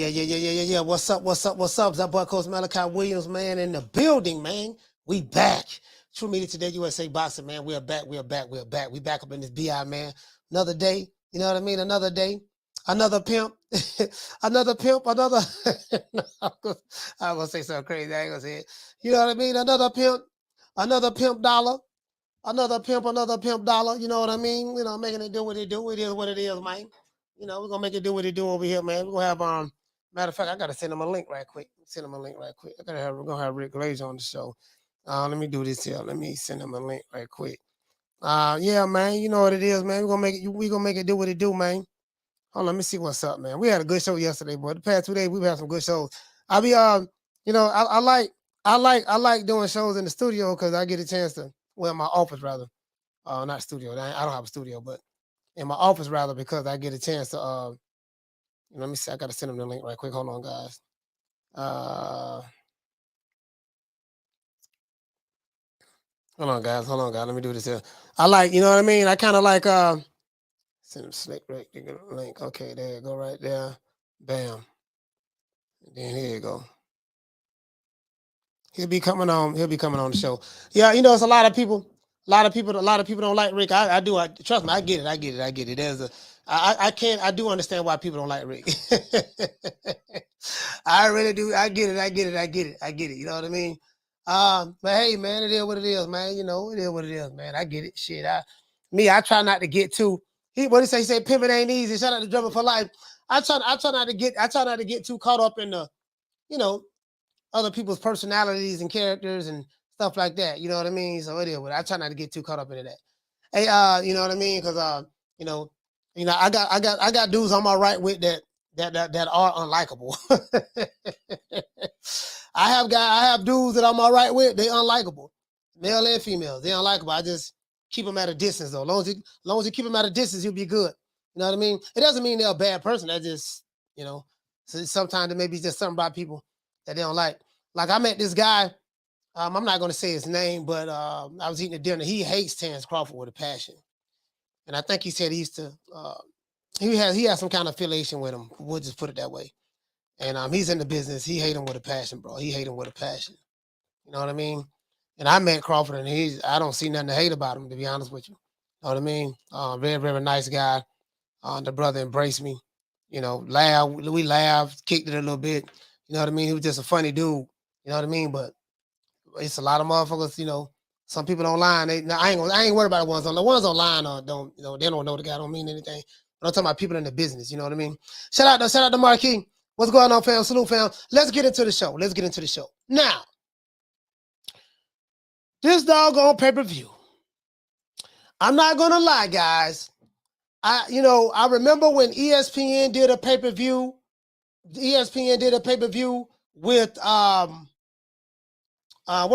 Yeah. What's up? It's that boy Coach Malachi Williams, man, in the building, man. We back. True Media Today USA Boxing, man. We back. We back up in this BI, man. Another day. You know what I mean? Another day. Another pimp. Another pimp. Another. I was gonna say something crazy. I ain't gonna say it. You know what I mean? Another pimp. Another pimp dollar. Another pimp dollar. You know what I mean? You know, making it do what it do. It is what it is, man. You know, we're gonna make it do what it do over here, man. We're gonna have matter of fact, I gotta send him a link right quick. We're gonna have Rick Glaser on the show. Let me do this here. Let me send him a link right quick. Yeah, man, you know what it is, man. We're gonna make it do what it do, man. Hold on, let me see what's up, man. We had a good show yesterday, boy. The past 2 days we've had some good shows. I like doing shows in the studio because I get a chance to, well, in my office rather. Not studio. I don't have a studio, but in my office rather, because I get a chance to let me see. I gotta send him the link right quick. Hold on, guys. Hold on, guys. Let me do this here. I like, you know what I mean? I kind of like send him snake right link. Okay, there you go, right there. Bam. And then here you go. He'll be coming on the show. Yeah, you know, it's a lot of people don't like Rick. I do. Trust me, I get it. There's I do understand why people don't like Rick. I really do. I get it. You know what I mean? But hey, man, it is what it is, man. You know, it is what it is, man. I get it. Shit, I try not to get too. He said pivot ain't easy. Shout out to Drummer for Life. I try not to get too caught up in the, you know, other people's personalities and characters and stuff like that. You know what I mean? So it is what I try not to get too caught up into that. Hey, you know what I mean? Because you know, I got dudes on my right with that are unlikable. I have dudes that I'm all right with. They unlikable, male and female. They unlikable. I just keep them at a distance though. As long as you keep them at a distance, you'll be good. You know what I mean? It doesn't mean they're a bad person. That just, you know, so sometimes it may be just something about people that they don't like. Like I met this guy. I'm not going to say his name, but I was eating at dinner. He hates Terrence Crawford with a passion, and I think he said he used to. He has some kind of affiliation with him. We'll just put it that way. And he's in the business. He hate him with a passion, bro. He hate him with a passion. You know what I mean? And I met Crawford, and I don't see nothing to hate about him, to be honest with you. You know what I mean? Very, very nice guy. The brother embraced me. You know, we laughed, kicked it a little bit. You know what I mean? He was just a funny dude. You know what I mean? But it's a lot of motherfuckers, you know. Some people online. I ain't worried about the ones on. The ones online don't, you know, they don't know the guy, don't mean anything. But I'm talking about people in the business, you know what I mean? Shout out to Marquis. What's going on, fam? Salute, fam. Let's get into the show. Now, this doggone pay-per-view. I'm not gonna lie, guys. I remember when ESPN did a pay-per-view. ESPN did a pay-per-view with what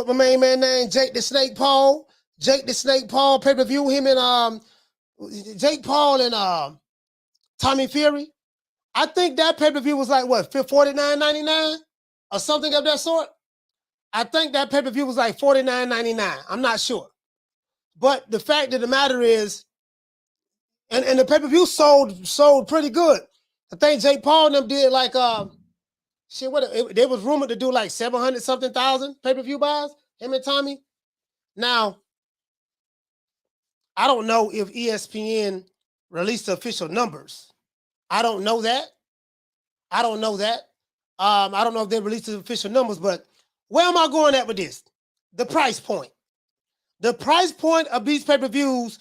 my main man name? Jake the Snake Paul. Jake the Snake Paul pay-per-view. Him and Jake Paul and Tommy Fury. I think that pay-per-view was like what, $49.99 or something of that sort. I think that pay-per-view was like $49.99. I'm not sure. But the fact of the matter is, and the pay-per-view sold pretty good. I think Jake Paul and them did like they was rumored to do like 700 something thousand pay-per-view buys, him and Tommy. Now, I don't know if ESPN released the official numbers. I don't know that. I don't know if they released the official numbers, but where am I going at with this? The price point. The price point of these pay-per-views,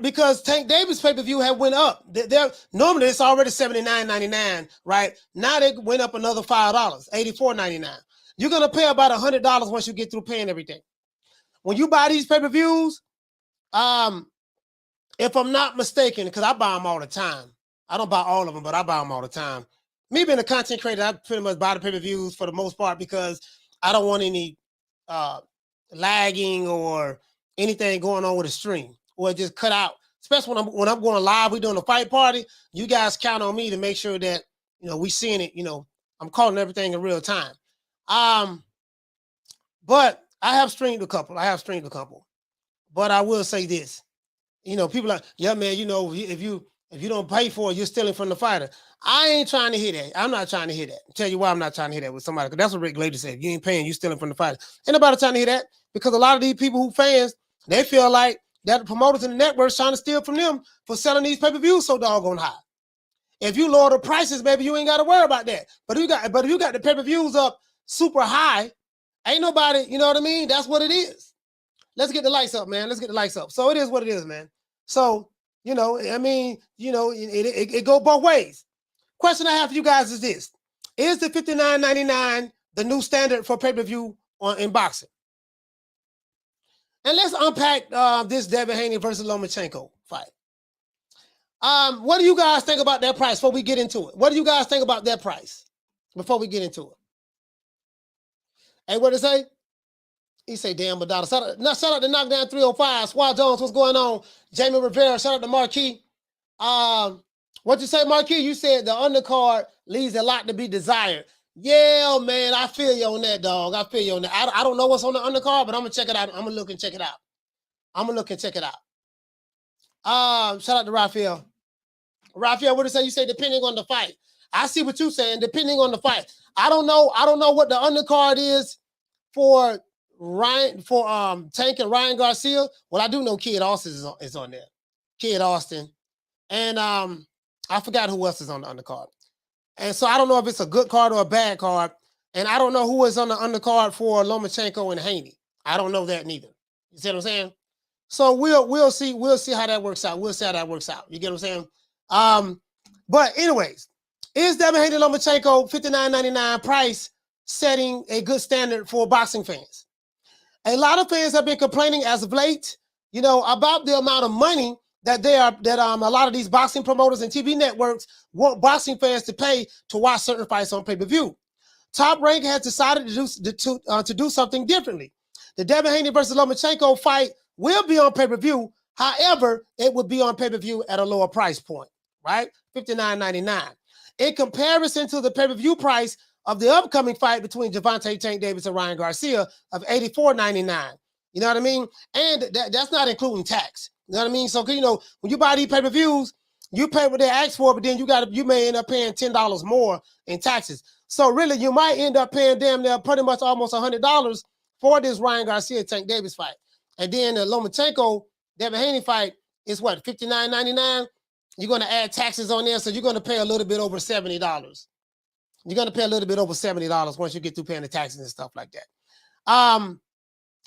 because Tank Davis pay-per-view had went up. Normally it's already $79.99, right? Now they went up another $5, $84.99. You're gonna pay about $100 once you get through paying everything. When you buy these pay-per-views, if I'm not mistaken, because I buy them all the time. I don't buy all of them, but I buy them all the time. Me being a content creator, I pretty much buy the pay-per-views for the most part because I don't want any lagging or anything going on with the stream, or just cut out. Especially when I'm going live, we're doing a fight party. You guys count on me to make sure that, you know, we seeing it. You know, I'm calling everything in real time. But I have streamed a couple. But I will say this. You know, people are, yeah, man, you know, if you If you don't pay for it, you're stealing from the fighter. I ain't trying to hear that. I'm not trying to hear that. I'll tell you why I'm not trying to hear that with somebody, because that's what Rick Glaser said. If you ain't paying, you stealing from the fighter. Ain't nobody trying to hear that, because a lot of these people who fans, they feel like that the promoters and the networks trying to steal from them for selling these pay-per-views so doggone high. If you lower the prices, baby, you ain't got to worry about that. But if you got the pay-per-views up super high, ain't nobody, you know what I mean? That's what it is. Let's get the lights up, man. Let's get the lights up. So it is what it is, man. So, you know, I mean, you know, it go both ways. Question I have for you guys is this. Is the $59.99 the new standard for pay-per-view in boxing? And let's unpack this Devin Haney versus Lomachenko fight. What do you guys think about that price before we get into it? What do you guys think about that price before we get into it? Hey, what did it say? He say, damn, Madonna. Shout out to Knockdown 305. Swat Jones, what's going on? Jamie Rivera, shout out to Marquis. What you say, Marquis? You said the undercard leaves a lot to be desired. Yeah, man, I feel you on that, dog. I feel you on that. I don't know what's on the undercard, but I'm going to check it out. I'm going to look and check it out. Shout out to Raphael. Raphael, what did it say? You say depending on the fight. I see what you're saying, depending on the fight. I don't know what the undercard is for Tank and Ryan Garcia. Well, I do know Kid Austin is on there. Kid Austin. And I forgot who else is on the undercard. And so I don't know if it's a good card or a bad card. And I don't know who is on the undercard for Lomachenko and Haney. I don't know that neither. You see what I'm saying? So we'll see how that works out. We'll see how that works out. You get what I'm saying? But anyways, is Devin Haney Lomachenko $59.99 price setting a good standard for boxing fans? A lot of fans have been complaining as of late, you know, about the amount of money that a lot of these boxing promoters and TV networks want boxing fans to pay to watch certain fights on pay-per-view. Top Rank has decided to do something differently. The Devin Haney versus Lomachenko fight will be on pay-per-view. However, it will be on pay-per-view at a lower price point, right? $59.99. In comparison to the pay-per-view price of the upcoming fight between Gervonta Tank Davis and Ryan Garcia of $84.99. You know what I mean? And that's not including tax. You know what I mean? So, you know, when you buy these pay-per-views, you pay what they ask for, but then you may end up paying $10 more in taxes. So really, you might end up paying damn near pretty much almost $100 for this Ryan Garcia Tank Davis fight. And then the Lomachenko Devin Haney fight is what, $59.99? You're going to add taxes on there, so you're going to pay a little bit over $70. You're going to pay a little bit over $70 once you get through paying the taxes and stuff like that.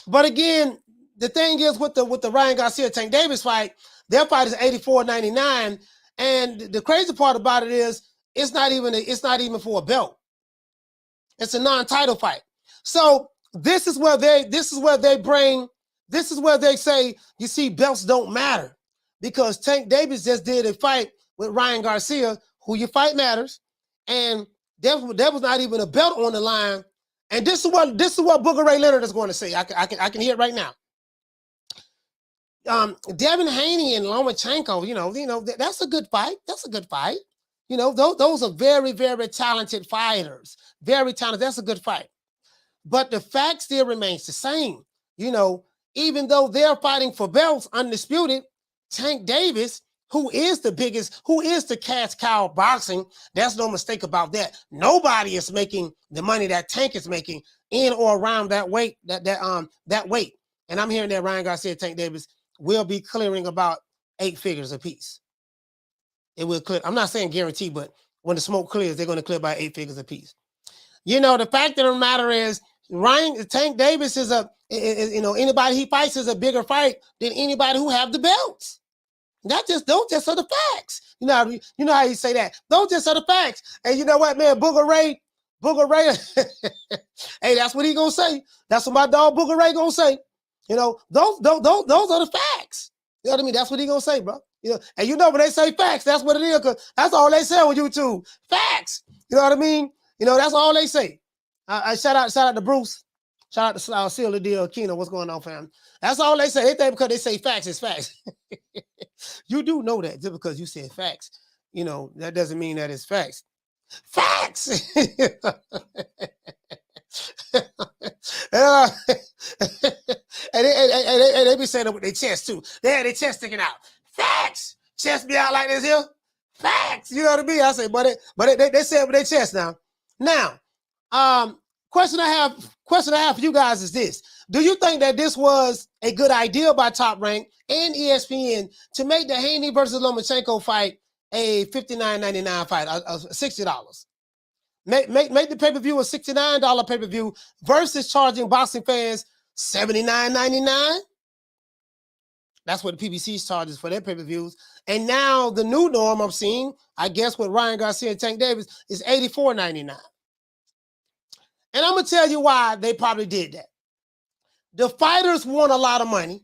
But again, the thing is with the Ryan Garcia Tank Davis fight, their fight is $84.99, and the crazy part about it is it's not even for a belt. It's a non-title fight. So this is where they say, you see, belts don't matter, because Tank Davis just did a fight with Ryan Garcia, who your fight matters, and there was not even a belt on the line. And this is what Booker Ray Leonard is going to say. I can hear it right now. Devin Haney and Lomachenko, you know, that's a good fight. That's a good fight. You know, those are very, very talented fighters. Very talented. That's a good fight. But the fact still remains the same. You know, even though they're fighting for belts, undisputed, Tank Davis, who is the cash cow of boxing, there's no mistake about that. Nobody is making the money that Tank is making in or around that weight, that weight. And I'm hearing that Ryan Garcia, Tank Davis will be clearing about 8 figures apiece. It will clear. I'm not saying guarantee, but when the smoke clears, they're going to clear by 8 figures apiece. You know, the fact of the matter is, Tank Davis is anybody he fights is a bigger fight than anybody who have the belts. Those just are the facts. You know how you say that. Those just are the facts. And you know what, man, Booger Ray, hey, that's what he gonna say. That's what my dog Booger Ray gonna say. You know, those are the facts. You know what I mean? That's what he gonna say, bro. You know, and you know when they say facts, that's what it is, because that's all they say on YouTube. Facts. You know what I mean? You know, that's all they say. Shout out to Bruce. Shout out to Seal the Deal, Keno. What's going on, fam? That's all they say. They think because they say facts, it's facts. You do know that just because you said facts, you know, that doesn't mean that it's facts. Facts! And they be saying it with their chest, too. They had their chest sticking out. Facts! chest be out like this here. Facts, you know what I mean? I say, but they said with their chest now. Now, question I have for you guys is this: do you think that this was a good idea by Top Rank and ESPN to make the Haney versus Lomachenko fight a $59.99 fight, $60? Make the pay-per-view a $69 pay-per-view versus charging boxing fans $79.99. That's what the PBC charges for their pay-per-views. And now the new norm I'm seeing, I guess with Ryan Garcia and Tank Davis, is $84.99. And I'm going to tell you why they probably did that. The fighters want a lot of money.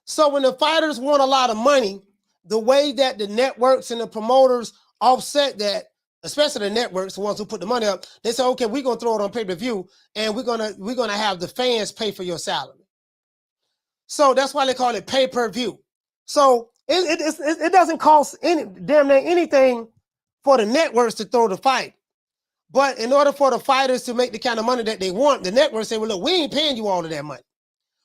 So when the fighters want a lot of money, the way that the networks and the promoters offset that, especially the networks, the ones who put the money up, they say, okay, we're going to throw it on pay-per-view, and we're gonna have the fans pay for your salary. So that's why they call it pay-per-view. So it doesn't cost damn near anything for the networks to throw the fight. But in order for the fighters to make the kind of money that they want, the networks say, well, look, we ain't paying you all of that money.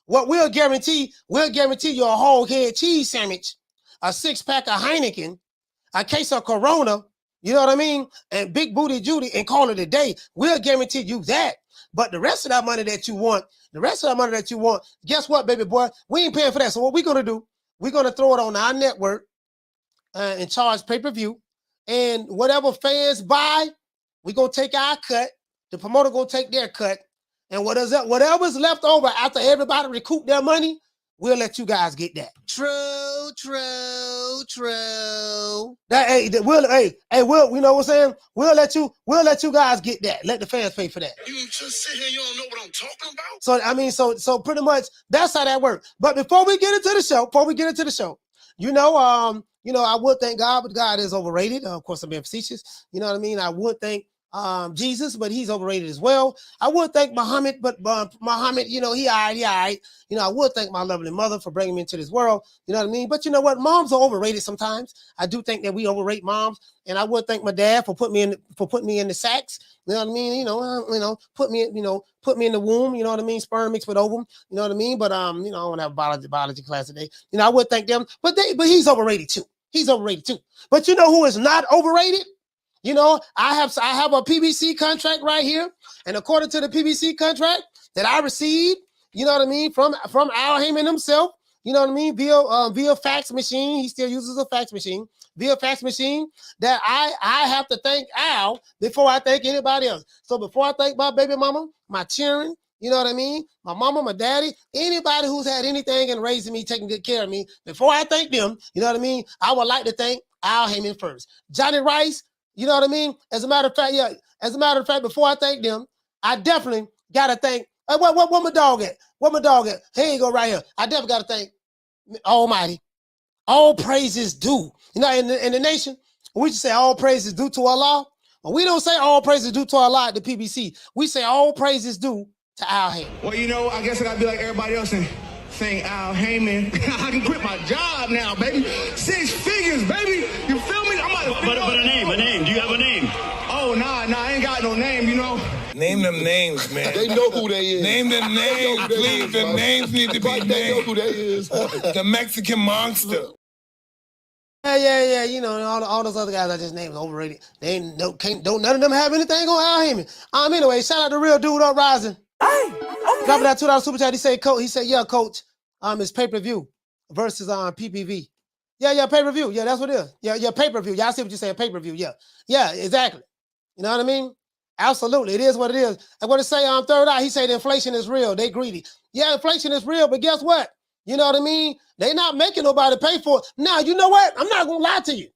What we'll guarantee you a whole head cheese sandwich, a 6-pack of Heineken, a case of Corona, you know what I mean? And big booty Judy, and call it a day. We'll guarantee you that. But the rest of that money that you want, guess what, baby boy? We ain't paying for that. So what we're going to do, we're going to throw it on our network and charge pay-per-view. And whatever fans buy, we're going to take our cut. The promoter going to take their cut. And whatever's left over after everybody recoup their money, we'll let you guys get that. True. Will, you know what I'm saying? We'll let you guys get that. Let the fans pay for that. You just sit here, you don't know what I'm talking about? So I mean, so pretty much that's how that works. But before we get into the show, you know, I would thank God, but God is overrated. Of course, I'm being facetious. You know what I mean? I would thank Jesus, but he's overrated as well. I would thank Muhammad, but Muhammad, you know, he all right. You know, I would thank my lovely mother for bringing me into this world. You know what I mean? But you know what? Moms are overrated sometimes. I do think that we overrate moms, and I would thank my dad for putting me in the sacks. You know what I mean? Put me in the womb. You know what I mean? Sperm mixed with ovum. You know what I mean? But I don't have a biology class today. You know, I would thank them, but he's overrated too. But you know who is not overrated? You know, I have a PBC contract right here, and according to the PBC contract that I received, you know what I mean, from Al Heyman himself, you know what I mean, via fax machine. He still uses a fax machine, via fax machine, that I have to thank Al before I thank anybody else. So before I thank my baby mama, my children, you know what I mean, my mama, my daddy, anybody who's had anything and raising me, taking good care of me, before I thank them, you know what I mean, I would like to thank Al Heyman first. Johnny Rice, you know what I mean? As a matter of fact, before I thank them, I definitely gotta thank. What my dog at? What my dog at? Here you go, right here. I definitely gotta thank Almighty. All praises due. You know, in the nation, we just say all praises due to Allah. But we don't say all praises due to Allah at the PBC. We say all praises due to Al Heyman. Well, you know, I guess I gotta be like everybody else and thank Al Heyman. I can quit my job now, baby. 6 figures, baby. You feel me? But a name. Do you have a name? Oh, nah, I ain't got no name, you know. Name them names, man. They know who they is. Name them names, please. The names need to be named. They know who they is. The Mexican monster. Yeah. You know, all those other guys I just named overrated. They don't none of them have anything on Al Heyman. Anyway, shout out to Real Dude Uprising. Hey, okay. Dropping that $2 super chat. He said, yeah, coach. It's pay-per-view versus PPV. Yeah, pay-per-view. Yeah, that's what it is. Yeah, pay-per-view. Y'all see what you're saying, pay-per-view. Yeah, exactly. You know what I mean? Absolutely. It is what it is. And what it say on Third Eye, he said inflation is real. They greedy. Yeah, inflation is real, but guess what? You know what I mean? They not making nobody pay for it. Now, you know what? I'm not going to lie to you.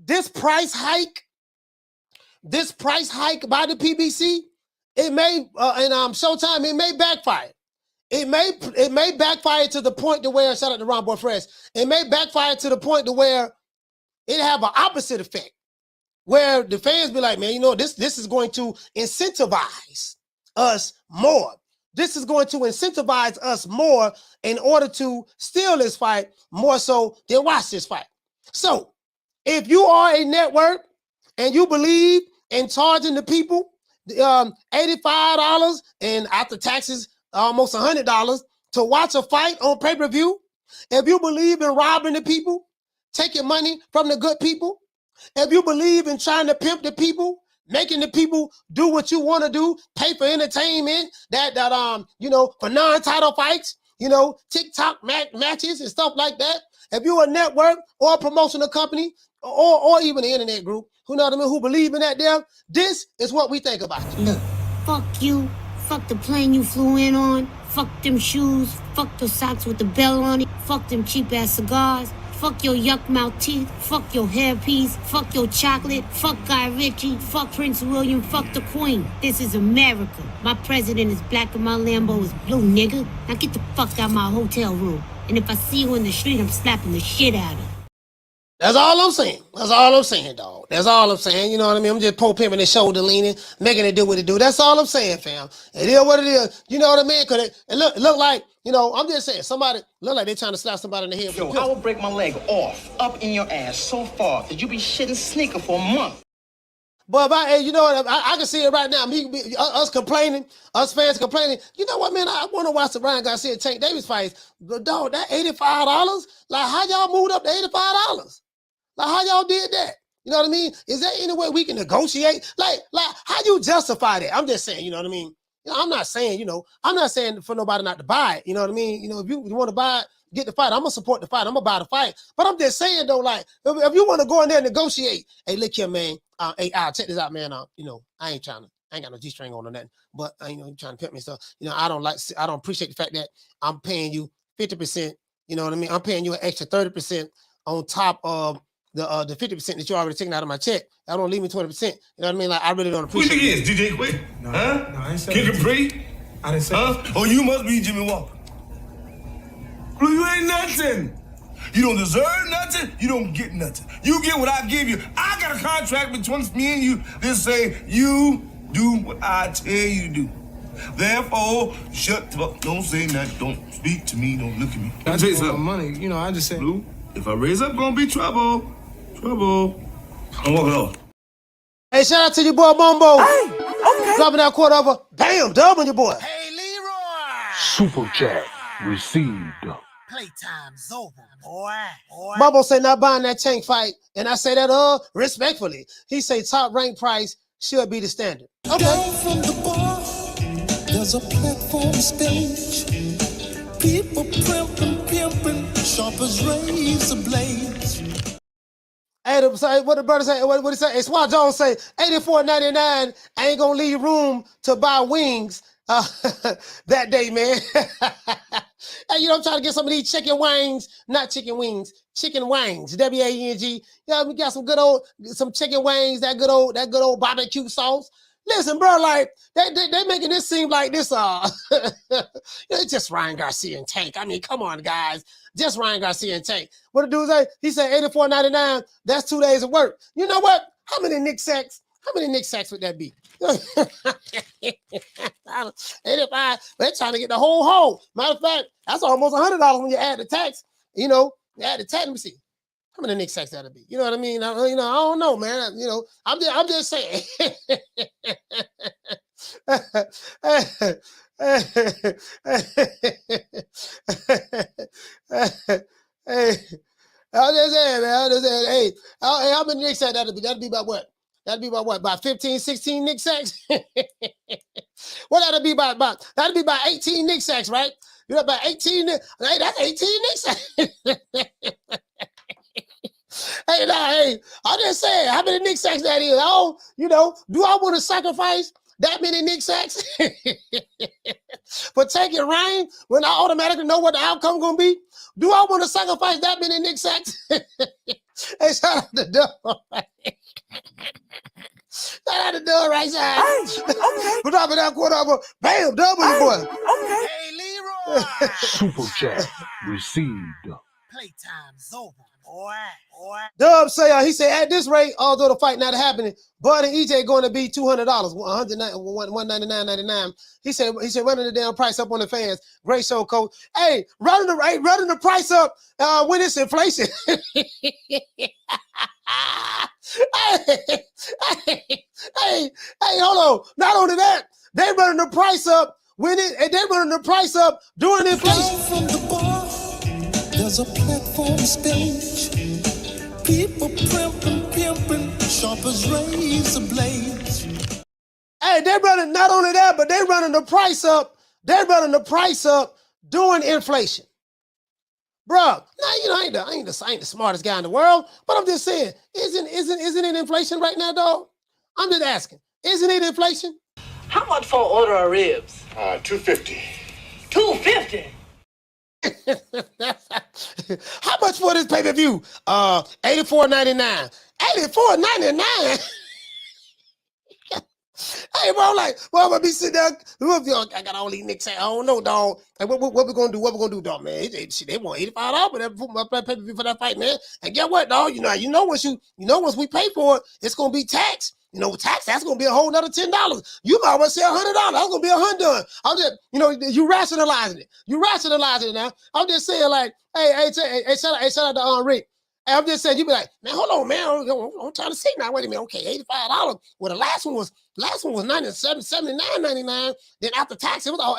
This price hike by the PBC, it may, and Showtime, it may backfire. It may backfire to the point to where, shout out to Ron Boy Fresh, it may backfire to the point to where it have an opposite effect, where the fans be like, man, you know, this is going to incentivize us more. This is going to incentivize us more in order to steal this fight more so than watch this fight. So if you are a network and you believe in charging the people $85 and after taxes, almost $100 to watch a fight on pay-per-view, If you believe in robbing the people, taking money from the good people, if you believe in trying to pimp the people, making the people do what you want to do, pay for entertainment, for non-title fights, TikTok matches and stuff like that. If you're a network or a promotional company or even an internet group, who believe in that there, this is what we think about you. Look, fuck you, fuck the plane you flew in on, fuck them shoes, fuck the socks with the bell on it, fuck them cheap-ass cigars, fuck your yuck mouth teeth, fuck your hairpiece, fuck your chocolate, fuck Guy Ritchie, fuck Prince William, fuck the Queen. This is America. My president is black and my Lambo is blue, nigga. Now get the fuck out my hotel room. And if I see you in the street, I'm slapping the shit out of you. That's all I'm saying. That's all I'm saying, dog. That's all I'm saying. You know what I mean? I'm just pimping and shoulder leaning, making it do what it do. That's all I'm saying, fam. It is what it is. You know what I mean? Because it look like, I'm just saying, somebody look like they're trying to slap somebody in the head. Yo, I will break my leg off, up in your ass so far that you be shitting sneaker for a month. But I can see it right now. Us complaining, us fans complaining. You know what, man? I want to watch the Ryan Garcia Tank Davis fights. But dog, that $85, like how y'all moved up to $85? Like how y'all did that? You know what I mean? Is there any way we can negotiate? Like how you justify that? I'm just saying, you know what I mean? I'm not saying, I'm not saying for nobody not to buy it. You know what I mean? If you want to buy it, get the fight. I'm gonna support the fight. I'm gonna buy the fight. But I'm just saying though, like if you want to go in there and negotiate, hey, look here, man. Hey, check this out, man. I ain't got no G-string on or nothing. But you trying to pimp me stuff. I don't appreciate the fact that I'm paying you 50%. You know what I mean? I'm paying you an extra 30% on top of the 50% that you already taken out of my check. I don't leave me 20%. You know what I mean? Like I really don't appreciate it. Who DJ Quick? No, huh? No, I ain't saying Kid Capri? I didn't say that. Oh, you must be Jimmy Walker. Blue, you ain't nothing. You don't deserve nothing. You don't get nothing. You get what I give you. I got a contract between me and you that say you do what I tell you to do. Therefore, shut up. Don't say nothing. Don't speak to me. Don't look at me. I just want money. I just said. Blue, if I raise up, gonna be trouble. Trouble. I'm walking off. Hey, shout out to your boy Bombo. Hey, okay. Dropping that quarter over. Bam, dub on your boy. Hey, Leroy. Super chat received. Playtime's over, boy. Bombo say not buying that Tank fight, and I say that respectfully. He say top rank price should be the standard. Okay. Down from the bar, there's a platform stage. People pimping, sharp as razor blades. Hey, what the brother say? What he say? Hey, Swat Jones say $84.99. I ain't gonna leave room to buy wings that day, man. Hey, I'm trying to get some of these chicken wings, not chicken wings, chicken wings, W-A-N-G. We got some chicken wings, that good old barbecue sauce. Listen, bro, like they making this seem like this it's just Ryan Garcia and Tank. I mean, come on, guys. Just Ryan Garcia and Tank. What the dude say? He said $84.99. That's 2 days of work. You know what? How many Nick sacks would that be? 85. They're trying to get the whole hole. Matter of fact, that's almost $100 when you add the tax. You add the tax. Let me see. How many Nick sacks that'll be? You know what I mean? I don't know, man. I'm just saying. Hey, I'm just saying, man. Hey, how many Nick sacks that'll be? That'll be about what? That'd be about what? About 15, 16 Nick sacks? What that'll be about? That'll be about 18 Nick sacks, right? You know, about 18. Hey, that's 18 Nick sacks. Hey, I'm just saying, how many Nick sacks that is? Do I want to sacrifice that many Nick sacks for taking Ryan when I automatically know what the outcome gonna be? Do I want to sacrifice that many Nick sacks? Hey, shout out to Doug. Shout out to Doug right side. Hey, okay. We're dropping that quarter over. Bam, double your boy. Okay. Hey, Leroy. Super chat received. Playtime's over, boy. Dub say, he said, at this rate, although the fight not happening, Bud and EJ going to be $200, $199.99. He said, running the damn price up on the fans. Great show, coach. Hey, running the price up when it's inflation. Hey, hold on. Not only that, they running the price up during inflation. From the bar, there's there's a platform stage. People pimping, sharp as razor blades. Hey, they're running, not only that, but they're running the price up. They're running the price up during inflation. Bruh, now, you know, I ain't the smartest guy in the world, but I'm just saying, isn't it inflation right now, dog? I'm just asking, isn't it inflation? How much for an order of ribs? $250. $250. How much for this pay-per-view? $84.99. $84.99. Hey, bro, like, well, I'm gonna be sitting there. I got all these nicks. I don't know, dog. Like, what we gonna do? What we gonna do, dog, man? They want $85 for that pay-per-view for that fight, man. And get what, dog? You know once we pay for it, it's gonna be taxed. You know, tax, that's gonna be a whole nother $10. You might well say $100. That's gonna be $100. I'm just, you rationalizing it. You rationalizing it now. I'm just saying, like, hey, shout out to Rick. And I'm just saying, you be like, man, hold on, man. I'm trying to see now. Wait a minute. Okay, $85. Well, the last one was $79.99. Then after tax, it was like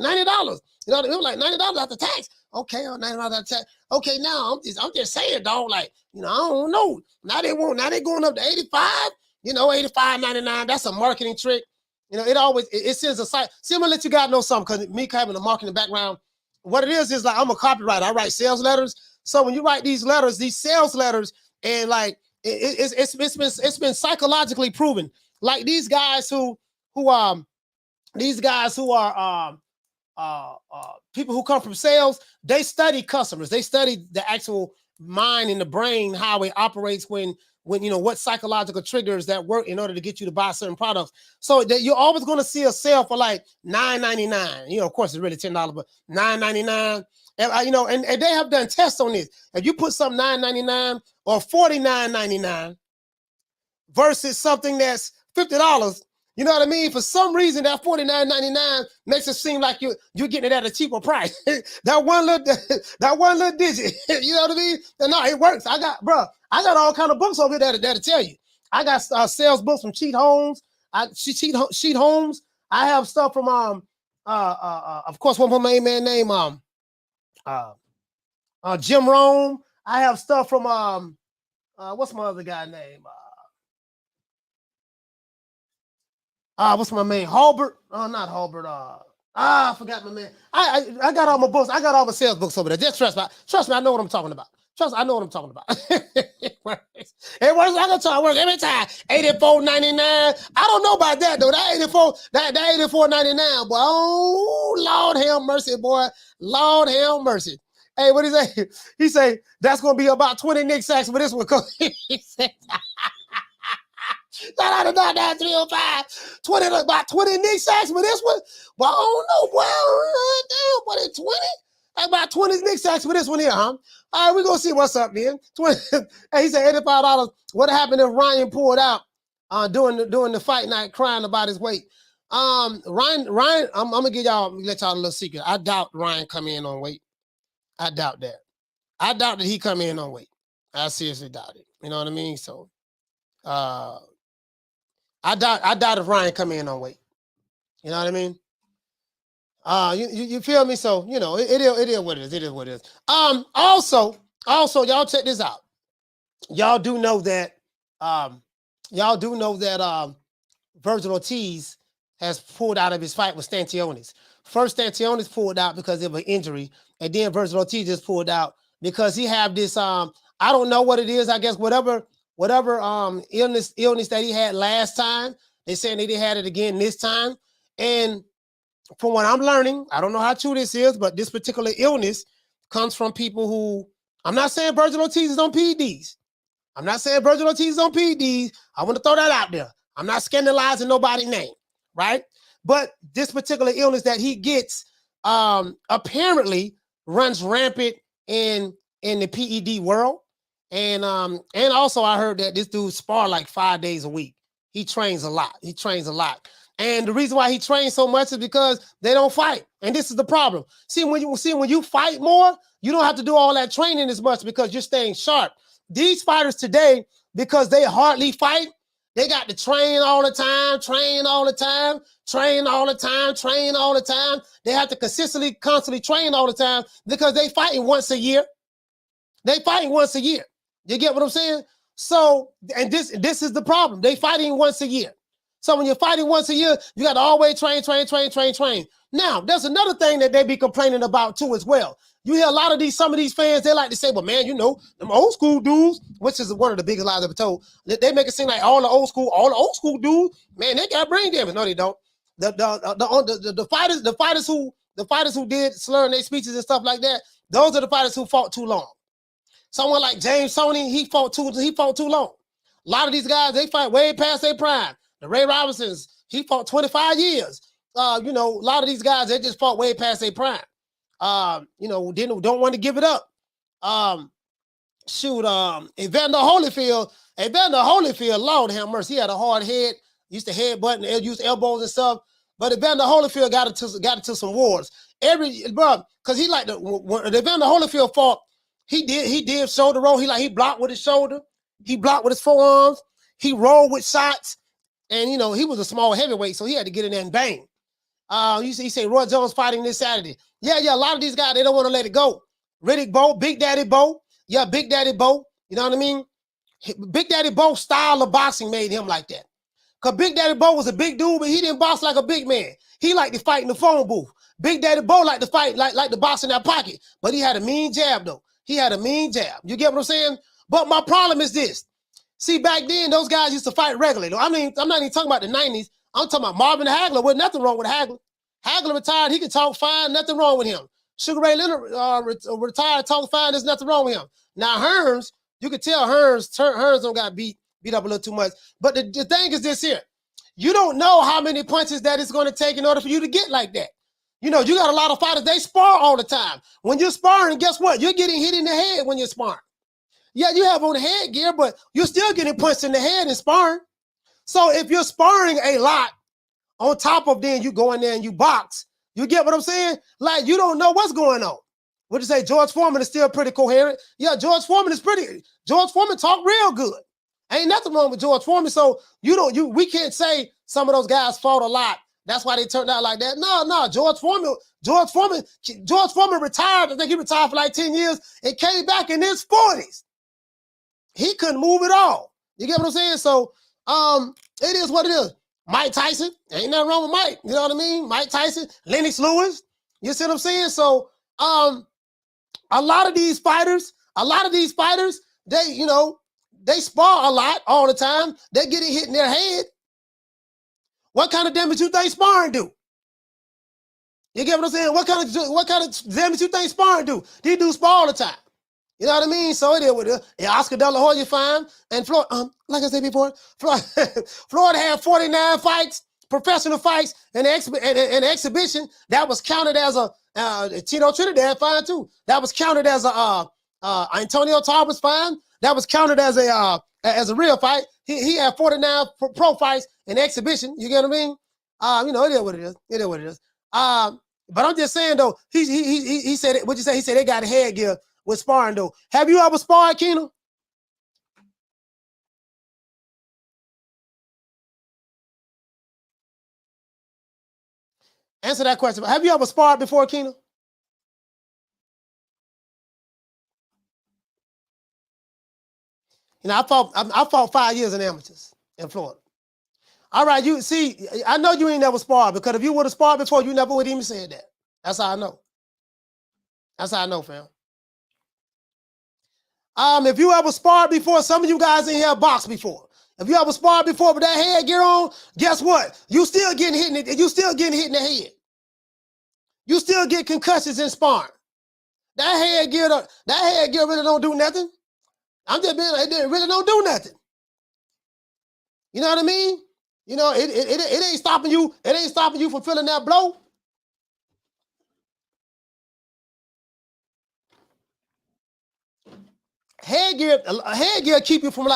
$90. You know, it was like $90 after tax. Okay, $90 after tax. Okay, now I'm just saying, dog. Like, I don't know. Now they going up to 85. $85.99. That's a marketing trick. It sends a site. See, I'm gonna let you guys know something, because me having a marketing background, what it is like I'm a copywriter. I write sales letters. So when you write these letters, these sales letters, and like it's been psychologically proven. Like these guys who are people who come from sales, they study customers. They study the actual mind and the brain, how it operates when what psychological triggers that work in order to get you to buy certain products. So that you're always going to see a sale for like $9.99. Of course, it's really $10, but $9.99. And and they have done tests on this. If you put something $9.99 or $49.99 versus something that's $50, you know what I mean? For some reason, that $49.99 makes it seem like you're getting it at a cheaper price. that one little digit, you know what I mean? And no, it works. I got all kind of books over there that'll tell you. I got sales books from Cheat Homes. Cheat Homes. I have stuff from of course, one from my main man name Jim Rome. I have stuff from what's my other guy name? What's my man? Halbert? Oh, not Halbert. I forgot my man. I got all my books. I got all my sales books over there. Just trust me. I know what I'm talking about. I know what I'm talking about. It works. I can try to work every time. $84.99. I don't know about that though. That $84.99, boy. Oh, Lord have mercy, boy. Lord have mercy. Hey, what he say? He say that's gonna be about 20 Nick sacks for this one. He said, about 20 Nick sacks for this one. Well, I don't know. Well, damn, what is 20? About 20 Nick sacks for this one here, huh? All right, we're gonna see what's up, man. 20. Hey, he said $85. What happened if Ryan pulled out during the fight night crying about his weight? Ryan, I'm gonna let y'all a little secret. I doubt Ryan come in on weight. I doubt that. I doubt that he come in on weight. I seriously doubt it. You know what I mean? So I doubt if Ryan come in on weight. You know what I mean? You feel me? So, it is what it is. It is what it is. Also, y'all check this out. Y'all do know that Virgil Ortiz has pulled out of his fight with Stantionis. First, Stantionis pulled out because of an injury, and then Virgil Ortiz just pulled out because he have this I don't know what it is. I guess whatever illness that he had last time, they saying that he had it again this time. And from what I'm learning, I don't know how true this is, but this particular illness comes from people who, I'm not saying Virgil Ortiz is on PEDs. I want to throw that out there. I'm not scandalizing nobody's name, right? But this particular illness that he gets apparently runs rampant in the PED world. And also I heard that this dude spar like 5 days a week. He trains a lot. And the reason why he trains so much is because they don't fight. And this is the problem. See, when you fight more, you don't have to do all that training as much because you're staying sharp. These fighters today, because they hardly fight, They got to train all the time, train all the time, train all the time, train all the time. They have to constantly train all the time because they fighting once a year. They fighting once a year. You get what I'm saying? So, and this is the problem. They fighting once a year. So when you're fighting once a year, you got to always train. Now, there's another thing that they be complaining about too as well. You hear a lot of some of these fans, they like to say, well, man, you know, them old school dudes, which is one of the biggest lies I've ever told. They make it seem like all the old school dudes, man, they got brain damage. No, they don't. The fighters who did slurring their speeches and stuff like that, those are the fighters who fought too long. Someone like James Toney, he fought too long. A lot of these guys, they fight way past their prime. The Ray Robinsons, he fought 25 years. You know, a lot of these guys, they just fought way past their prime. You know, don't want to give it up. Evander Holyfield, Lord have mercy, he had a hard head, used to headbutt and use elbows and stuff. But Evander Holyfield got into some wars. Because he like when Evander Holyfield fought, he did shoulder roll. He blocked with his shoulder, he blocked with his forearms, he rolled with shots, and you know he was a small heavyweight, so he had to get in there and bang. He say Roy Jones fighting this Saturday. Yeah. A lot of these guys, they don't want to let it go. Riddick Bowe, Big Daddy Bowe. Yeah, Big Daddy Bowe. You know what I mean? Big Daddy Bowe's style of boxing made him like that. Because Big Daddy Bowe was a big dude, but he didn't box like a big man. He liked to fight in the phone booth. Big Daddy Bowe liked to fight like the box in that pocket. But he had a mean jab, though. He had a mean jab. You get what I'm saying? But my problem is this. See, back then, those guys used to fight regularly. I mean, I'm not even talking about the 90s. I'm talking about Marvin Hagler. There's nothing wrong with Hagler. Hagler retired. He could talk fine. Nothing wrong with him. Sugar Ray Leonard retired, talk fine. There's nothing wrong with him. Now, Hearns, you could tell Hearns don't got beat up a little too much. But the thing is this here. You don't know how many punches that it's going to take in order for you to get like that. You know, you got a lot of fighters, they spar all the time. When you're sparring, guess what? You're getting hit in the head when you're sparring. Yeah, you have on the headgear, but you're still getting punched in the head and sparring. So if you're sparring a lot, on top of then you go in there and you box, you get what I'm saying? Like, you don't know what's going on. Would you say George Foreman is still pretty coherent? Yeah, George Foreman talk real good. Ain't nothing wrong with George Foreman. So we can't say some of those guys fought a lot. That's why they turned out like that. No, George Foreman retired. I think he retired for like 10 years and came back in his 40s. He couldn't move at all. You get what I'm saying? So it is what it is. Mike Tyson, ain't nothing wrong with Mike. You know what I mean? Mike Tyson, Lennox Lewis. You see what I'm saying? So a lot of these fighters, they spar a lot all the time. They getting hit in their head. What kind of damage you think sparring do? You get what I'm saying? What kind of damage you think sparring do? These dudes spar all the time. You know what I mean? So it is what it is. Yeah, Oscar De La Hoya fine. And Florida, like I said before, Florida had 49 fights, professional fights, and an exhibition that was counted as a Tito Trinidad fine too. That was counted as a Antonio Tarver's fine. That was counted as a real fight. He had 49 pro fights in exhibition. You get what I mean? You know, it is what it is. It is what it is. But I'm just saying though, he said it. What'd you say? He said they got a headgear with sparring though. Have you ever sparred, Keenan? Answer that question. Have you ever sparred before, Keenan? You know, I fought 5 years in amateurs in Florida. All right, you see, I know you ain't never sparred because if you would have sparred before, you never would even said that. That's how I know. That's how I know, fam. If you ever sparred before, some of you guys in here boxed before. If you ever sparred before with that headgear on, guess what? You still getting hit in the head. You still get concussions in sparring. That headgear really don't do nothing. I'm just being like, it really don't do nothing. You know what I mean? You know, it ain't stopping you. It ain't stopping you from feeling that blow. Headgear keep you from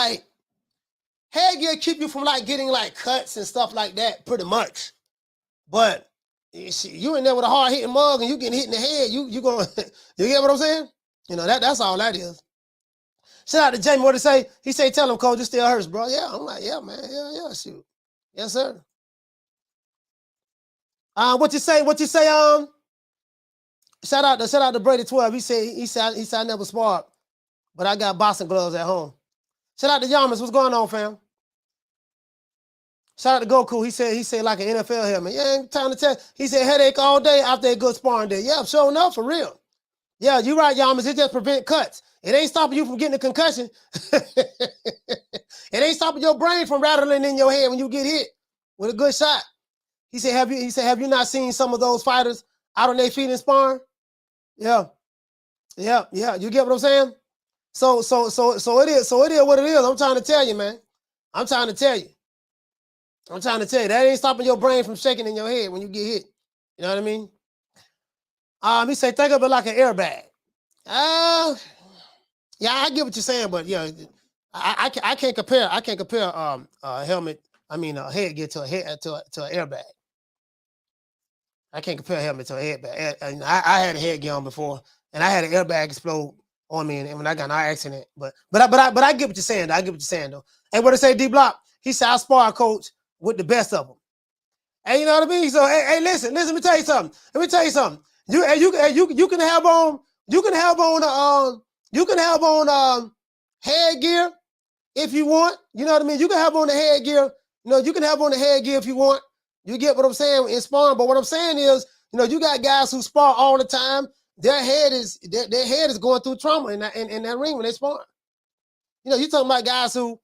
getting like cuts and stuff like that, pretty much. But you in there with a hard hitting mug and you getting hit in the head, you going you get what I'm saying? You know, that's all that is. Shout out to Jamie. What to say? He say, tell him, coach, it still hurts, bro. Yeah, I'm like, yeah, man. Yeah, shoot. Yes, sir. What you say? Shout out to Brady 12. He said I never sparred, but I got boxing gloves at home. Shout out to Yamas. What's going on, fam? Shout out to Goku. He said like an NFL helmet. Yeah, ain't time to tell. He said headache all day after a good sparring day. Yeah, sure enough, for real. Yeah, you right, Yamas. It just prevent cuts. It ain't stopping you from getting a concussion. It ain't stopping your brain from rattling in your head when you get hit with a good shot. He said, have you not seen some of those fighters out on their feet and sparring? Yeah. You get what I'm saying? So it is what it is. I'm trying to tell you, man. I'm trying to tell you. That ain't stopping your brain from shaking in your head when you get hit. You know what I mean? He said, think of it like an airbag. Yeah, I get what you're saying, but yeah, I can't compare a helmet, a headgear to an airbag. I can't compare a helmet to a headbag. I had a headgear on before, and I had an airbag explode on me, and when I got in an accident. But I get what you're saying. I get what you're saying though. And what I say, D Block, he said I spar, coach, with the best of them. And you know what I mean? So hey, listen, let me tell you something. You can have on headgear if you want. You know what I mean? You can have on the headgear. You can have on the headgear if you want. You get what I'm saying in sparring. But what I'm saying is, you got guys who spar all the time. Their head is going through trauma in that ring when they spar. You talking about guys who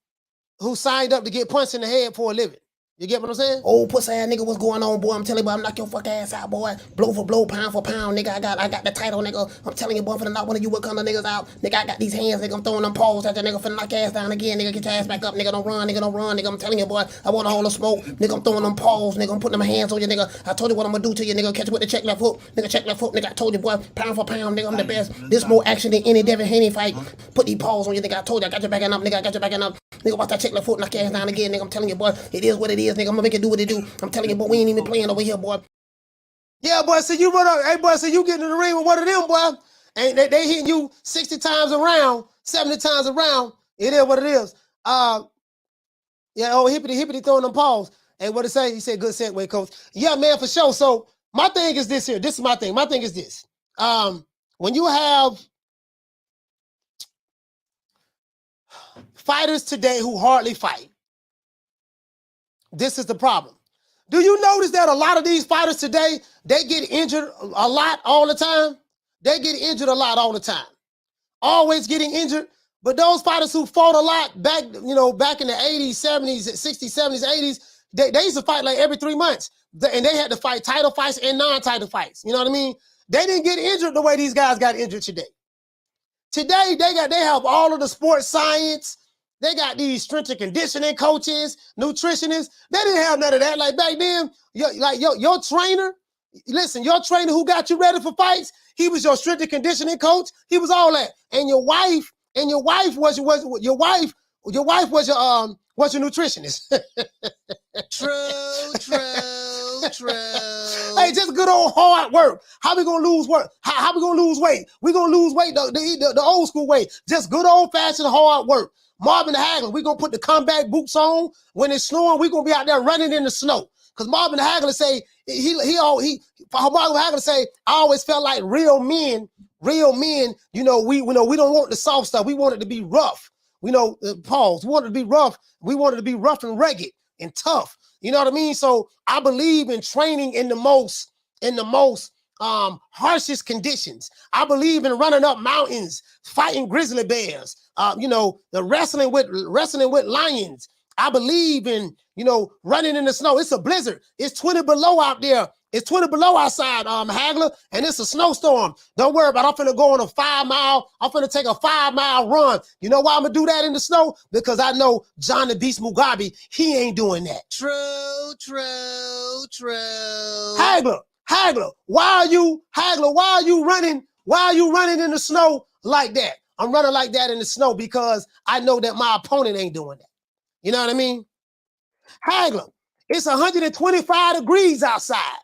signed up to get punched in the head for a living. You get what I'm saying? Old pussy ass nigga, what's going on, boy? I'm telling you, boy, I'm knock your fuck ass out, boy. Blow for blow, pound for pound, nigga. I got the title, nigga. I'm telling you, boy, for the knock one of you what kind of niggas out. Nigga, I got these hands, nigga. I'm throwing them paws at the nigga, finna knock your ass down again, nigga. Get your ass back up, nigga. Don't run, nigga. I'm telling you, boy, I want a hole of smoke. Nigga, I'm throwing them paws, nigga. I'm putting them hands on you, nigga. I told you what I'm gonna do to you, nigga. Catch you with the check left hook. Nigga, check left hook, nigga. I told you, boy, pound for pound, nigga. I'm the best. This more action than any Devin Haney fight. Put these paws on you, nigga. I told you, I got your back up, nigga. I got your back up. Nigga, watch that check left foot, knock your ass down again, nigga. I'm telling you, boy, it is what it is, nigga. I'm gonna make it do what it do. I'm telling you, boy, we ain't even playing over here, boy. Yeah, boy, so you run up, hey, boy, so you get in the ring with one of them, boy, and they hitting you 60 times around, 70 times around. It is what it is. Hippity throwing them paws. Hey, what it say? He said, good segue, coach. Yeah, man, for sure. So my thing is this here. This is my thing. My thing is this. When you have fighters today who hardly fight, this is the problem. Do you notice that a lot of these fighters today, they get injured a lot all the time? They get injured a lot all the time. Always getting injured. But those fighters who fought a lot back in the 80s, 70s, 60s, 70s, 80s, they used to fight like every 3 months. And they had to fight title fights and non-title fights. You know what I mean? They didn't get injured the way these guys got injured today. Today, they have all of the sports science. They got these strength and conditioning coaches, nutritionists. They didn't have none of that. Like back then, your trainer, listen, your trainer who got you ready for fights, he was your strength and conditioning coach. He was all that. And your wife was your nutritionist. True. Hey, just good old hard work. How we gonna lose work? How we gonna lose weight? We gonna lose weight the old school way. Just good old fashioned hard work. Marvin Hagler, we gonna put the combat boots on. When it's snowing, we gonna be out there running in the snow. Cause Marvin Hagler say Marvin Hagler say, I always felt like real men. We don't want the soft stuff. We want it to be rough. Pause. We want it to be rough. We want it to be rough and rugged and tough. You know what I mean? So I believe in training in the most harshest conditions. I believe in running up mountains, fighting grizzly bears. The wrestling with lions. I believe in running in the snow. It's a blizzard. It's 20 below out there. It's 20 below outside, Hagler, and it's a snowstorm. Don't worry about it. I'm finna go on a 5 mile. I'm finna take a 5 mile run. You know why I'm gonna do that in the snow? Because I know John the Beast Mugabe, he ain't doing that. True. Hagler, why are you running? Why are you running in the snow like that? I'm running like that in the snow because I know that my opponent ain't doing that. You know what I mean? Hagler, it's 125 degrees outside.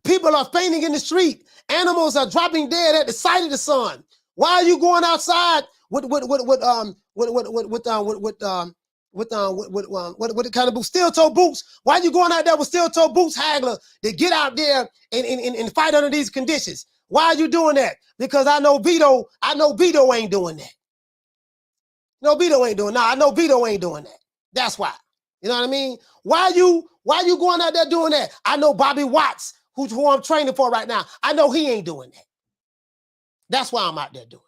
People are fainting in the street. Animals are dropping dead at the sight of the sun. Why are you going outside with the kind of boots, steel toe boots? Why are you going out there with steel toe boots, Hagler, to get out there and fight under these conditions? Why are you doing that? Because I know Vito ain't doing that. No, Vito ain't doing that. I know Vito ain't doing that. That's why. You know what I mean? Why you going out there doing that? I know Bobby Watts, who I'm training for right now. I know he ain't doing that. That's why I'm out there doing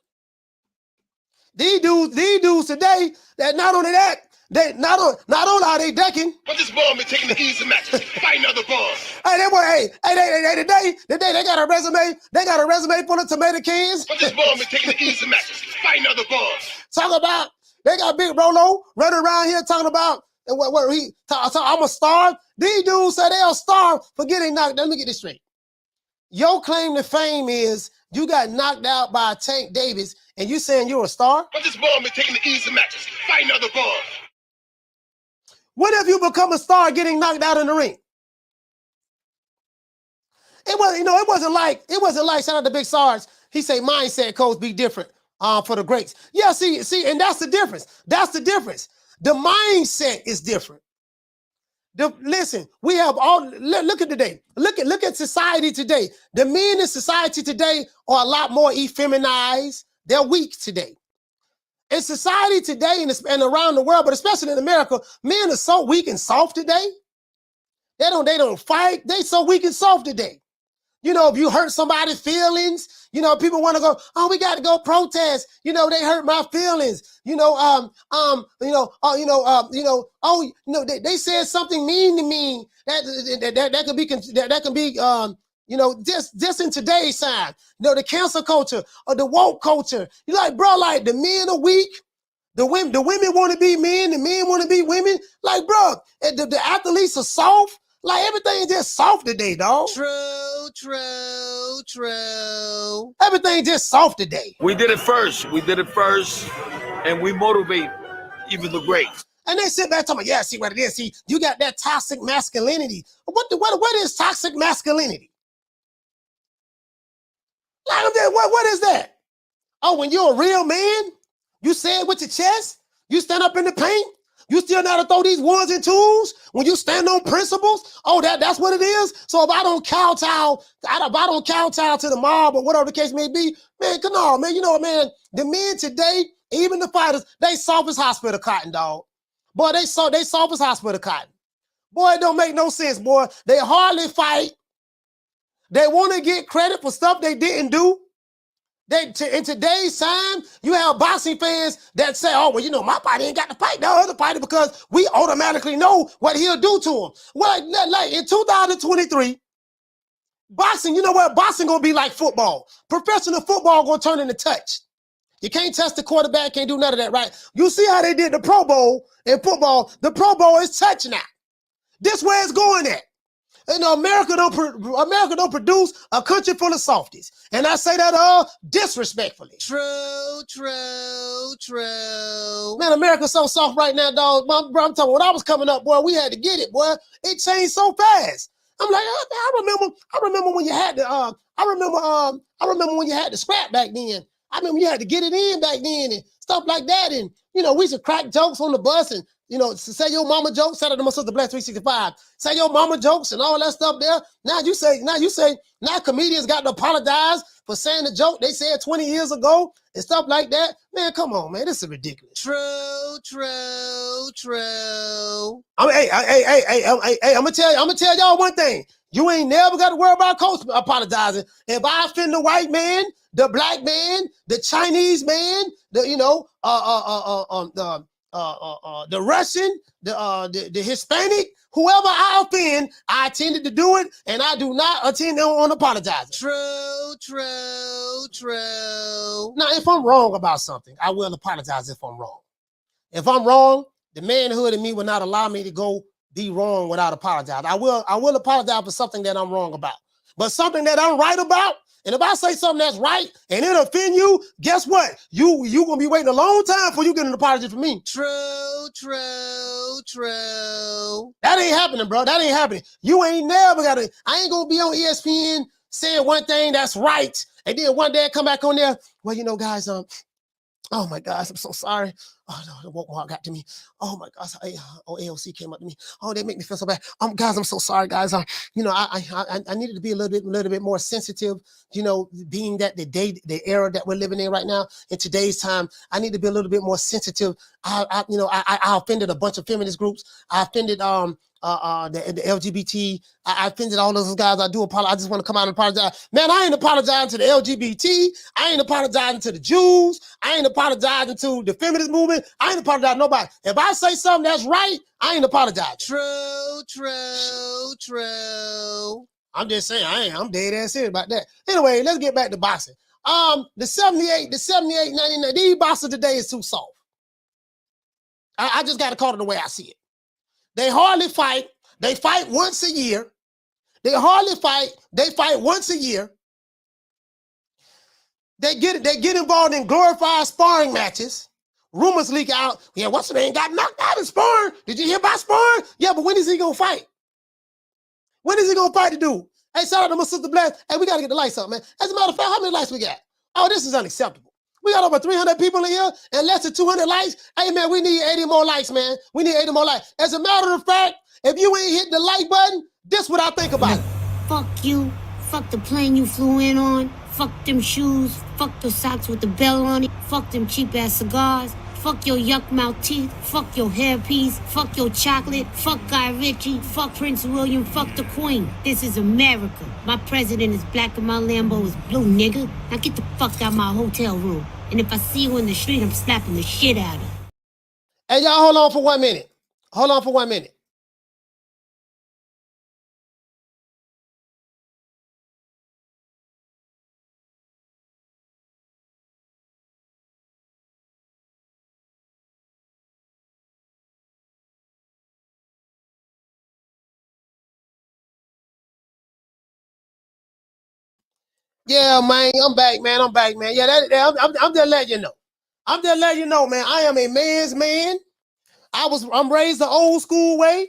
it. These dudes today, that not only that, they not only are they decking. But this ball been taking the easy matches, fighting other balls. Hey, today they got a resume. They got a resume full of tomato cans. But this ball been taking the easy matches, fighting other balls. Talk about they got Big Rolo running around here talking about I'm a star. These dudes say they'll starve for getting knocked. Let me get this straight. Your claim to fame is you got knocked out by Tank Davis, and you saying you're a star? But this ball been taking the easy matches, fighting other balls. What if you become a star getting knocked out in the ring? It wasn't like shout out to Big Sarge. He say mindset coach be different for the greats. Yeah, see, and that's the difference. That's the difference. The mindset is different. Listen, we have all look at today. Look at society today. The men in society today are a lot more effeminized. They're weak today. In society today and around the world, but especially in America, men are so weak and soft today. They don't fight. They so weak and soft today. You know, if you hurt somebody's feelings, you know, people want to go, oh, we got to go protest. You know, they hurt my feelings. They said something mean to me that can be just in today's time. You know, the cancel culture or the woke culture. You're like, bro, like the men are weak. The women want to be men. The men want to be women. Like, bro, the athletes are soft. Like everything is just soft today, dog. True. Everything just soft today. We did it first, and we motivate even the greats. And they sit back talking, yeah, see what it is. See, you got that toxic masculinity. What is toxic masculinity? Like, what is that? Oh, when you're a real man, you say it with your chest, you stand up in the paint, you still know how to throw these ones and twos when you stand on principles. Oh, that's what it is. So if I don't kowtow to the mob or whatever the case may be, man, come on, man. You know what, man? The men today, even the fighters, they soft as hospital cotton, dog. Boy, they soft as hospital cotton. Boy, it don't make no sense, boy. They hardly fight. They want to get credit for stuff they didn't do. In today's time, you have boxing fans that say, oh, well, you know, my fighter ain't got to fight the other fighter because we automatically know what he'll do to him. Well, like in 2023, boxing, you know what? Boxing going to be like football. Professional football going to turn into touch. You can't touch the quarterback, can't do none of that, right? You see how they did the Pro Bowl in football. The Pro Bowl is touch now. This where it's going at. You know, America don't produce a country full of softies. And I say that disrespectfully. True. Man, America's so soft right now, dog. Bro, I'm telling you, when I was coming up, boy, we had to get it, boy. It changed so fast. I'm like, I remember when you had the I remember when you had the scrap back then. I remember you had to get it in back then and stuff like that. And you know, we used to crack jokes on the bus and you know, say your mama jokes, shout out to my sister Black 365. Say your mama jokes and all that stuff there. Now comedians got to apologize for saying the joke they said 20 years ago and stuff like that. Man, come on, man. This is ridiculous. True. I'm gonna tell y'all one thing. You ain't never got to worry about coach apologizing. If I offend the white man, the black man, the Chinese man, the Russian, the Hispanic, whoever I offend, I intended to do it, and I do not intend on apologizing. True. Now, if I'm wrong about something, I will apologize if I'm wrong. If I'm wrong, the manhood in me will not allow me to go be wrong without apologizing. I will apologize for something that I'm wrong about. But something that I'm right about, and if I say something that's right and it offend you, guess what? You gonna be waiting a long time before you get an apology from me. True. That ain't happening, bro. That ain't happening. You ain't never I ain't gonna be on ESPN saying one thing that's right And then one day I come back on there. Well, you know, guys, oh my gosh, I'm so sorry. Oh no, the woke walk got to me. Oh my gosh, AOC came up to me. Oh, they make me feel so bad. Guys, I'm so sorry, guys. You know, I needed to be a little bit more sensitive. You know, being that the era that we're living in right now, in today's time, I need to be a little bit more sensitive. I offended a bunch of feminist groups. I offended the LGBT. I offended all those guys. I do apologize. I just want to come out and apologize. Man, I ain't apologizing to the LGBT. I ain't apologizing to the Jews. I ain't apologizing to the feminist movement. I ain't apologizing to nobody. If I say something that's right, I ain't apologizing. True. I'm just saying, I'm dead ass serious about that. Anyway, let's get back to boxing. The 78, 99, these boxers today is too soft. I just got to call it the way I see it. They hardly fight. They fight once a year. They hardly fight. They fight once a year. They get involved in glorified sparring matches. Rumors leak out. Yeah, what's the name got knocked out in sparring? Did you hear about sparring? Yeah, but when is he gonna fight? When is he gonna fight the dude? Hey, shout out to my sister Bless. Hey, we gotta get the lights up, man. As a matter of fact, how many lights we got? Oh, this is unacceptable. We got over 300 people in here and less than 200 likes. Hey, man, we need 80 more likes, man. We need 80 more likes. As a matter of fact, if you ain't hit the like button, this what I think about it. Fuck you. Fuck the plane you flew in on. Fuck them shoes. Fuck the socks with the bell on it. Fuck them cheap-ass cigars. Fuck your yuck mouth teeth. Fuck your hairpiece. Fuck your chocolate. Fuck Guy Ritchie. Fuck Prince William. Fuck the Queen. This is America. My president is black and my Lambo is blue, nigga. Now get the fuck out my hotel room. And if I see you in the street, I'm slapping the shit out of you. Hey, y'all, hold on for 1 minute. Hold on for 1 minute. Yeah, man, I'm back, man. Yeah, I'm just letting you know. I'm just letting you know, man. I am a man's man. I'm raised the old school way.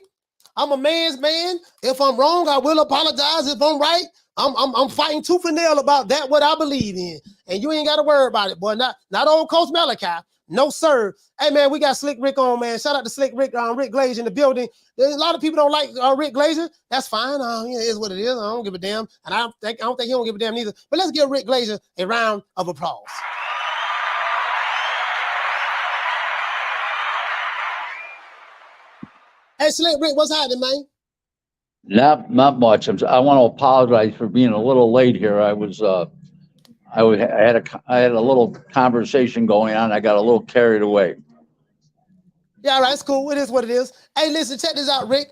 I'm a man's man. If I'm wrong, I will apologize. If I'm right, I'm fighting tooth and nail about that, what I believe in. And you ain't got to worry about it, boy. Not old Coach Malachi. No, sir. Hey, man, we got Slick Rick on, man. Shout out to Slick Rick, Rick Glaser in the building. There's a lot of people don't like Rick Glaser. That's fine. It is what it is. I don't give a damn. And I don't think he don't give a damn neither. But let's give Rick Glaser a round of applause. Hey, Slick Rick, what's happening, man? Not much. I want to apologize for being a little late here. I had a little conversation going on. I got a little carried away. Yeah, all right, it's cool. It is what it is. Hey, listen, check this out, Rick.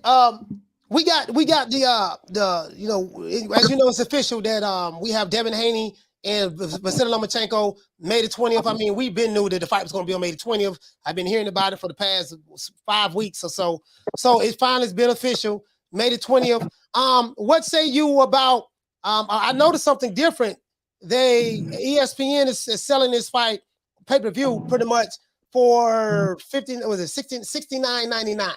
We got the you know, as you know, it's official that we have Devin Haney and Vasily Lomachenko May the 20th. I mean, we've been knew that the fight was going to be on May the 20th. I've been hearing about it for the past 5 weeks or so. So it finally has been official, May the 20th. What say you about? I noticed something different. ESPN is selling this fight pay-per-view pretty much for $69.99.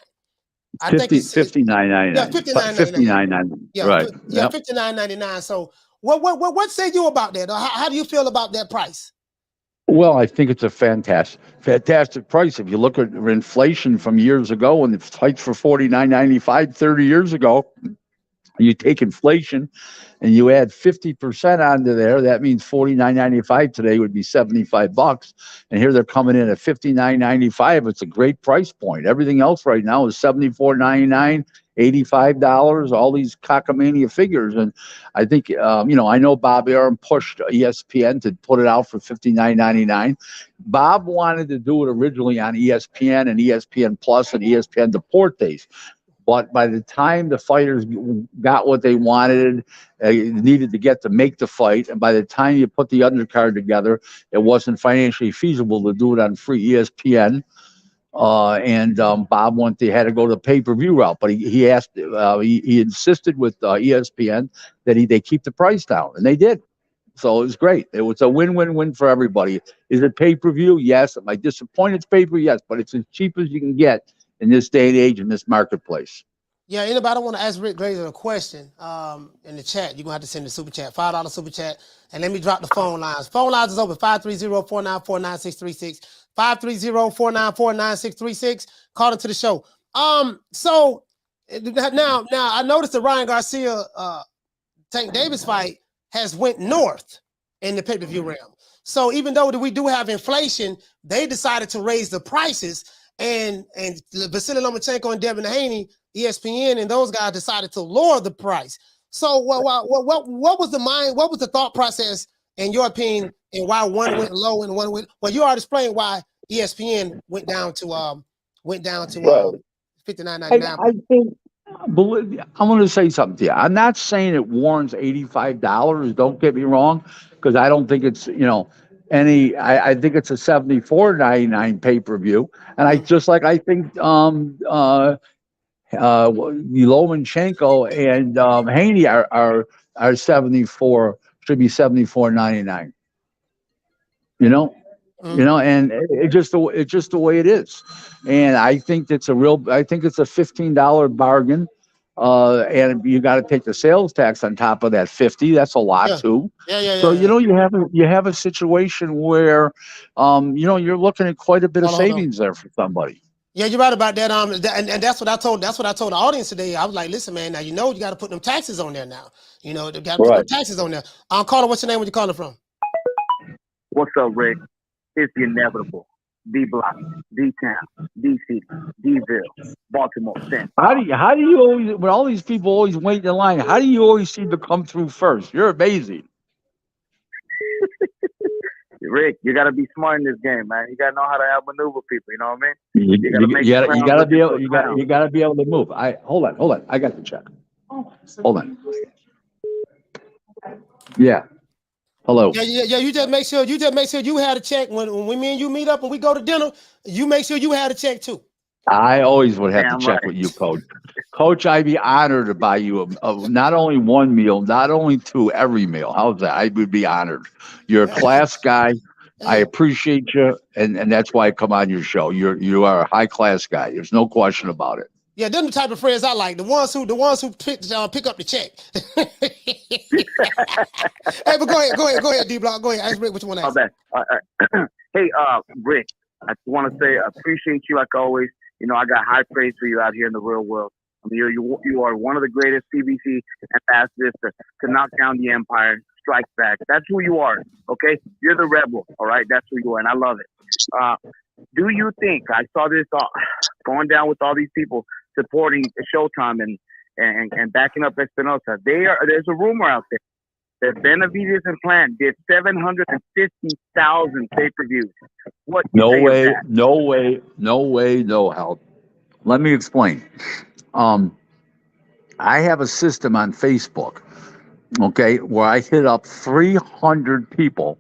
I think it's $59.99. Yeah, $59.99. Yeah, right. Yeah, $59.99. So what say you about that? How do you feel about that price? Well, I think it's a fantastic price. If you look at inflation from years ago, when the fights for $49.95 30 years ago, you take inflation and you add 50% onto there, that means $49.95 today would be $75. And here they're coming in at $59.95. It's a great price point. Everything else right now is $74.99, $85, all these cockamania figures. And I think, I know Bob Arum pushed ESPN to put it out for $59.99. Bob wanted to do it originally on ESPN and ESPN Plus and ESPN Deportes. But by the time the fighters got what they wanted, needed to get to make the fight, and by the time you put the undercard together, it wasn't financially feasible to do it on free ESPN. Bob had to go the pay-per-view route, but he insisted with ESPN that they keep the price down, and they did. So it was great. It was a win-win-win for everybody. Is it pay-per-view? Yes. Am I disappointed it's pay-per-view? Yes, but it's as cheap as you can get in this day and age in this marketplace. Yeah, anybody want to ask Rick Glaser a question in the chat, you're going to have to send the super chat, $5 super chat. And let me drop the phone lines. Phone lines is open, 530-494-9636, 530-494-9636. Call into the show. So now I noticed the Ryan Garcia Tank Davis fight has went north in the pay-per-view realm. So even though we do have inflation, they decided to raise the prices, and Vasily Lomachenko and Devin Haney, ESPN, and those guys decided to lower the price. So what was the thought process in your opinion, and why one went low and one went? Well, you already explained why ESPN went down to $59.99. I think. I'm going to say something to you. I'm not saying it warrants $85. Don't get me wrong, because I don't think it's I think it's a $74.99 pay-per-view, and I think Lomachenko and Haney are 74 should be $74.99. And it's just the way it is. And I think it's a $15 bargain. And you got to take the sales tax on top of that 50. That's a lot too. So you have a situation where you're looking at quite a bit of savings there for somebody. Yeah, you're right about that. And that's what I told the audience today. I was like, listen, man, now you got to put them taxes on there now. They got to put them taxes on there. Caller, what's your name? Where you calling from? What's up, Rick? It's the inevitable. D-Block, D-Town, D-City, D-Ville, Baltimore, San. How do you always, when all these people always wait in line, how do you always seem to come through first? You're amazing. Rick, you got to be smart in this game, man. You got to know how to outmaneuver people. You know what I mean? You got to be able. You got to be able to move. Hold on. I got the check. Hold on. Yeah. Hello. Yeah. You just make sure you had a check when me and you meet up and we go to dinner. You make sure you had a check too. I always would have to check with you, Coach. Coach, I'd be honored to buy you not only one meal, not only two, every meal. How's that? I would be honored. You're a class guy. I appreciate you, and that's why I come on your show. You are a high class guy. There's no question about it. Yeah, them the type of friends I like. The ones who pick up the check. Hey, but go ahead, D-Block. Go ahead. Ask Rick what you want to ask. Hey, Rick, I just want to say I appreciate you like always. I got high praise for you out here in the real world. I mean, you are one of the greatest PBC ambassadors to knock down the empire, strike back. That's who you are, okay? You're the rebel, all right? That's who you are, and I love it. Do you think, I saw this going down with all these people supporting Showtime and backing up Espinosa. There's a rumor out there that Benavidez and Plant did 750,000 pay-per-views. No way, no help. Let me explain. I have a system on Facebook, okay, where I hit up 300 people,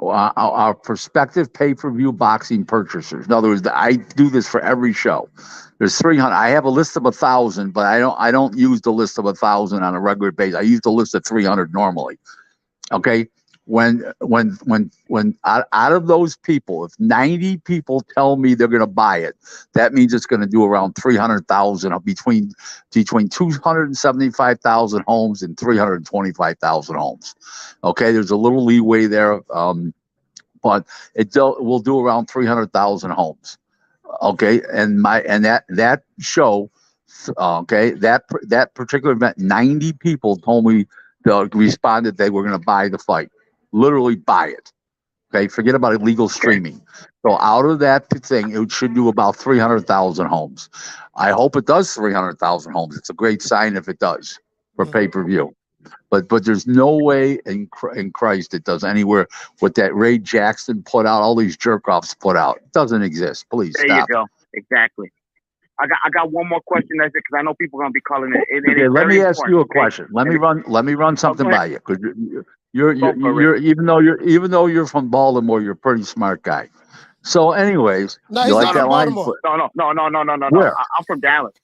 our prospective pay-per-view boxing purchasers. In other words, I do this for every show. There's 300. I have a list of 1,000, but I don't use the list of 1,000 on a regular basis. I use the list of 300 normally. Okay. When out of those people, if 90 people tell me they're going to buy it, that means it's going to do around 300,000 between 275,000 homes and 325,000 homes. Okay. There's a little leeway there. But will do around 300,000 homes. Okay, and that show, okay, that particular event, 90 people told me responded they were going to buy the fight, literally buy it. Okay, forget about illegal streaming. So out of that thing, it should do about 300,000 homes. I hope it does 300,000 homes. It's a great sign if it does for pay-per-view. But there's no way in Christ it does anywhere what that Ray Jackson put out, all these jerk-offs put out. It doesn't exist. Please stop. There you go. Exactly. I got one more question. That's it, because I know people are going to be calling it. Okay, let me ask you a question. Let me run something by you, because you're even though you're from Baltimore, you're a pretty smart guy. So, anyways, no, you like that line? No. Where? I'm from Dallas.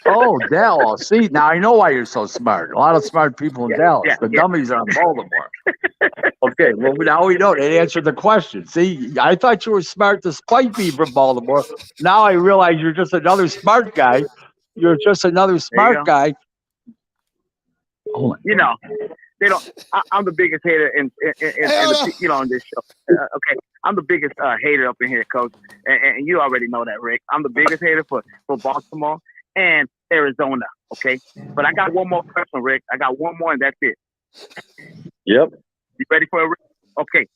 Oh, Dallas. See, now I know why you're so smart. A lot of smart people in Dallas. The dummies are in Baltimore. Okay, well, now we know. They answered the question. See, I thought you were smart despite being from Baltimore. Now I realize you're just another smart guy You're just another smart guy. You know, they don't. I'm the biggest hater in on this show. Okay, I'm the biggest hater up in here, Coach, and you already know that, Rick. I'm the biggest hater for Baltimore and Arizona. Okay, but I got one more question, Rick. I got one more, and that's it. Yep. You ready for it? Okay,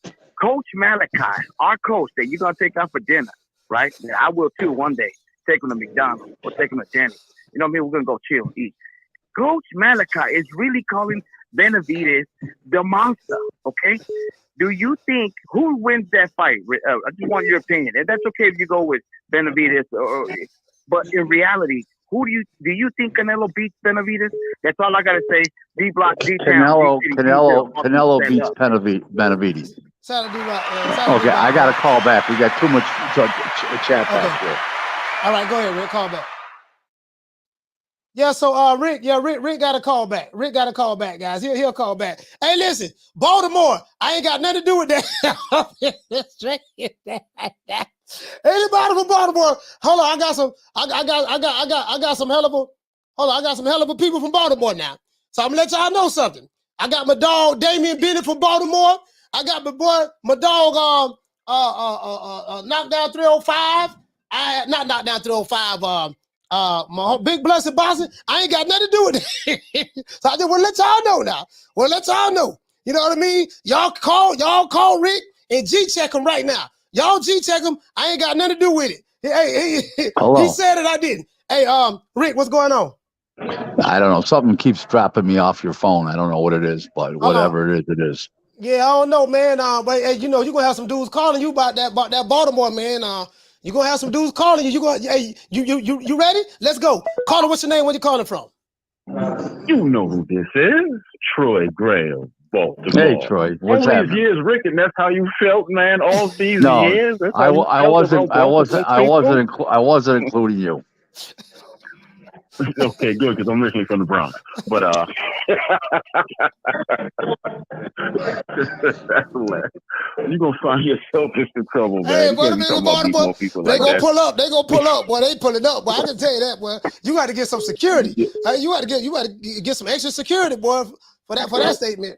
Coach Malachi, our coach that you're gonna take out for dinner, right? Yeah, I will too one day. Take him to McDonald's or take him to Denny's. You know what I mean? We're gonna go chill and eat. Coach Malachi is really calling Benavidez the monster. Okay, do you think who wins that fight? I just want your opinion, and that's okay if you go with Benavidez. But in reality, who do you think Canelo beats Benavidez? That's all I gotta say. D Block, D Town. Canelo beats Benavidez. Okay, I got to call back. We got too much chat back here. All right, go ahead, Rick. Call back. Yeah, so Rick got to call back. Rick got to call back, guys. He'll call back. Hey, listen, Baltimore, I ain't got nothing to do with that. Anybody from Baltimore? Hold on, I got some hell of a people from Baltimore now. So I'm gonna let y'all know something. I got my dog Damian Bennett from Baltimore. I got my dog knocked down 305. I not knocked down 305. My big blessed boxing. I ain't got nothing to do with it. So I just want to let y'all know now. Want to let y'all know. You know what I mean? Y'all call Rick and G check him right now. Y'all G check him. I ain't got nothing to do with it. Hey, he said it. I didn't. Hey, Rick, what's going on? I don't know. Something keeps dropping me off your phone. I don't know what it is, but whatever it is. Yeah, I don't know, man. But hey, you know, you're gonna have some dudes calling you about that Baltimore, man. You're gonna have some dudes calling you. You ready? Let's go. Caller, what's your name? Where you calling from? You know who this is. Troy Graham, Baltimore. Hey, Troy. What's all happening? These years, Rick, and that's how you felt, man, all these years? I wasn't including you. Okay, good, because I'm originally from the Bronx. But that's hilarious. You're gonna find yourself in trouble, man. Hey, what Baltimore? They gonna pull up. They gonna pull up, boy. They pulling up, boy. I can tell you that, boy. You got to get some security. You got to get some extra security, boy, for that statement.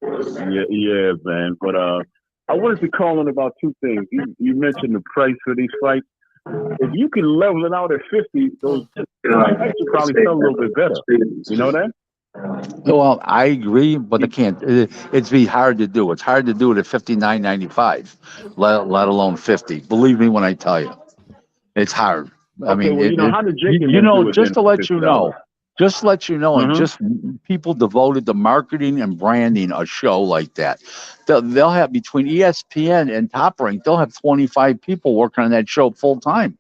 Yeah, man. But I wanted to call in about two things. You mentioned the price for these fights. If you can level it out at 50, those fights will probably sell a little bit better. You know that? Well, I agree, but they can't. It's be hard to do. It's hard to do it at $59.95, let alone 50. Believe me when I tell you, it's hard. I mean, well, how did Jake just to let you know. Just to let you know, and just people devoted to marketing and branding a show like that. They'll have between ESPN and Top Rank, they'll have 25 people working on that show full time,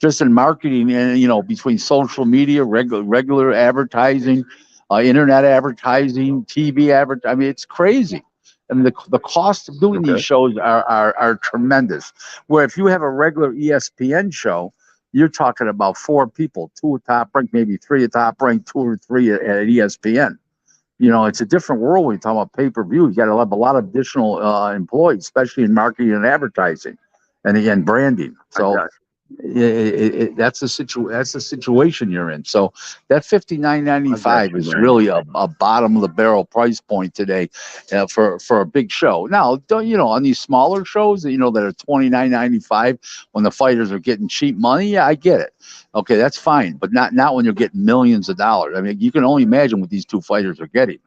just in marketing and between social media, regular advertising, internet advertising, TV advertising. I mean, it's crazy. And the cost of doing these shows are tremendous. Where if you have a regular ESPN show, you're talking about 4 people, 2 at Top Rank, maybe 3 at Top Rank, 2 or 3 at ESPN. It's a different world when you talk about pay-per-view. You got to have a lot of additional employees, especially in marketing and advertising, and again, branding. So that's the situation you're in. So that $59.95 is really a bottom of the barrel price point today for a big show. Now, on these smaller shows that are $29.95 when the fighters are getting cheap money, yeah, I get it. Okay, that's fine, but not when you're getting millions of dollars. I mean, you can only imagine what these 2 fighters are getting.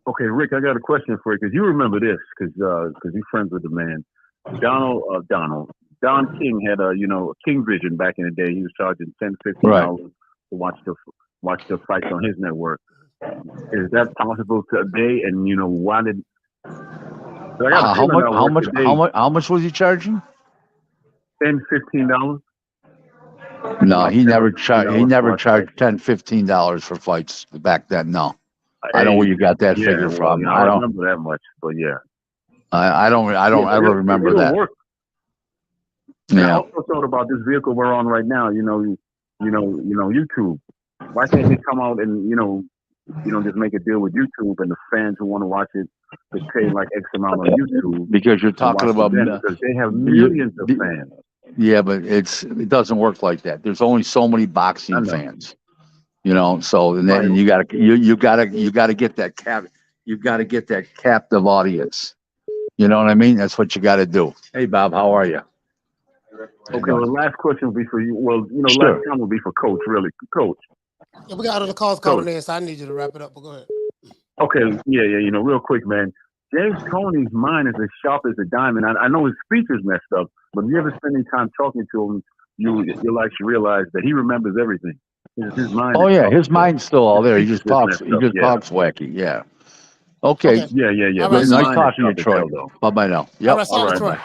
Okay, Rick, I got a question for you because you remember this because you're friends with the man, Don King had a King Vision back in the day. He was charging $10, $15 to watch the fights on his network. Is that possible today? And why did? How much was he charging? $10, $15. No, he never charged. He never charged $10, $15 for fights back then. No, I don't know where you got that figure from. I don't remember that much, but yeah. I don't ever remember that. Work. Yeah. I also thought about this vehicle we're on right now. YouTube. Why can't they come out and just make a deal with YouTube and the fans who want to watch it to pay like X amount on YouTube? Because you're talking about because they have millions of fans. Yeah, but it doesn't work like that. There's only so many boxing fans, you know. So and then you gotta get that captive audience. You know what I mean? That's what you got to do. Hey, Bob, how are you? Okay, well, the last question will be for you. Well, Sure. last time will be for Coach, really. Coach. Yeah, we got other calls calling in, so I need you to wrap it up. But go ahead. Okay, yeah, real quick, man. James Toney's mind is as sharp as a diamond. I know his speech is messed up, but if you ever spend any time talking to him, you'll actually realize that he remembers everything. His mind. Oh is yeah, sharp. his mind's still all there. He His just speech is talks. messed He up, just yeah. talks wacky. Yeah. Okay. Yeah. All But right, his Nice mind is talking to you, sharp as Troy. hell, though. Bye bye now. All Yep. right, shout out to Troy. bye.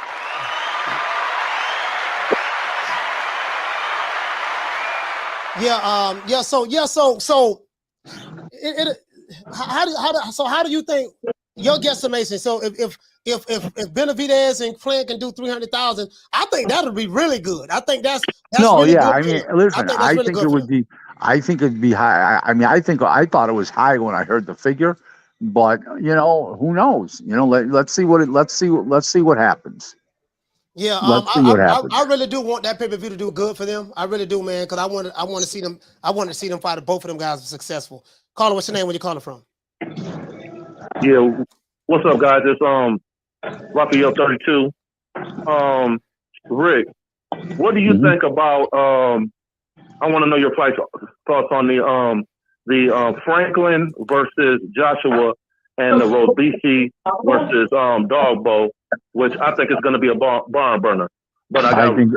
How do you think your guesstimation? So if Benavidez and Clint can do 300,000, I think that would be really good. I think that's No, really yeah. good. I mean, I listen. think that's really good for them. I think it'd be high. I mean, I thought it was high when I heard the figure, but who knows? Let's see what happens. Yeah, Let's see what happens. I really do want that pay-per-view to do good for them. I really do, man, because I want to see them. I want to see them fight. Both of them guys are successful. Caller, what's your name? Where you calling from? Yeah, what's up, guys? It's Raphael 32. Rick, what do you think about? I want to know your thoughts on the Franklin versus Joshua and the Rodisi versus Dogbo, which I think is going to be a barn burner. But I think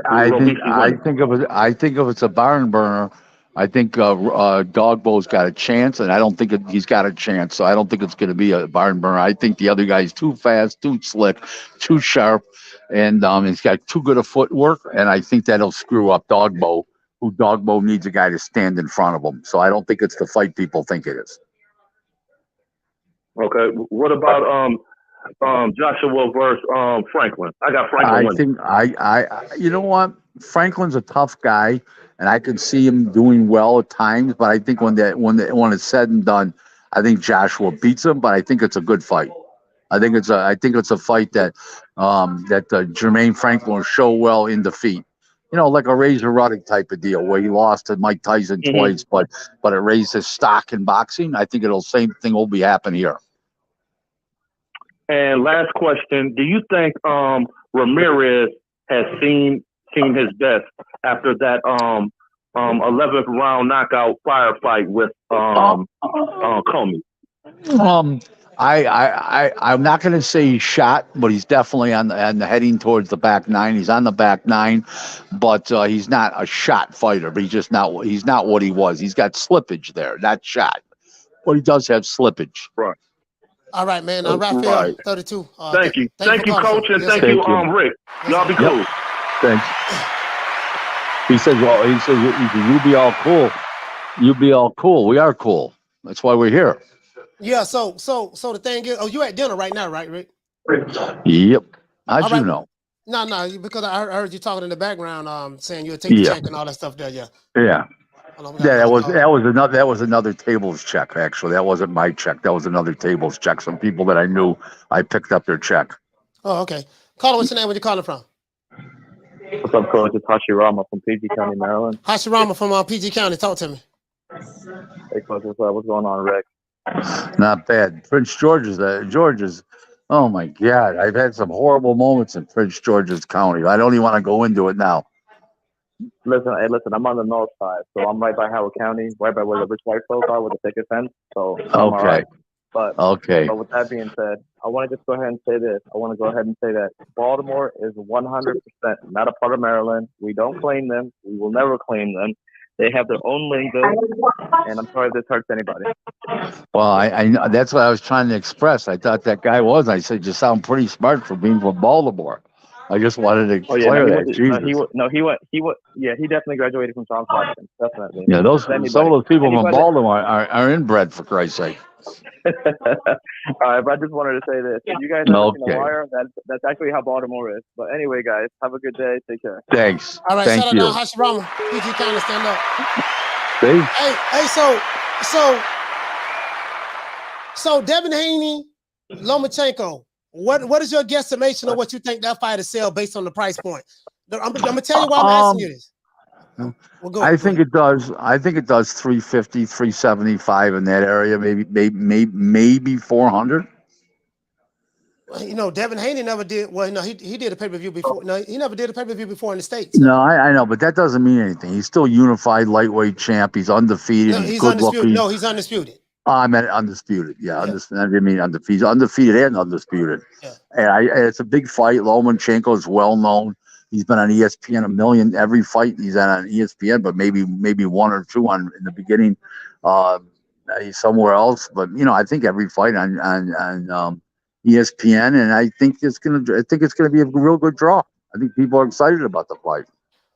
if it's a barn burner, I think Dogbo's got a chance, and I don't think he's got a chance. So I don't think it's going to be a barn burner. I think the other guy's too fast, too slick, too sharp, and he's got too good a footwork, and I think that'll screw up Dogbo. Who Dogbo needs a guy to stand in front of him. So I don't think it's the fight people think it is. Okay. What about Joshua versus Franklin? I got Franklin winning. You know what? Franklin's a tough guy, and I can see him doing well at times. But I think when it's said and done, I think Joshua beats him. But I think it's a good fight. I think it's a fight that Jermaine Franklin will show well in defeat. Like a Razor Ruddock type of deal where he lost to Mike Tyson twice, but it raised his stock in boxing. I think same thing will be happening here. And last question: do you think Ramirez has seen his best after that 11th round knockout firefight with Comey? I'm not going to say he's shot, but he's definitely on the heading towards the back nine. He's on the back nine, but he's not a shot fighter. But he's not what he was. He's got slippage there, not shot, but he does have slippage. Right. All right, man. Raphael, 32. Thank you, Coach, and thank you, Rick. Y'all be cool. Thanks. He says, "You be all cool. You be all cool. We are cool. That's why we're here." Yeah. So the thing is, you at dinner right now, right, Rick? Yep. How'd you know? No, because I heard you talking in the background, saying you'll take the check and all that stuff there. Yeah. Yeah. That was another table's check. Actually, that wasn't my check. That was another table's check. Some people that I knew, I picked up their check. Oh, okay. Caller, what's your name? Where you calling from? What's up, Coach? It's Hashirama from PG County, Maryland. Hashirama from PG County. Talk to me. Hey, Coach, what's up? What's going on, Rick? Not bad. Prince George's. Oh my God! I've had some horrible moments in Prince George's County. I don't even want to go into it now. Listen. I'm on the north side, so I'm right by Howard County, right by where the rich white folks are with the picket fence. So I'm all right. But with that being said, I want to just go ahead and say this. I want to go ahead and say that Baltimore is 100% not a part of Maryland. We don't claim them. We will never claim them. They have their own lingo, and I'm sorry if this hurts anybody. Well, I that's what I was trying to express. I thought that guy was. I said, you sound pretty smart for being from Baltimore. I just wanted to declare that. He definitely graduated from Johns Hopkins, definitely. Yeah, some of those people from Baltimore are inbred, for Christ's sake. All right, but I just wanted to say this. If you guys are the wire, that's actually how Baltimore is. But anyway, guys, have a good day. Take care. Thanks. All right, Thank shout you. out to Hashirama. PG County, stand up. See? So Devin Haney, Lomachenko. What is your guesstimation of what you think that fight is sell based on the price point? I'm gonna tell you why I'm asking you this. Well, go I ahead. think it does. I think it does 350, 375 in that area. Maybe 400. You know, Devin Haney never did. Well, no, he did a pay-per-view before. No, he never did a pay-per-view before in the States. No, I know, but that doesn't mean anything. He's still unified lightweight champ. He's undefeated. No, He's he's good undisputed. looking. No, he's undisputed. I meant undisputed. Yeah, I didn't mean undefeated. He's undefeated and undisputed. Yeah. And it's a big fight. Lomachenko is well known. He's been on ESPN every fight he's on ESPN, but maybe one or two in the beginning. He's somewhere else, but I think every fight on ESPN, and I think it's gonna be a real good draw. I think people are excited about the fight.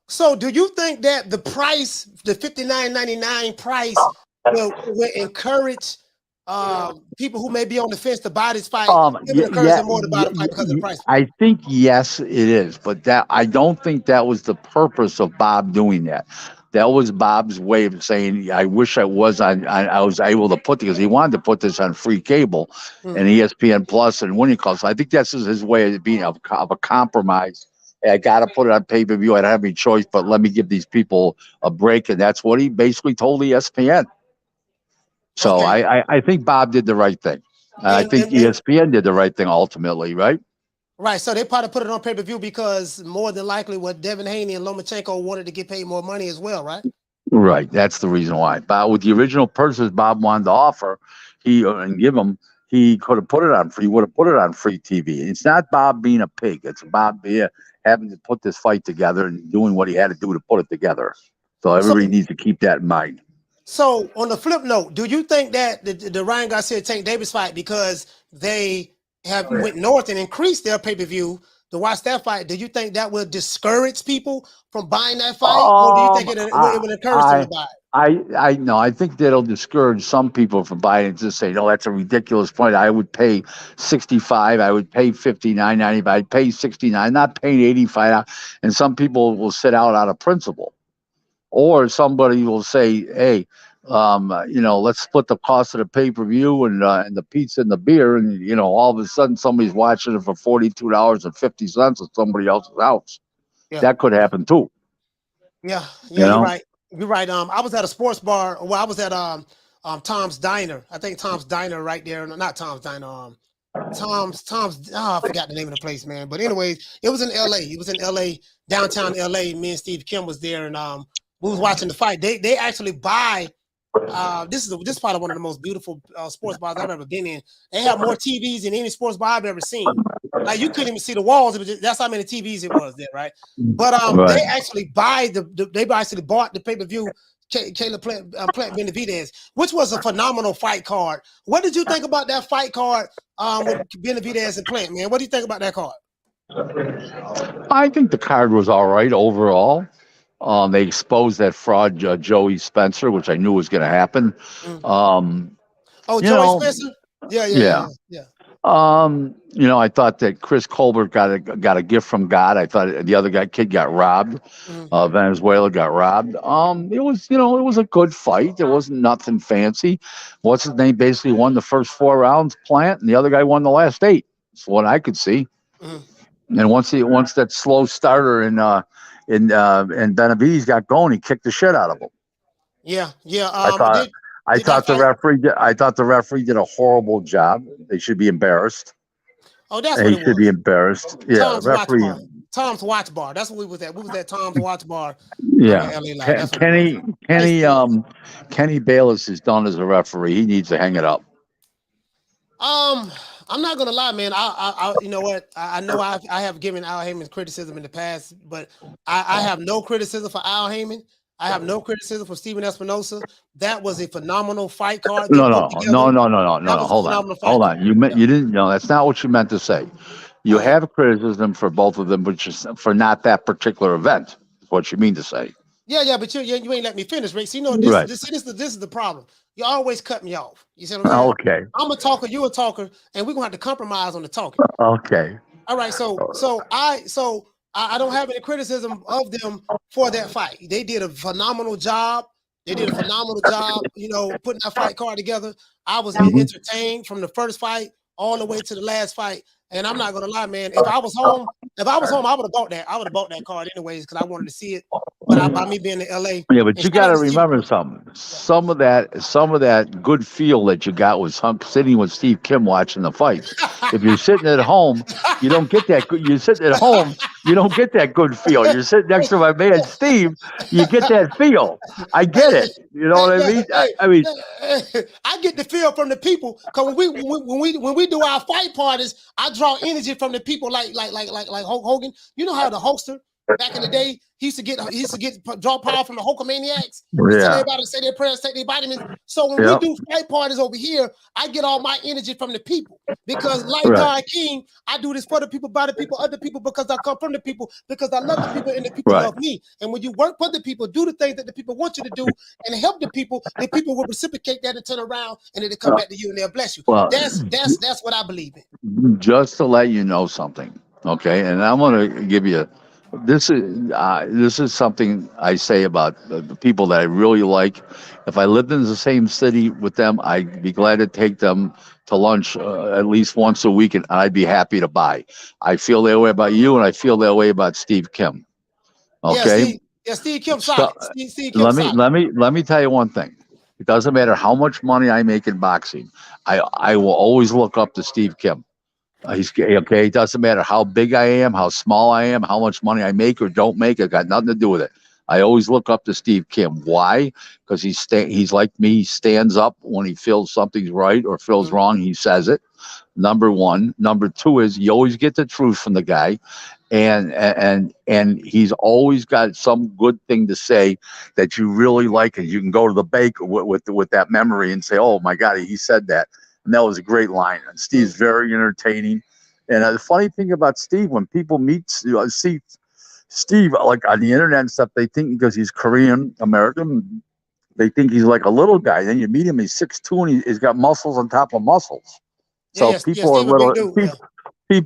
So, do you think that the price, the $59.99 price, will encourage people who may be on the fence to buy this fight? Encourage them more to buy the fight because of the price. I think yes, it is, but I don't think that was the purpose of Bob doing that. That was Bob's way of saying, I wish I was able to put, because he wanted to put this on free cable and ESPN Plus and Winning Club. So I think that's his way of being of a compromise. Hey, I got to put it on pay-per-view. I don't have any choice, but let me give these people a break. And that's what he basically told ESPN. So I think Bob did the right thing. I think ESPN did the right thing ultimately, right? Right, so they probably put it on pay-per-view because more than likely what Devin Haney and Lomachenko wanted to get paid more money as well, right? Right, that's the reason why. But with the original purchase Bob wanted to offer, he could have put it on free. He would have put it on free TV. It's not Bob being a pig. It's Bob having to put this fight together and doing what he had to do to put it together. So everybody needs to keep that in mind. So on the flip note, do you think that the Ryan Garcia Tank Davis fight, because they have went north and increased their pay-per-view to watch that fight, do you think that will discourage people from buying that fight, or do you think it would encourage them to buy it? I think that'll discourage some people from buying it. Just say, no, that's a ridiculous point. I would pay $65. I would pay $59.95. I'd pay $69. Not paying $85. And some people will sit out of principle, or somebody will say, hey, let's split the cost of the pay-per-view and the pizza and the beer, and all of a sudden somebody's watching it for $42.50 at somebody else's house. Yeah. That could happen too. Yeah, you're right. You're right. I was at a sports bar. Well, I was at Tom's Diner. I think Tom's Diner right there. No, not Tom's Diner. Tom's. I forgot the name of the place, man. But anyways, it was in LA. It was in LA, downtown LA. Me and Steve Kim was there, and we was watching the fight. They actually buy. This is probably one of the most beautiful sports bars I've ever been in. They have more TVs than any sports bar I've ever seen. Like, you couldn't even see the walls. That's how many TVs it was there, right? But they actually bought the pay-per-view Caleb Plant Benavidez, which was a phenomenal fight card. What did you think about that fight card with Benavidez and Plant, man? What do you think about that card? I think the card was all right overall. They exposed that fraud Joey Spencer, which I knew was going to happen. Joey Spencer? Yeah. I thought that Chris Colbert got a gift from God. I thought the other kid got robbed. Venezuela got robbed. It was a good fight. There wasn't nothing fancy. What's his name basically won the first 4 rounds, Plant, and the other guy won the last 8. That's what I could see. And once that slow starter and Benavidez got going, he kicked the shit out of him. Yeah. I thought the referee did a horrible job. They should be embarrassed. Oh, that's what it was. He should be embarrassed. Yeah, referee. Tom's Watch Bar. That's what we was at. We was at Tom's Watch Bar. Yeah. Kenny Bayless is done as a referee. He needs to hang it up. I'm not gonna lie, man. I you know what? I know I have given Al Heyman criticism in the past, but I have no criticism for Al Heyman. I have no criticism for Steven Espinosa. That was a phenomenal fight card. No. Hold on. You didn't know. That's not what you meant to say. You have criticism for both of them, but just for not that particular event. Is what you mean to say. Yeah, but you ain't let me finish, Rick. See, this is the problem. You always cut me off. You see what I'm saying? Okay. I'm a talker, you a talker, and we're gonna have to compromise on the talking. Okay. All right. So I don't have any criticism of them for that fight. They did a phenomenal job. Putting that fight card together. I was entertained from the first fight all the way to the last fight. And I'm not gonna lie, man. If I was home, I would have bought that. I would have bought that card anyways because I wanted to see it. But by me being in LA, Yeah, but you got to remember something. Some of that good feel that you got was sitting with Steve Kim watching the fights. If you're sitting at home, you don't get that. You're sitting at home, you don't get that good feel. You're sitting next to my man Steve, you get that feel. I get it. You know what I mean? I mean, I get the feel from the people because when we do our fight parties, I draw energy from the people like Hulk Hogan. You know how the Hulkster back in the day he used to get draw power from the Hulkamaniacs. He tell everybody to say their prayers, take their vitamins. So when we do fight parties over here, I get all my energy from the people because like God King, I do this for the people, by the people, other people because I come from the people, because I love the people and the people love me. And when you work for the people, do the things that the people want you to do and help the people will reciprocate that and turn around and it'll come back to you and they'll bless you. Well, that's what I believe in. Just to let you know something, okay? And I'm going to give you this is something I say about the people that I really like. If I lived in the same city with them, I'd be glad to take them to lunch at least once a week, and I'd be happy to buy. I feel that way about you, and I feel that way about Steve Kim. Okay. Steve Kim solid. Steve Kim let me tell you one thing. It doesn't matter how much money I make in boxing. I will always look up to Steve Kim. He's okay. It doesn't matter how big I am, how small I am, how much money I make or don't make. It got nothing to do with it. I always look up to Steve Kim. Why? Because he's like me. He stands up when he feels something's right or feels wrong. He says it. Number one. Number two is you always get the truth from the guy, and he's always got some good thing to say that you really like, and you can go to the bank with that memory and say, "Oh my God, he said that." And that was a great line. And Steve's very entertaining. And the funny thing about Steve, when people see Steve like on the internet and stuff, they think because he's Korean American, they think he's like a little guy. Then you meet him, he's 6'2", and he's got muscles on top of muscles. So people are little.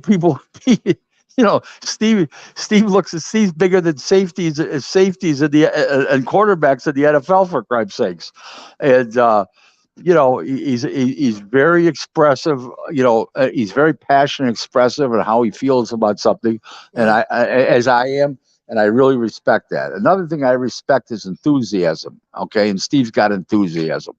People, you know, Steve Steve's bigger than safeties and quarterbacks in the NFL, for Christ's sakes, and. You know, he's very expressive. You know, he's very passionate, expressive, and how he feels about something. And as I am, and I really respect that. Another thing I respect is enthusiasm. Okay, and Steve's got enthusiasm,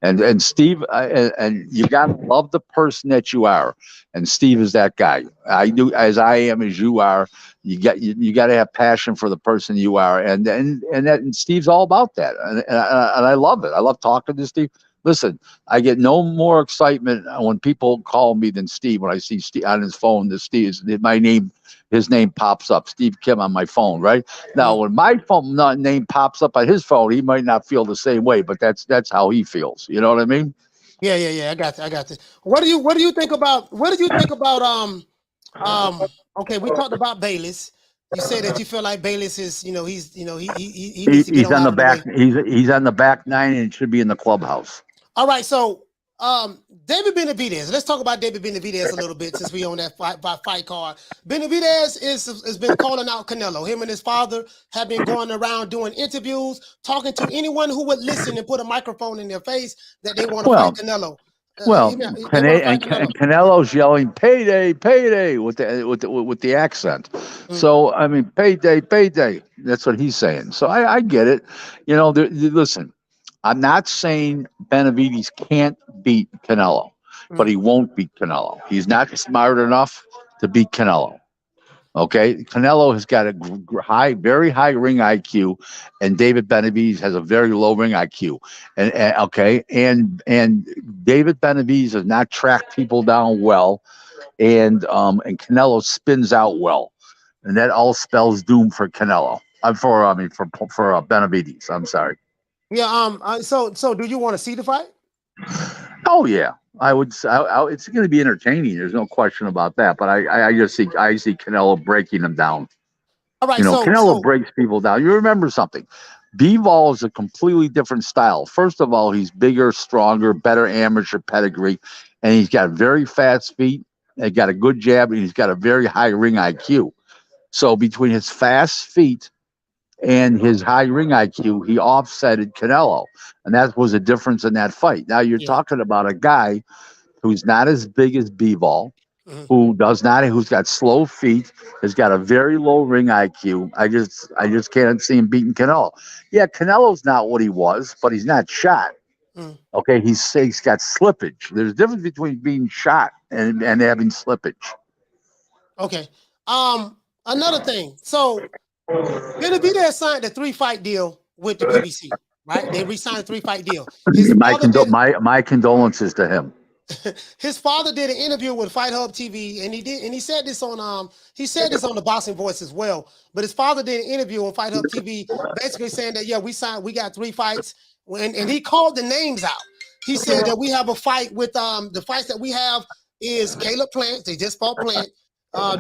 and Steve, and you gotta love the person that you are. And Steve is that guy. I do, as I am, as you are. You got to have passion for the person you are, and Steve's all about that. And I love it. I love talking to Steve. Listen, I get no more excitement when people call me than Steve. When I see Steve on his phone, his name pops up, Steve Kim on my phone. Right now, when my name pops up on his phone, he might not feel the same way, but that's how he feels. You know what I mean? Yeah. I got this. What do you think about? Okay, we talked about Bayless. You say that you feel like Bayless is, he needs to get on the back. He's on the back nine and should be in the clubhouse. All right, so David Benavidez. Let's talk about David Benavidez a little bit since we on that fight card. Benavidez has been calling out Canelo. Him and his father have been going around doing interviews, talking to anyone who would listen and put a microphone in their face that they want to fight Canelo. Canelo's yelling "payday, payday" with the accent. So I mean, payday, payday. That's what he's saying. So I get it. You know, listen. I'm not saying Benavidez can't beat Canelo, but he won't beat Canelo. He's not smart enough to beat Canelo. Okay, Canelo has got a very high ring IQ, and David Benavidez has a very low ring IQ. And David Benavidez does not track people down well, and Canelo spins out well, and that all spells doom for Canelo. For Benavidez. I'm sorry. Yeah. So do you want to see the fight? Oh yeah. I would. It's going to be entertaining. There's no question about that. But I just see Canelo breaking them down. All right. Canelo breaks people down. You remember something? Bivol is a completely different style. First of all, he's bigger, stronger, better amateur pedigree, and he's got very fast feet. He's got a good jab, and he's got a very high ring IQ. So between his fast feet and his high ring IQ, he offsetted Canelo. And that was a difference in that fight. Now you're talking about a guy who's not as big as Bivol. who's got slow feet, has got a very low ring IQ. I just can't see him beating Canelo. Yeah, Canelo's not what he was, but he's not shot. Okay, he's got slippage. There's a difference between being shot and having slippage. Okay. Another thing. So Benavidez signed a 3-fight deal with the PBC, right? They re-signed a 3-fight deal. My condolences to him. His father did an interview with Fight Hub TV, and he said this on the Boxing Voice as well. But his father did an interview on Fight Hub TV, basically saying that we got 3 fights, and he called the names out. He said that we have a fight with the fights that we have is Caleb Plant, they just fought Plant,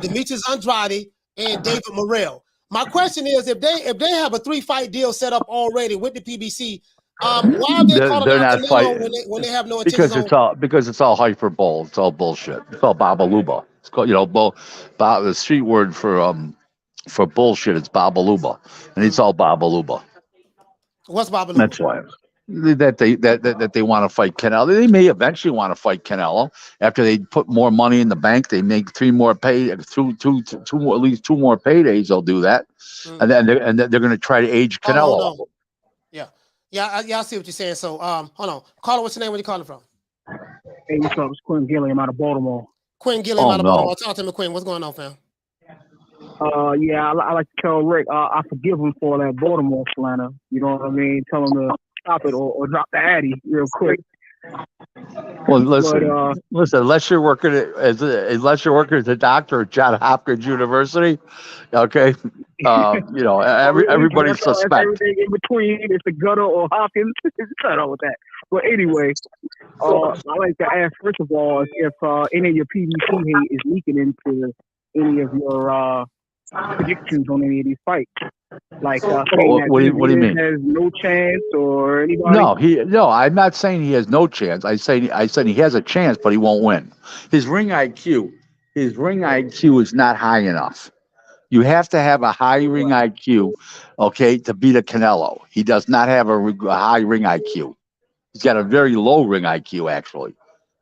Demetrius Andrade, and David Morrell. My question is, if they have a 3-fight deal set up already with the PBC, why are they calling out Canelo when they have no intention because it's all hyperbole. It's all bullshit. It's all babaluba. It's called, the street word for bullshit. It's babaluba, and it's all babaluba. What's babaluba? That's why that they want to fight Canelo. They may eventually want to fight Canelo after they put more money in the bank. They make 3 more at least 2 more paydays. They'll do that, and then they're going to try to age Canelo. Yeah, I see what you're saying. So, hold on. Caller, what's your name? Where you calling from? Hey, what's up? It's Quinn Gilliam out of Baltimore. Quinn Gilliam out of Baltimore. Talk to me, Quinn. What's going on, fam? Yeah, I like to tell Rick, I forgive him for that Baltimore slander. You know what I mean? Tell him to stop it or drop the addy real quick. Well, listen. Unless you're working as a doctor at Johns Hopkins University, okay. Everybody's suspect. Everything in between, it's the gutter or Hopkins. Shut up with that. But anyway, I like to ask first of all if any of your PVC hate is leaking into any of your predictions on any of these fights. Like what do you mean? Has no chance or anybody? No, I'm not saying he has no chance. I said he has a chance, but he won't win. His ring IQ is not high enough. You have to have a high ring IQ, okay, to beat a Canelo. He does not have a high ring IQ. He's got a very low ring IQ, actually.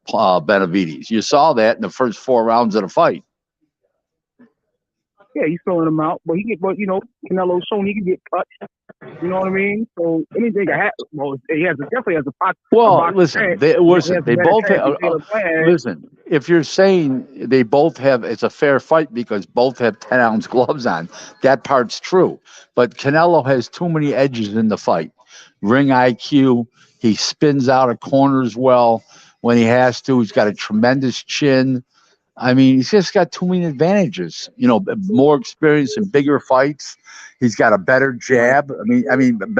Benavidez. You saw that in the first 4 rounds of the fight. Yeah, he's throwing him out, but Canelo's shown he can get touched. You know what I mean? So anything can happen. Well, he definitely has a box. Well, listen, they both have. Listen, if you're saying they both have, it's a fair fight because both have 10-ounce gloves on. That part's true, but Canelo has too many edges in the fight. Ring IQ, he spins out of corners well when he has to. He's got a tremendous chin. I mean, he's just got too many advantages. More experience in bigger fights. He's got a better jab. Benavidez'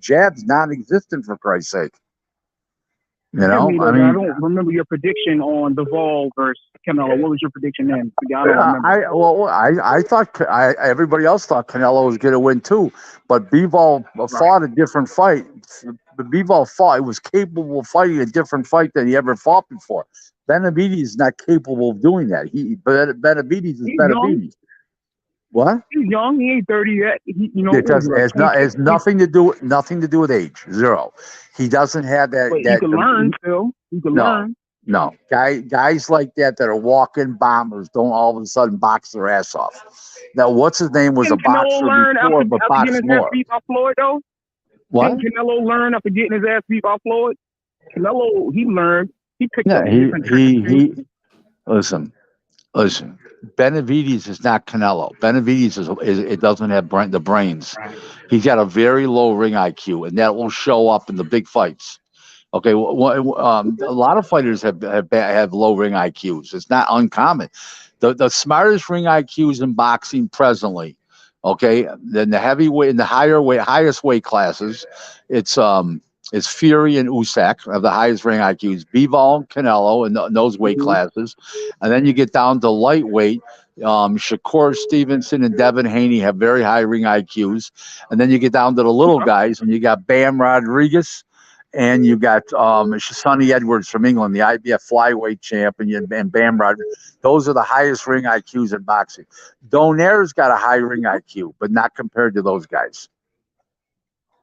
jab's non-existent for Christ's sake. I don't remember your prediction on Bivol versus Canelo. What was your prediction then? I don't remember. I thought everybody else thought Canelo was going to win too, but Bivol fought a different fight. Bivol was capable of fighting a different fight than he ever fought before. Benavidez is not capable of doing that. Benavidez is Benavidez. What? He's young. He ain't 30 yet. It has nothing to do with age. Zero. He doesn't have that. But you can learn, Phil. You can learn. No, guys like that are walking bombers don't all of a sudden box their ass off. Now, what's his name was a boxer before, but boxed more. Floyd, though? What? Didn't Canelo learn after getting his ass beat by Floyd? Canelo, he learned. He picked up. Listen. Benavidez is not Canelo. Benavidez doesn't have the brains. He's got a very low ring IQ, and that will show up in the big fights. Okay, a lot of fighters have low ring IQs. It's not uncommon. The smartest ring IQs in boxing presently. Okay, then the heavyweight and the highest weight classes, it's Fury and Usyk have the highest ring IQs. Bivol, Canelo, and those weight classes, and then you get down to lightweight. Shakur Stevenson and Devin Haney have very high ring IQs, and then you get down to the little guys, and you got Bam Rodriguez, and you got Sonny Edwards from England, the IBF flyweight champion, and Bam Rodriguez. Those are the highest ring IQs in boxing. Donaire's got a high ring IQ, but not compared to those guys.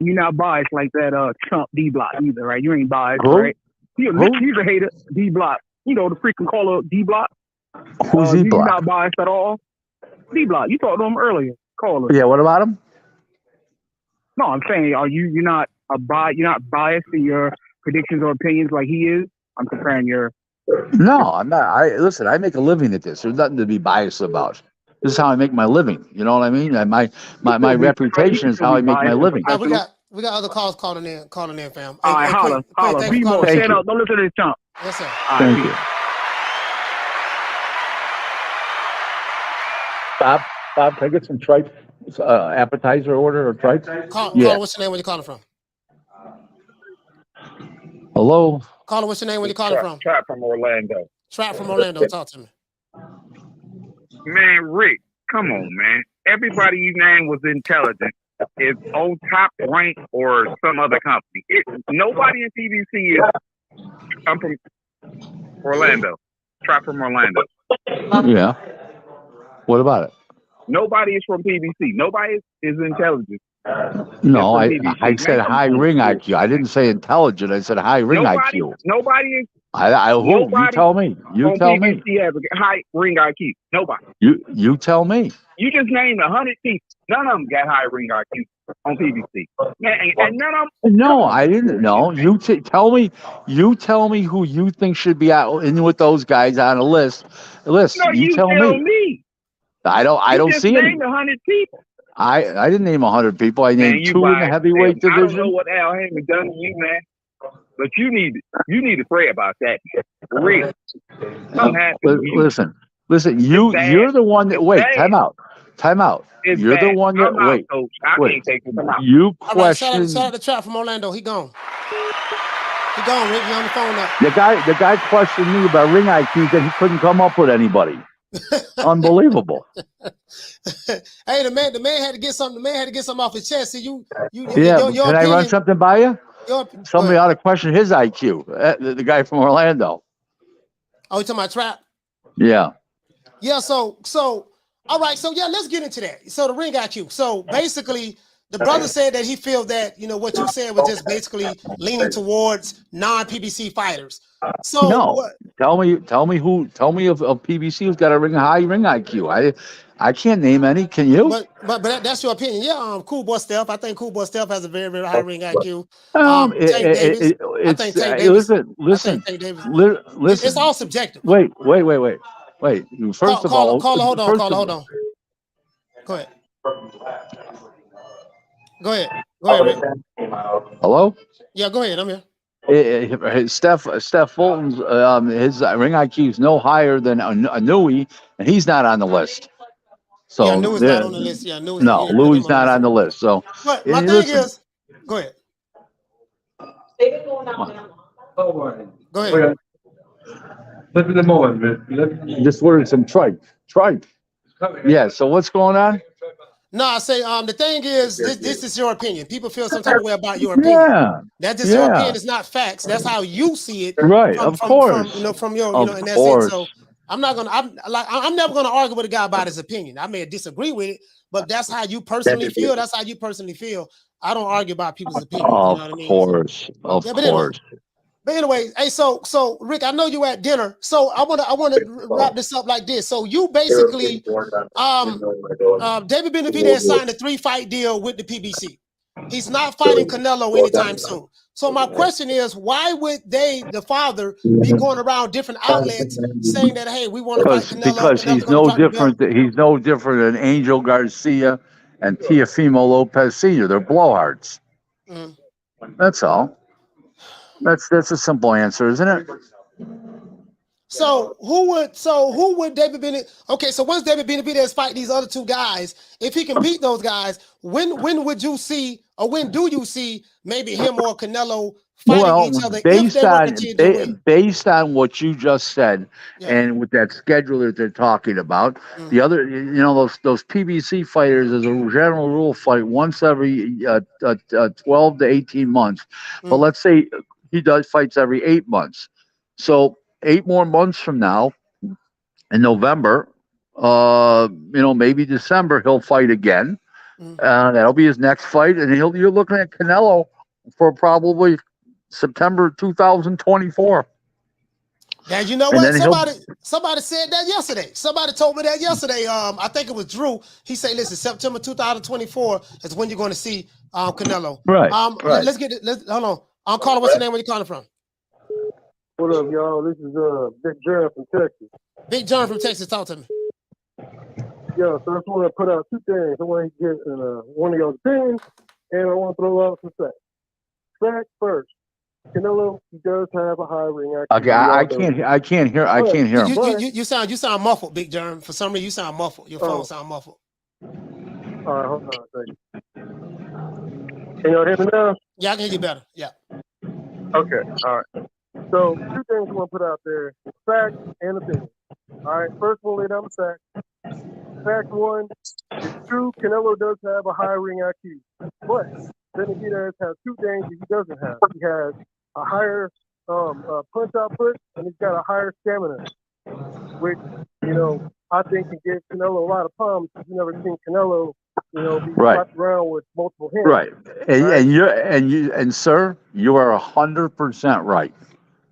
You're not biased like that Trump D-Block either, right? You ain't biased, Who? right? He's a hater, D-Block. You know, the freaking caller D-Block. Who's You're D-Block? not biased at all. D-Block. You talked to him earlier. Caller. Yeah, what about him? No, I'm saying, you're not biased in your predictions or opinions like he is? I'm comparing your. No, I'm not. Listen, I make a living at this. There's nothing to be biased about. This is how I make my living. You know what I mean? And my reputation is how I make my living. We got other calls calling in, fam. All right, holla. B-Mo, stand up. Don't listen to this chump. Yes, sir. Thank you. Bob, can I get some tripe, appetizer order or tripe? Caller, what's your name? Where you calling from? Hello? Caller, what's your name? Where you calling from? Trap from Orlando. Trap from Orlando. Talk to me. Man, Rick, come on, man. Everybody you named was intelligent. It's on Top Rank or some other company. Nobody in PBC is. I'm from Orlando. Trap from Orlando. Yeah. What about it? Nobody is from PBC. Nobody is intelligent. No, I said high ring IQ. I didn't say intelligent. I said high ring IQ. Nobody is. Who? You tell me. You tell me. PBC has a high ring IQ. Nobody. You tell me. You just named 100 people. None of them got high ring IQ on PBC. Man, and none of them. No, I didn't. No, you tell me. You tell me who you think should be out in with those guys on a list. No, you tell me. I don't see any. You just named 100 people. I didn't name 100 people. I named 2 in the heavyweight division. I don't know what Al Heyman done to you, man. But you need to pray about that. For real. Listen. You're the one that Time out. You're the one that wait. Can't take him out. You question. question. Shout out to Trap from Orlando. He gone. Rick. He on the phone now. The guy questioned me about ring IQ that he couldn't come up with anybody. Unbelievable. Hey, the man had to get something. The man had to get something off his chest. See, your can opinion, I run something by you? Somebody ought to question his IQ. The guy from Orlando. Oh, you talking about Trap? Yeah. Yeah. So, all right. So, yeah, let's get into that. So, the ring IQ. So, basically, the brother said that he feels that what you said was just basically leaning towards non-PBC fighters. So no, tell me of PBC who's got a high ring IQ. I can't name any. Can you? But that's your opinion. Yeah, Cool Boy Steph. I think Cool Boy Steph has a very, very high ring IQ. Listen. It's all subjective. Wait. First of all, hold on. Go ahead, Rick. Hello? Yeah, go ahead. I'm here. Steph Fulton's his ring IQ is no higher than Nui, and he's not on the list. So yeah, Nui's not on the list. Yeah, Louis not on the list. So but my thing is, go ahead. Go ahead. Look at the moment, man. Just ordered some tripe. Yeah. So what's going on? No, I say the thing is this is your opinion. People feel some type of way about your opinion. Yeah. That's just your opinion. It's not facts. That's how you see it. Right. Of course. From your and that's it. So I'm never gonna argue with a guy about his opinion. I may disagree with it, but that's how you personally feel. That's how you personally feel. I don't argue about people's opinions. Of you know what I mean? Course. Of course. But anyway, hey, so Rick, I know you at dinner, so I want to wrap this up like this. So you basically, David Benavidez signed a 3-fight deal with the PBC. He's not fighting Canelo anytime soon. So my question is, why would the father, be going around different outlets saying that, hey, we want to fight Canelo? Because he's no different. He's no different than Angel Garcia and Teofimo Lopez Sr. They're blowhards. That's all. That's a simple answer, isn't it? So who would David Benavidez? Okay, so once David Benavidez fight these other 2 guys, if he can beat those guys, when would you see, or when do you see maybe him or Canelo fighting each other? Based on what you just said, and with that schedule that they're talking about, the other, those PBC fighters, as a general rule, fight once every 12 to 18 months. But let's say he fights every 8 months. So 8 more months from now, in November, maybe December, he'll fight again. That'll be his next fight, and you're looking at Canelo for probably September 2024. Now you know what? Somebody said that yesterday. Somebody told me that yesterday. I think it was Drew. He said, "Listen, September 2024 is when you're going to see Canelo." Right. Let's get it. Hold on. Caller, what's your name? Where you calling from? What up, y'all? This is Big John from Texas. Big John from Texas. Talk to me. Yeah, so I just want to put out two things. I want to get one of y'all's opinions, and I want to throw out some facts. Fact first. Canelo, he does have a high ring IQ. Okay, I can't hear him. You sound muffled, Big John. For some reason, you sound muffled. Your phone sound muffled. All right, hold on a second. Can y'all hear me now? Yeah, I can hear you better. Yeah. Okay, all right. So, two things I want to put out there: fact and opinion. All right, first we'll lay down the fact. Fact one, it's true, Canelo does have a high ring IQ, but Benavidez has two things that he doesn't have. He has a higher punch output, and he's got a higher stamina, which, I think can give Canelo a lot of problems. You've never seen Canelo, be slapped around with multiple hands. Right. And sir, you are 100% right.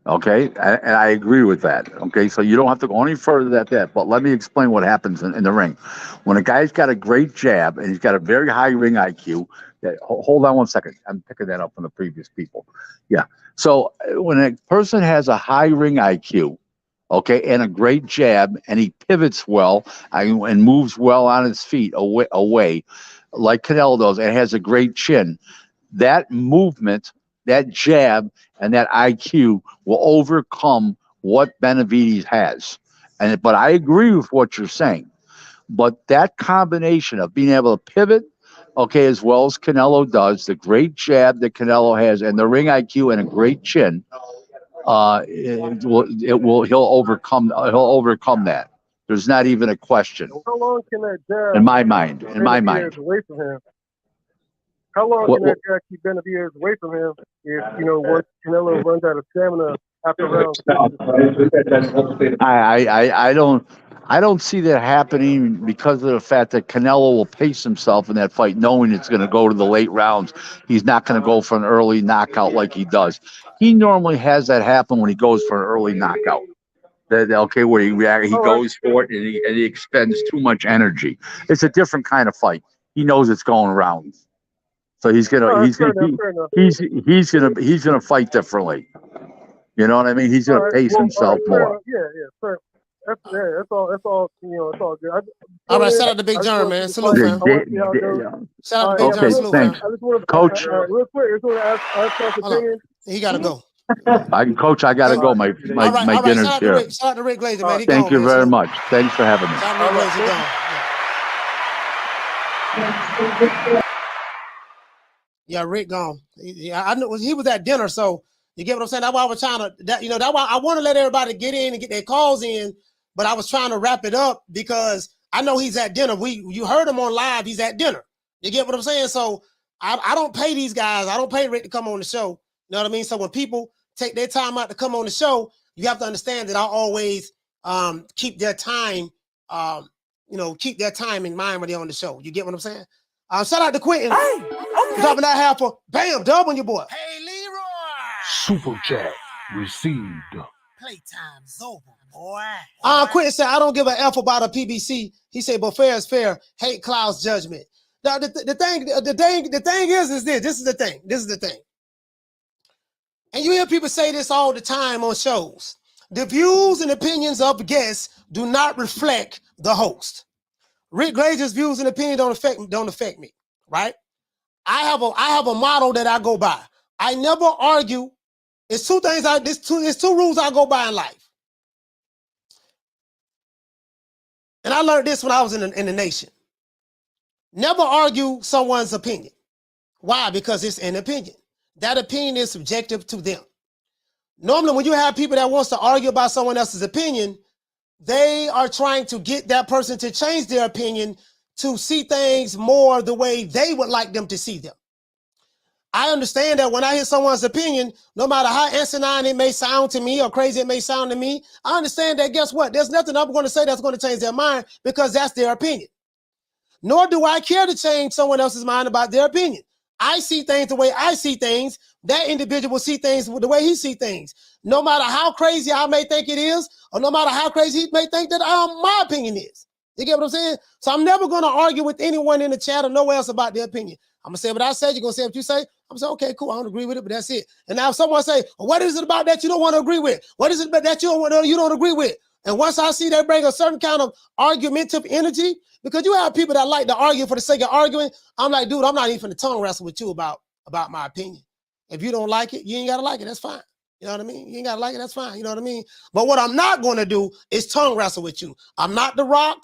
Okay, and I agree with that. Okay, so you don't have to go any further than that. But let me explain what happens in the ring. When a guy's got a great jab and he's got a very high ring IQ, hold on one second. I'm picking that up from the previous people. Yeah. So when a person has a high ring IQ, okay, and a great jab, and he pivots well and moves well on his feet away, like Canelo does, and has a great chin, that movement, that jab, and that IQ will overcome what Benavidez has. But I agree with what you're saying. But that combination of being able to pivot, okay, as well as Canelo does, the great jab that Canelo has, and the ring IQ and a great chin, he'll overcome that. There's not even a question. How long can that jab? In my mind. Away from him? How long can that jab keep Benavidez away from him if, once Canelo runs out of stamina after round? I don't see that happening because of the fact that Canelo will pace himself in that fight, knowing it's going to go to the late rounds. He's not going to go for an early knockout like he does. He normally has that happen when he goes for an early knockout. Where he goes for it and he expends too much energy. It's a different kind of fight. He knows it's going around. So he's gonna fight differently. You know what I mean? He's gonna pace himself more. Yeah. That's all. It's all good. All right, shout out to Big John, man. Salute, man. Shout out to Big John. Salute, thanks. Coach. Real quick, I just want to ask opinion. He gotta go. Coach, I gotta go. My dinner's here. Shout out to Rick Glaser, man. Thank you very much. Thanks for having me. Shout out to Rick Glaser, gone. Yeah, Rick gone. I know he was at dinner, so you get what I'm saying. That's why I was trying to. That's why I want to let everybody get in and get their calls in, but I was trying to wrap it up because I know he's at dinner. You heard him on live. He's at dinner. You get what I'm saying? So I don't pay these guys. I don't pay Rick to come on the show. You know what I mean? So when people take their time out to come on the show, you have to understand that I always keep their time. Keep their time in mind when they're on the show. You get what I'm saying? Shout out to Quentin. Hey, okay. Dropping that half for bam, dub on your boy. Hey, Leroy. Super chat received. Playtime's over, boy. Quentin said, I don't give a F about a PBC. He said, but fair is fair. Hate clouds judgment. Now, the thing is this. This is the thing. And you hear people say this all the time on shows. The views and opinions of guests do not reflect the host. Rick Glaser's views and opinions don't affect me, right? I have a model that I go by. I never argue. It's two things. There's two rules I go by in life. And I learned this when I was in the nation. Never argue someone's opinion. Why? Because it's an opinion. That opinion is subjective to them. Normally, when you have people that wants to argue about someone else's opinion, they are trying to get that person to change their opinion to see things more the way they would like them to see them. I understand that when I hear someone's opinion, no matter how asinine it may sound to me or crazy it may sound to me, I understand that, guess what? There's nothing I'm going to say that's going to change their mind because that's their opinion. Nor do I care to change someone else's mind about their opinion. I see things the way I see things. That individual will see things the way he see things. No matter how crazy I may think it is, or no matter how crazy he may think that my opinion is. You get what I'm saying? So I'm never going to argue with anyone in the chat or nowhere else about their opinion. I'm going to say what I said. You're going to say what you say. I'm going to say, okay, cool. I don't agree with it, but that's it. And now if someone say, well, what is it about that you don't want to agree with? What is it about that you don't agree with? And once I see they bring a certain kind of argumentative energy, because you have people that like to argue for the sake of arguing, I'm like, dude, I'm not even finna tongue wrestle with you about my opinion. If you don't like it, you ain't got to like it. That's fine. You know what I mean? You ain't got to like it. That's fine. You know what I mean? But what I'm not going to do is tongue wrestle with you. I'm not The Rock.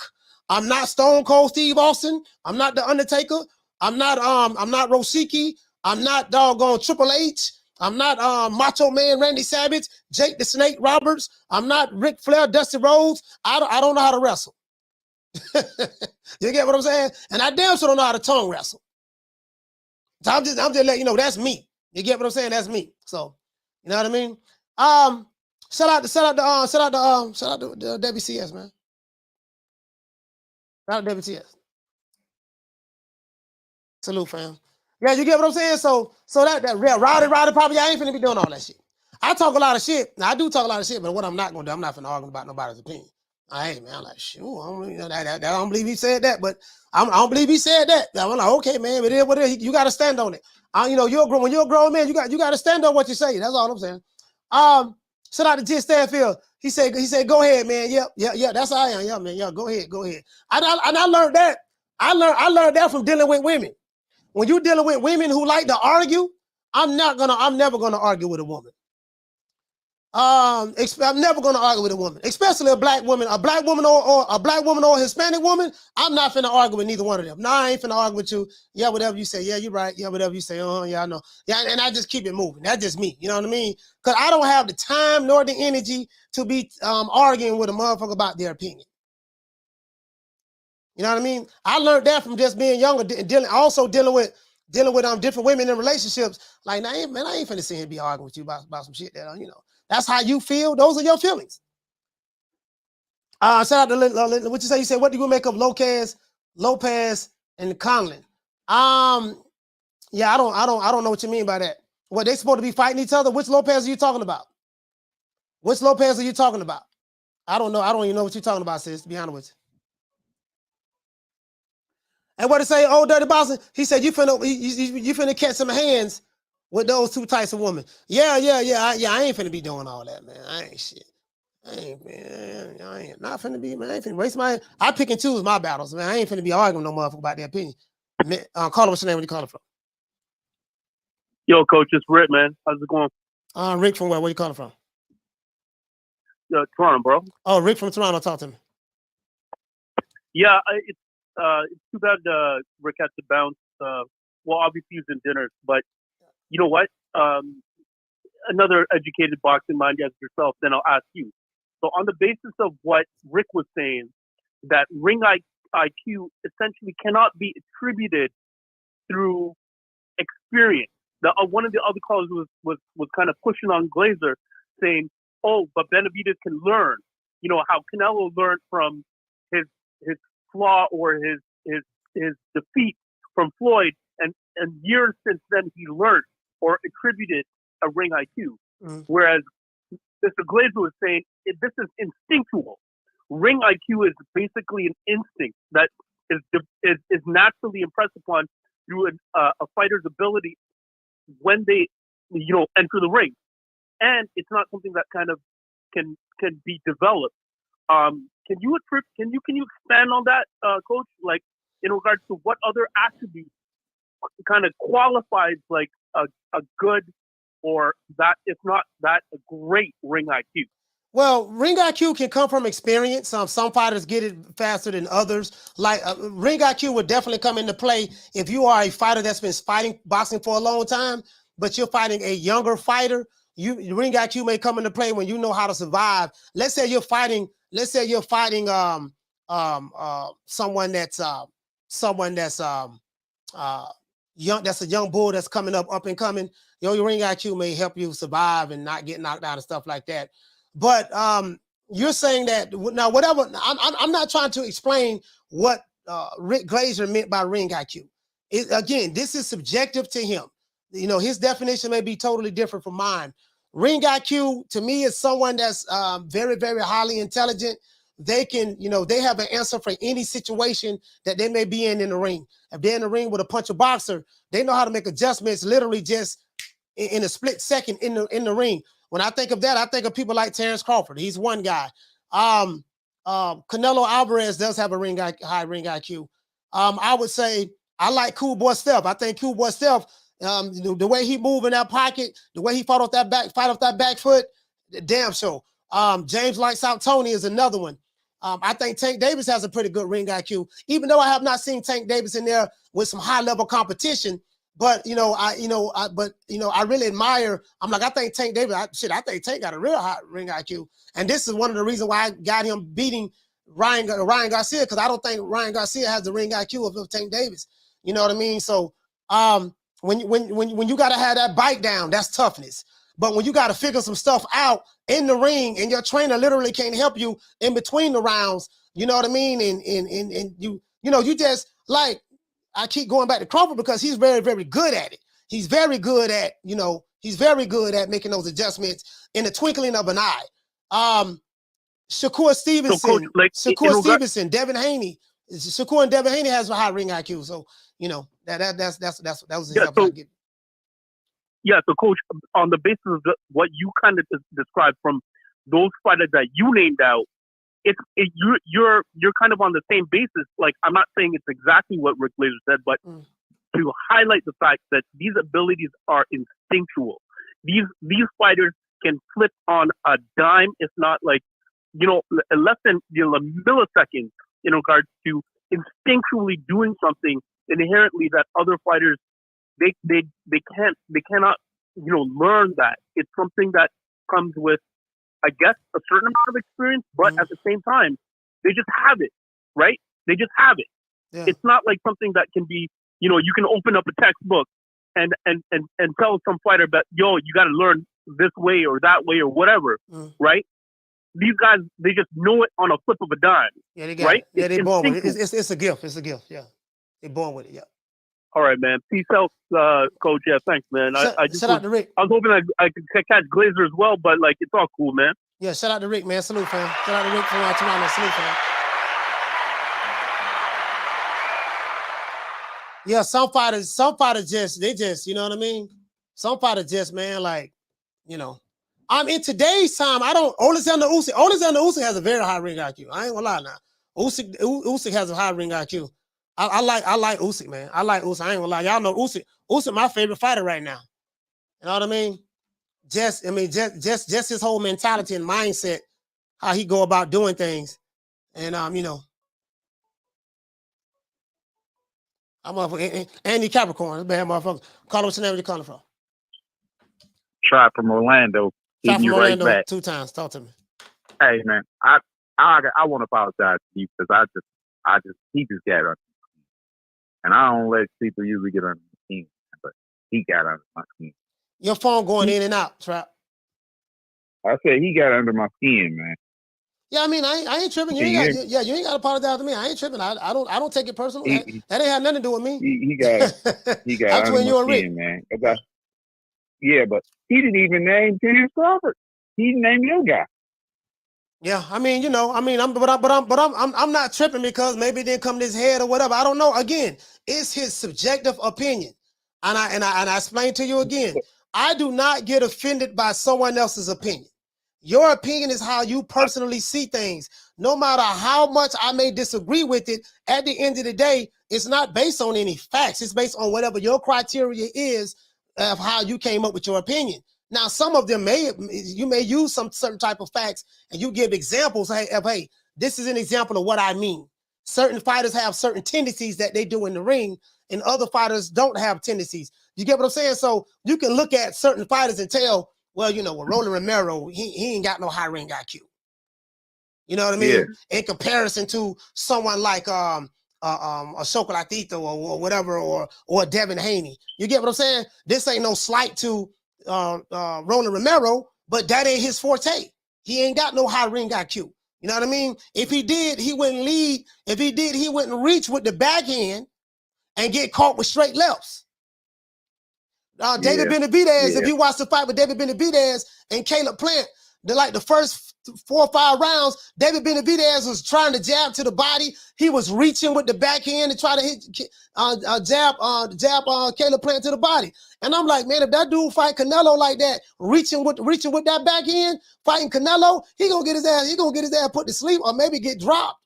I'm not Stone Cold Steve Austin. I'm not The Undertaker. I'm not Rosicki. I'm not doggone Triple H. I'm not Macho Man Randy Savage, Jake the Snake Roberts. I'm not Ric Flair, Dusty Rhodes. I don't know how to wrestle. You get what I'm saying? And I damn sure don't know how to tongue wrestle. So I'm just letting you know that's me. You get what I'm saying? That's me. So you know what I mean? Shout out to WCS, man. Shout out to WCS. Salute, fam. Yeah, you get what I'm saying? So that rowdy probably I ain't finna be doing all that shit. I talk a lot of shit. Now I do talk a lot of shit, but what I'm not gonna do, I'm not finna argue about nobody's opinion. Hey man, I'm like, sure, I don't believe he said that, but I don't believe he said that. I'm like, okay, man, but it is what it is. You gotta stand on it. When you're a grown man, you got to stand on what you say. That's all I'm saying. Shout out to Jim Stanfield. He said, go ahead, man. Yeah, that's how I am. Yeah, man. Yeah, go ahead. I learned that. I learned that from dealing with women. When you're dealing with women who like to argue, I'm never gonna argue with a woman. I'm never gonna argue with a woman, especially a black woman or a Hispanic woman. I'm not finna argue with neither one of them. No, I ain't finna argue with you. Yeah, whatever you say. Yeah, you're right. Yeah, whatever you say. Yeah, I know. Yeah, and I just keep it moving. That's just me. You know what I mean? Because I don't have the time nor the energy to be arguing with a motherfucker about their opinion. You know what I mean? I learned that from just being younger, dealing with different women in relationships. Like, nah, man, I ain't finna sit here and be arguing with you about some shit that, that's how you feel. Those are your feelings. Shout out to what you say. You said, what do you make of Lopez, and Conlon? Yeah, I don't know what you mean by that. What, they supposed to be fighting each other? Which Lopez are you talking about? Which Lopez are you talking about? I don't know. I don't even know what you're talking about, sis, to be honest with you. And what to say, old dirty boxing? He said you finna catch some hands with those two types of women. Yeah. I ain't finna be doing all that, man. I ain't shit. I ain't not finna be, man. I ain't finna waste my. I pick and choose my battles, man. I ain't finna be arguing no motherfucker about their opinion. Call him, what's your name? Where you calling from? Yo, coach, it's Rick, man. How's it going? Rick from where? Where you calling from? Toronto, bro. Oh, Rick from Toronto. Talk to me. Yeah, it's too bad Rick had to bounce. Well, obviously he's in dinners, but you know what? Another educated boxing mind as yourself, then I'll ask you. So on the basis of what Rick was saying, that ring IQ essentially cannot be attributed through experience. One of the other callers was kind of pushing on Glaser, saying, "Oh, but Benavidez can learn. You know how Canelo learned from his flaw or his defeat from Floyd, and years since then he learned or attributed a ring IQ." Mm-hmm. Whereas Mr. Glaser was saying this is instinctual. Ring IQ is basically an instinct that is naturally impressed upon through a fighter's ability when they enter the ring, and it's not something that kind of can be developed. Can you expand on that, Coach? Like in regards to what other attributes kind of qualifies like a good, or that if not that, a great ring IQ? Well, ring IQ can come from experience. Some fighters get it faster than others. Like ring IQ would definitely come into play if you are a fighter that's been fighting boxing for a long time, but you're fighting a younger fighter. Ring IQ may come into play when you know how to survive. Let's say you're fighting someone that's young, that's a young bull that's coming up and coming. Your ring IQ may help you survive and not get knocked out and stuff like that. But you're saying that now, whatever. I'm not trying to explain what Rick Glaser meant by ring IQ. Again, this is subjective to him. You know, his definition may be totally different from mine. Ring IQ to me is someone that's very, very highly intelligent. They can, you know, they have an answer for any situation that they may be in the ring. If they're in the ring with a puncher boxer, they know how to make adjustments literally just in a split second in the ring. When I think of that, I think of people like Terrence Crawford. He's one guy. Canelo Alvarez does have a high ring IQ. I would say I like Cool Boy Steph. I think Cool Boy Steph, the way he moved in that pocket, the way he fought off that back foot, damn sure. James Lights Out Tony is another one. I think Tank Davis has a pretty good ring IQ, even though I have not seen Tank Davis in there with some high level competition. But I really admire. I'm like, I think Tank Davis. I think Tank got a real high ring IQ, and this is one of the reasons why I got him beating Ryan Garcia, because I don't think Ryan Garcia has the ring IQ of Tank Davis. You know what I mean? So when you got to have that bite down, that's toughness. But when you got to figure some stuff out in the ring, and your trainer literally can't help you in between the rounds, you know what I mean? And you just like, I keep going back to Crawford because he's very, very good at it. He's very good at, he's very good at making those adjustments in the twinkling of an eye. Shakur Stevenson, Stevenson, Devin Haney. Shakur and Devin Haney has a high ring IQ. So, that was the example I give. Yeah, so Coach, on the basis of what you kind of described from those fighters that you named out, you're kind of on the same basis. Like, I'm not saying it's exactly what Rick Glaser said, but to highlight the fact that these abilities are instinctual. These fighters can flip on a dime, if not like, less than a millisecond in regards to instinctually doing something inherently that other fighters they cannot learn that. It's something that comes with, I guess, a certain amount of experience, but at the same time, they just have it, right? They just have it. Yeah. It's not like something that can be, you can open up a textbook and tell some fighter that, you got to learn this way or that way or whatever, right? These guys, they just know it on a flip of a dime. Yeah, they got right? it. Yeah, they're born with it. It's a gift. It's a gift. Yeah, they're born with it. Yeah. All right, man. Peace out, Coach. Yeah, thanks, man. Shout out to Rick. I was hoping I could catch Glaser as well, but it's all cool, man. Yeah, shout out to Rick, man. Salute, fam. Shout out to Rick from Toronto. Salute, fam. Yeah, some fighters just, you know what I mean? Some fighters just, man, I'm in today's time. Alexander Usyk has a very high ring IQ. I ain't gonna lie now. Usyk has a high ring IQ. I like Usyk, man. I like Usyk. I ain't gonna lie. Y'all know Usyk. Usyk my favorite fighter right now. You know what I mean? Just his whole mentality and mindset, how he go about doing things. And I'm Andy Capricorn, bad motherfucker. Call him what's you calling from? Try from Orlando. Try from Orlando right back. 2 times. Talk to me. Hey man, I want to apologize to you because he just got under my skin. And I don't let people usually get under my skin, but he got under my skin. Your phone going in and out, Trap. I said he got under my skin, man. Yeah, I mean, I ain't tripping. You ain't got to apologize to me. I ain't tripping. I don't take it personal. That ain't had nothing to do with me. He got under my skin, man. Yeah, but he didn't even name Terrence Crawford. He named your guy. Yeah, I mean, I'm not tripping because maybe it didn't come to his head or whatever. I don't know. Again, it's his subjective opinion, and I explain to you again. I do not get offended by someone else's opinion. Your opinion is how you personally see things. No matter how much I may disagree with it, at the end of the day, it's not based on any facts. It's based on whatever your criteria is of how you came up with your opinion. Now, some of them you may use some certain type of facts and you give examples. Hey, this is an example of what I mean. Certain fighters have certain tendencies that they do in the ring, and other fighters don't have tendencies. You get what I'm saying? So you can look at certain fighters and tell, well, with Roland Romero, he ain't got no high ring IQ. You know what I mean? Yeah. In comparison to someone like a Chocolatito or whatever, or Devin Haney. You get what I'm saying? This ain't no slight to Roland Romero, but that ain't his forte. He ain't got no high ring IQ. You know what I mean? If he did, he wouldn't lead. If he did, he wouldn't reach with the backhand and get caught with straight lefts. David Benavidez, if you watch the fight with David Benavidez and Caleb Plant, the first 4 or 5 rounds, David Benavidez was trying to jab to the body. He was reaching with the backhand to try to hit jab Caleb Plant to the body. And I'm like, man, if that dude fight Canelo like that, reaching with that backhand, fighting Canelo, he gonna get his ass put to sleep or maybe get dropped.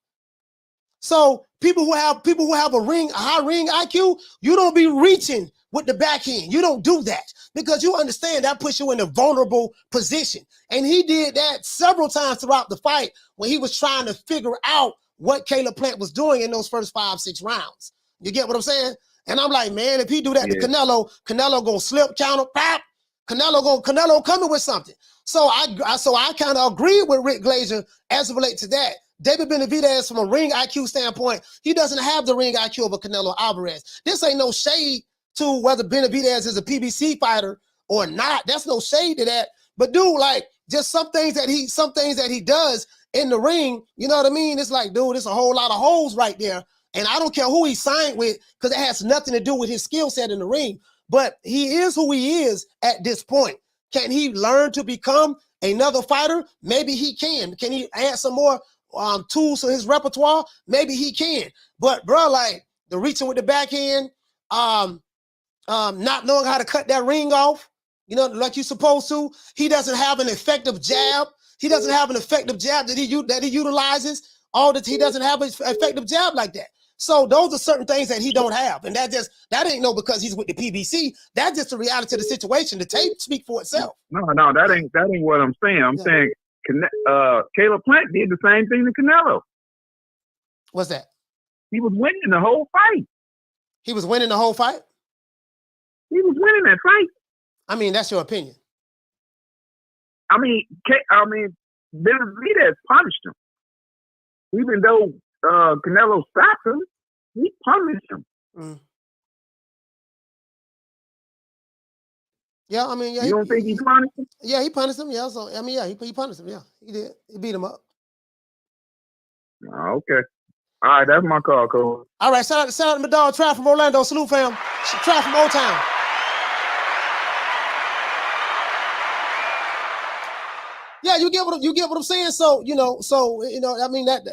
So people who have a high ring IQ, you don't be reaching with the backhand. You don't do that because you understand that puts you in a vulnerable position. And he did that several times throughout the fight when he was trying to figure out what Caleb Plant was doing in those first 5-6 rounds. You get what I'm saying? And I'm like, man, if he do that to Canelo gonna slip, counter, pop. Canelo coming with something. So I kind of agree with Rick Glaser as it relates to that. David Benavidez, from a ring IQ standpoint, he doesn't have the ring IQ of a Canelo Alvarez. This ain't no shade to whether Benavidez is a PBC fighter or not. That's no shade to that. But dude, like, just some things that he does in the ring, you know what I mean? It's like, dude, it's a whole lot of holes right there. And I don't care who he signed with because it has nothing to do with his skill set in the ring. But he is who he is at this point. Can he learn to become another fighter? Maybe he can. Can he add some more tools to his repertoire? Maybe he can. But bro, like the reaching with the backhand, not knowing how to cut that ring off, you know, like you're supposed to. He doesn't have an effective jab. He doesn't have an effective jab that he utilizes. He doesn't have an effective jab like that. So those are certain things that he don't have. And that ain't no because he's with the PBC. That's just the reality of the situation. The tape speak for itself. No, that ain't what I'm saying. I'm saying Caleb Plant did the same thing to Canelo. What's that? He was winning the whole fight. He was winning the whole fight? He was winning that fight. I mean, that's your opinion. I mean, Benavidez punished him. Even though Canelo stopped him, he punished him. Mm. Yeah, I mean, yeah. You don't think he punished him? Yeah, he punished him. Yeah, so I mean, yeah, he punished him. Yeah, he did. He beat him up. Oh, okay. All right, that's my call, Cole. All right, shout out to my dog Trav from Orlando. Salute, fam. Trav from Old Town. Yeah, you get what I'm saying. So I mean that's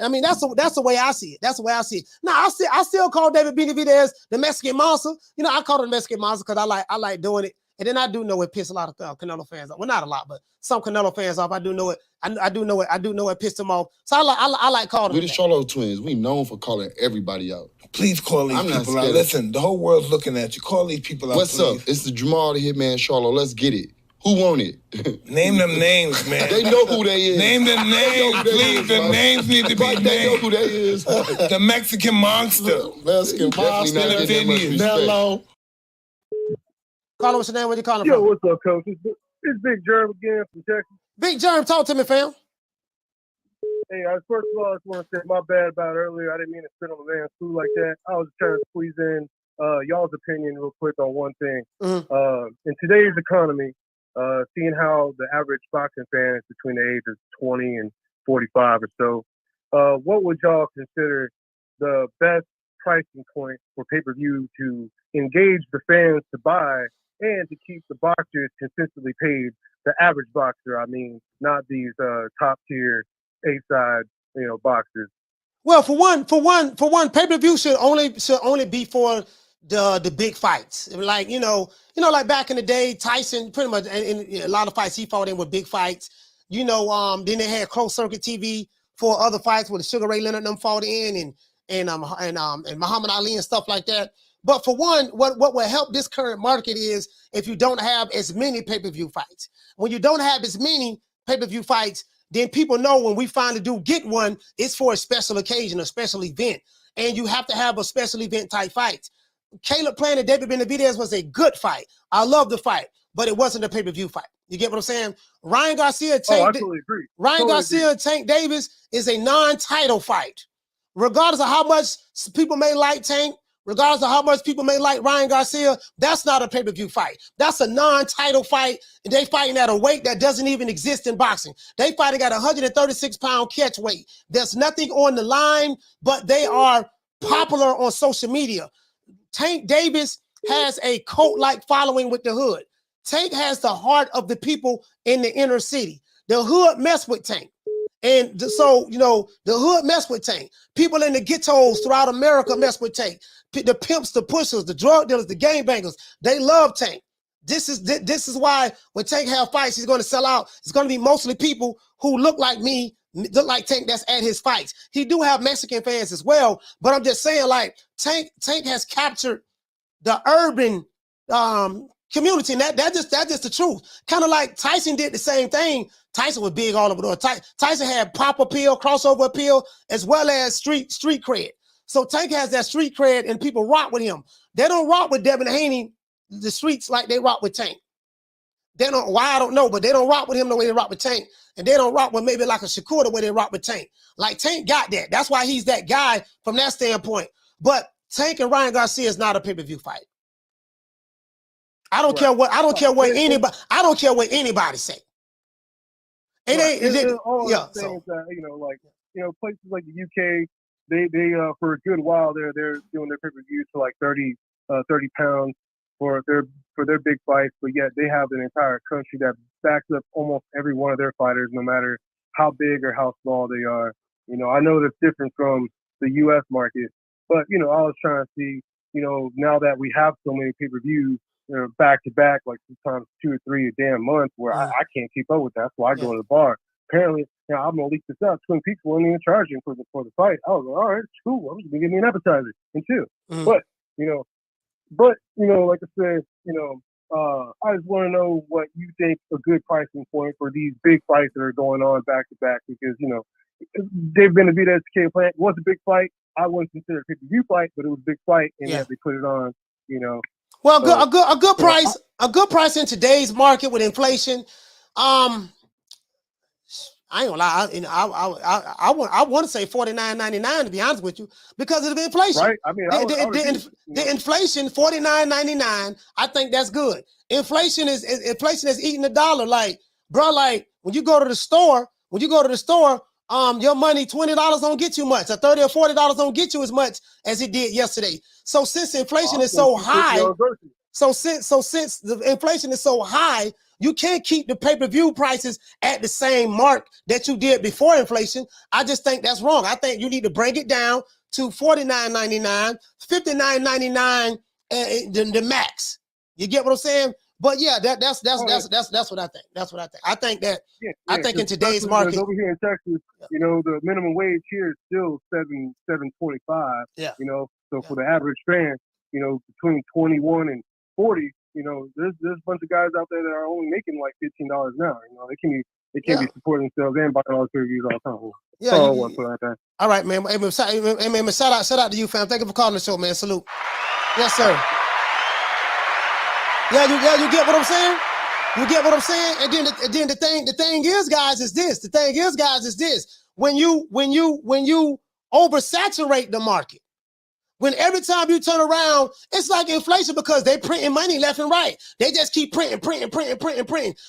the way I see it. That's the way I see it. Now I still call David Benavidez the Mexican monster. You know, I call him the Mexican monster because I like doing it. And then I do know it pissed a lot of Canelo fans off. Well, not a lot, but some Canelo fans off. I do know it. I do know it pissed them off. So I like calling them. We the Charlo twins. We known for calling everybody out. Please call these people out. Listen, the whole world's looking at you. Call these people out. What's up? It's the Jamal the Hitman Charlo. Let's get it. Who want it? Name them names, man. They know who they is. Name them names, please. The names need to be named. They know who they is. The Mexican monster. Mexican monster. Hello. Call him, what's your name? Where you calling from? Yo, what's up, coach? It's Big Germ again from Texas. Big Germ, talk to me, fam. Hey, first of all, I just want to say my bad about earlier. I didn't mean to spit on the man's food like that. I was trying to squeeze in y'all's opinion real quick on one thing. Mm-hmm. In today's economy, seeing how the average boxing fan is between the ages of 20 and 45 or so, what would y'all consider the best pricing point for pay-per-view to engage the fans to buy and to keep the boxers consistently paid? The average boxer, I mean, not these top-tier A-side, boxers. Well, for one, pay-per-view should only be for the big fights. Like, like back in the day, Tyson pretty much in a lot of fights he fought in with big fights. Then they had closed circuit TV for other fights where the Sugar Ray Leonard and them fought in and Muhammad Ali and stuff like that. But for one, what will help this current market is if you don't have as many pay-per-view fights. When you don't have as many pay-per-view fights, then people know when we finally do get one, it's for a special occasion, a special event. And you have to have a special event type fight. Caleb Plant and David Benavidez was a good fight. I love the fight, but it wasn't a pay-per-view fight. You get what I'm saying? Ryan Garcia, Tank Davis is a non-title fight. Regardless of how much people may like Tank, regardless of how much people may like Ryan Garcia, that's not a pay-per-view fight. That's a non-title fight. They fighting at a weight that doesn't even exist in boxing. They fighting at 136-pound catch weight. There's nothing on the line, but they are popular on social media. Tank Davis has a cult-like following with the hood. Tank has the heart of the people in the inner city. The hood mess with Tank. And so, you know, the hood mess with Tank. People in the ghettos throughout America mess with Tank. The pimps, the pushers, the drug dealers, the gangbangers, they love Tank. This is why when Tank have fights, he's going to sell out. It's going to be mostly people who look like me, look like Tank that's at his fights. He do have Mexican fans as well, but I'm just saying, like, Tank has captured the urban community, and that's just the truth. Kind of like Tyson did the same thing. Tyson was big all over the world. Tyson had pop appeal, crossover appeal, as well as street cred. So Tank has that street cred, and people rock with him. They don't rock with Devin Haney, the streets, like they rock with Tank. They don't, why I don't know, but they don't rock with him the way they rock with Tank. And they don't rock with maybe like a Shakur the way they rock with Tank. Like Tank got that. That's why he's that guy from that standpoint. But Tank and Ryan Garcia is not a pay-per-view fight. I don't care what anybody say. It ain't all things that, you know, like, you know, places like the UK, they for a good while they're doing their pay-per-views for like 30 pounds for their big fights, but yet they have an entire country that backs up almost every one of their fighters, no matter how big or how small they are. You know, I know that's different from the US market, but you know, I was trying to see, you know, now that we have so many pay-per-views, you know, back to back, like sometimes 2 or 3 a damn month, where I can't keep up with that. That's why I go to the bar. Apparently, you know, I'm gonna leak this out. Twin Peaks weren't even charging for the fight. I was like, all right, it's cool. I'm just gonna give me an appetizer and chill. But you know, like I said, you know, I just want to know what you think a good pricing point for these big fights that are going on back to back, because you know, Benavidez Plant was a big fight. I wouldn't consider it a pay-per-view fight, but it was a big fight, and yet they put it on. You know. Well, a good price in today's market with inflation. I ain't gonna lie. I want to say $49.99 to be honest with you, because of the inflation. Right. I mean, the inflation $49.99. I think that's good. Inflation is eating the dollar. Like, bro, like when you go to the store, your money $20 don't get you much. Or $30 or $40 don't get you as much as it did yesterday. So since inflation is so high, since the inflation is so high, you can't keep the pay-per-view prices at the same mark that you did before inflation. I just think that's wrong. I think you need to bring it down to $49.99, $59.99, the max. You get what I'm saying? But yeah, that's what I think. That's what I think. I think that I think in today's market over here in Texas, you know, the minimum wage here is still $7.25. Yeah. You know, so for the average fan, you know, between 21 and 40. You know, there's a bunch of guys out there that are only making like $15 an hour. You know, they can't be supporting themselves and buying all the pay-per-views all the time. Yeah. All right, man. Hey, shout out to you, fam. Thank you for calling the show, man. Salute. Yes, sir. Yeah, you get what I'm saying? You get what I'm saying? And then the thing is, guys, is this. When you oversaturate the market. When every time you turn around, it's like inflation, because they printing money left and right. They just keep printing.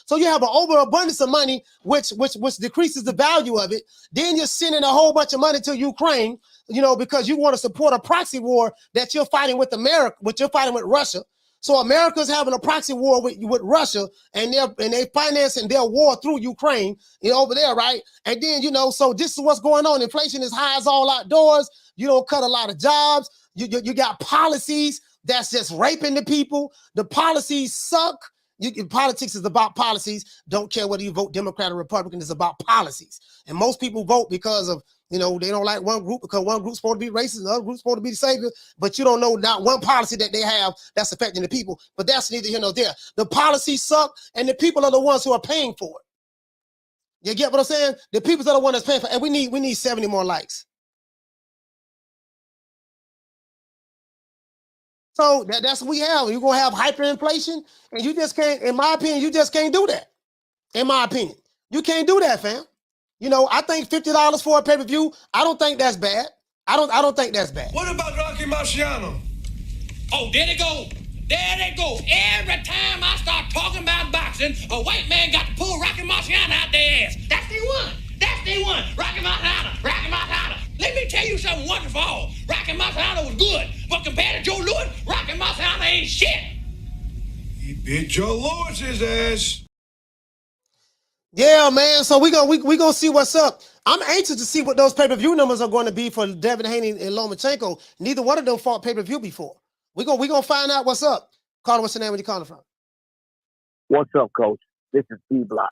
So you have an overabundance of money, which decreases the value of it. Then you're sending a whole bunch of money to Ukraine, you know, because you want to support a proxy war that you're fighting with America, you're fighting with Russia. So America's having a proxy war with Russia, and they're financing their war through Ukraine, you know, over there, right? And then, you know, so this is what's going on. Inflation is high as all outdoors. You don't cut a lot of jobs. You got policies that's just raping the people. The policies suck. Politics is about policies. Don't care whether you vote Democrat or Republican. It's about policies. And most people vote because of, you know, they don't like one group, because one group's supposed to be racist and the other group's supposed to be the savior. But you don't know not one policy that they have that's affecting the people. But that's neither here nor there. The policies suck, and the people are the ones who are paying for it. You get what I'm saying? The people are the ones that's paying for it. And we need 70 more likes. So that's what we have. You're going to have hyperinflation, and you just can't, in my opinion, you just can't do that. In my opinion. You can't do that, fam. You know, I think $50 for a pay-per-view, I don't think that's bad. I don't think that's bad. What about Rocky Marciano? Oh, there they go. There they go. Every time I start talking about boxing, a white man got to pull Rocky Marciano out their ass. That's the one. That's the one. Rocky Marciano. Rocky Marciano. Let me tell you something wonderful. Rocky Marciano was good, but compared to Joe Louis, Rocky Marciano ain't shit. He bit Joe Lewis's ass. Yeah, man. So we gonna see what's up. I'm anxious to see what those pay-per-view numbers are going to be for Devin Haney and Lomachenko. Neither one of them fought pay-per-view before. We gonna find out what's up. Carter, what's your name? Where you calling from? What's up, Coach? This is D-Block.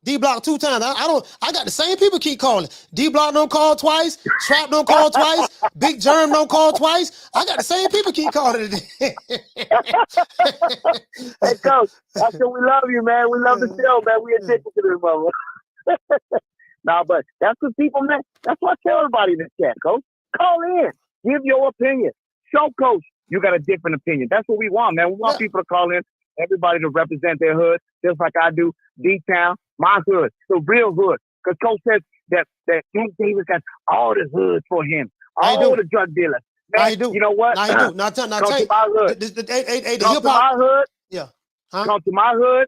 D-Block 2 times. I got the same people keep calling. D-Block don't call twice. Trap don't call twice. Big Germ don't call twice. I got the same people keep calling today. Hey, Coach, I said we love you, man. We love the show, man. We addicted to this, mother. Nah, but that's what people, man. That's what I tell everybody in this chat, Coach. Call in. Give your opinion. Show Coach you got a different opinion. That's what we want, man. We want people to call in, everybody to represent their hood, just like I do. D-Town, my hood, the real hood. Because Coach says that Tank Davis got all the hoods for him. All the drug dealers. Man, you know what? Come to my hood. Come to my hood. Yeah. Come to my hood.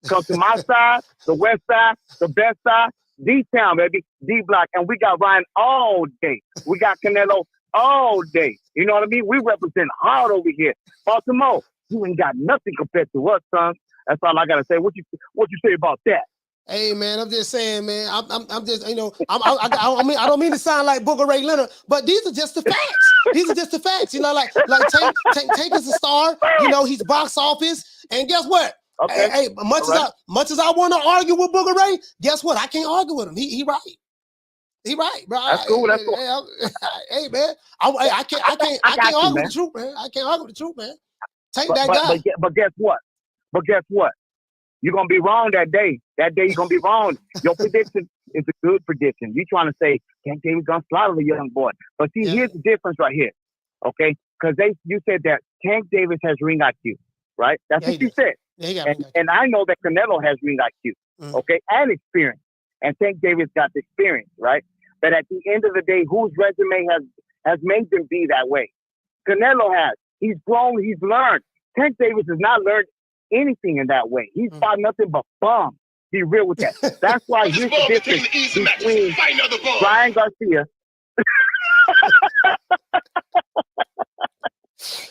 Come to my side, the west side, the best side. D-Town, baby. D-Block. And we got Ryan all day. We got Canelo all day. You know what I mean? We represent hard over here. Baltimore, you ain't got nothing compared to us, son. That's all I gotta say. What you say about that? Hey man, I'm just saying, man. I'm just, you know, I don't mean to sound like Booger Ray Leonard, but these are just the facts. These are just the facts. You know, like Tank is a star. You know, he's box office, and guess what? Okay. Hey, much as I want to argue with Booger Ray, guess what? I can't argue with him. He right. He right, bro. That's cool. That's cool. Hey man, I can't argue with the truth, man. I can't argue with the truth, man. Take that guy. But guess what? You're going to be wrong that day. That day you're going to be wrong. Your prediction is a good prediction. You're trying to say, Tank Davis going to slaughter the young boy. But see, here's the difference right here, okay? Because you said that Tank Davis has ring IQ, right? That's what you said. Yeah, and I know that Canelo has ring IQ, okay, and experience. And Tank Davis got the experience, right? But at the end of the day, whose resume has made them be that way? Canelo has. He's grown. He's learned. Tank Davis has not learned anything in that way. He's fought nothing but bums. Be real with that. That's why here's the difference between Ryan Garcia.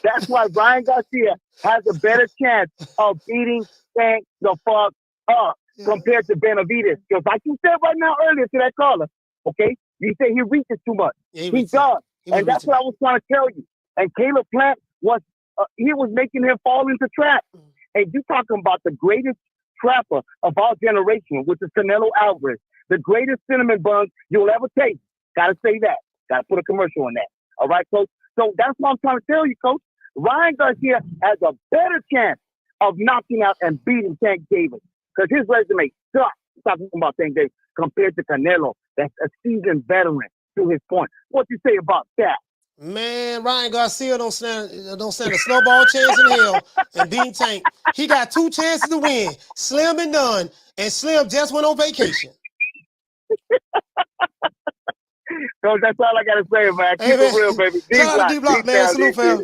That's why Ryan Garcia has a better chance of beating Tank the fuck up compared to Benavidez. Because like you said right now earlier to that caller, okay, you say he reaches too much. He does. And that's what I was trying to tell you. And Caleb Plant was making him fall into traps. And you talking about the greatest trapper of our generation, which is Canelo Alvarez, the greatest cinnamon bun you'll ever taste. Got to say that. Got to put a commercial on that. All right, Coach? So that's what I'm trying to tell you, Coach. Ryan Garcia has a better chance of knocking out and beating Tank Davis because his resume sucks. Talking about Tank Davis compared to Canelo, that's a seasoned veteran to his point. What you say about that? Man, Ryan Garcia don't stand a snowball chance in hell and beat Tank. He got 2 chances to win. Slim and none. And Slim just went on vacation. Coach, that's all I gotta say, man. Keep it real, baby. Shout out to D-Block, man. Salute, fam.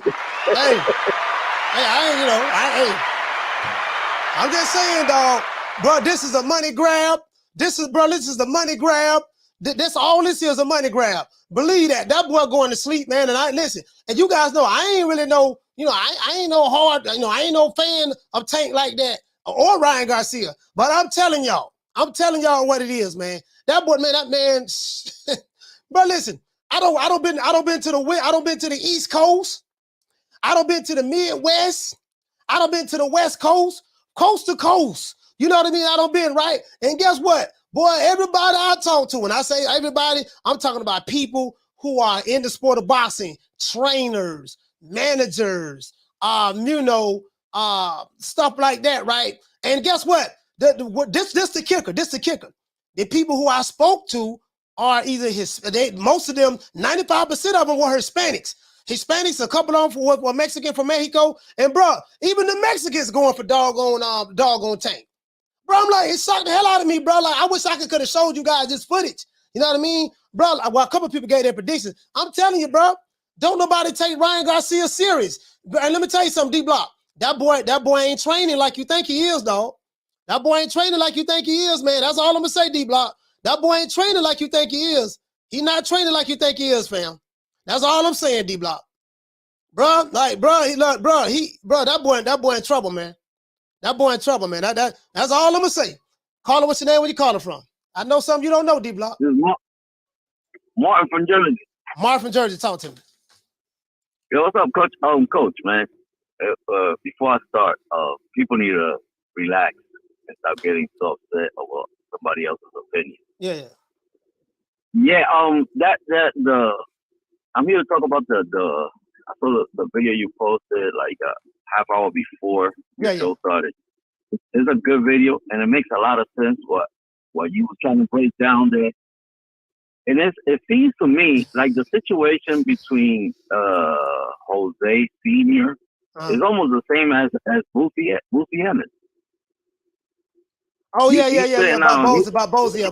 I'm just saying, dog. Bro, this is a money grab. This is the money grab. This all this is a money grab. Believe that. That boy going to sleep, man. And listen, and you guys know I ain't really know, you know, I ain't no hard, you know, I ain't no fan of Tank like that or Ryan Garcia. But I'm telling y'all what it is, man. That boy, man, bro, listen, I don't been to the East Coast. I don't been to the Midwest. I don't been to the West Coast, coast to coast. You know what I mean? I don't been right. And guess what? Boy, everybody I talk to, when I say everybody, I'm talking about people who are in the sport of boxing, trainers, managers, you know, stuff like that, right? And guess what? This the kicker. This the kicker. The people who I spoke to are either most of them, 95% of them were Hispanics. Hispanics, a couple of them were Mexican from Mexico, and bro, even the Mexicans going for doggone Tank. Bro, I'm like, it sucked the hell out of me, bro. Like, I wish I could have showed you guys this footage. You know what I mean? Bro, well, a couple of people gave their predictions. I'm telling you, bro, don't nobody take Ryan Garcia serious. And let me tell you something, D-Block. That boy ain't training like you think he is, dog. That boy ain't training like you think he is, man. That's all I'm going to say, D-Block. That boy ain't training like you think he is. He not training like you think he is, fam. That's all I'm saying, D-Block. Bro, like, bro, that boy in trouble, man. That boy in trouble, man. That's all I'm gonna say. Call him what's your name, where you calling from? I know something you don't know, D-Block. Martin from Jersey. Martin from Jersey, talk to me. Yo, what's up, Coach? Coach, man. Before I start, people need to relax and stop getting so upset over somebody else's opinion. Yeah. Yeah. I'm here to talk about I saw the video you posted like a half hour before your show started. It's a good video, and it makes a lot of sense what you were trying to break down there. And it seems to me like the situation between Jose Sr. is almost the same as Boosie Emmett. Oh, yeah. About Bozier.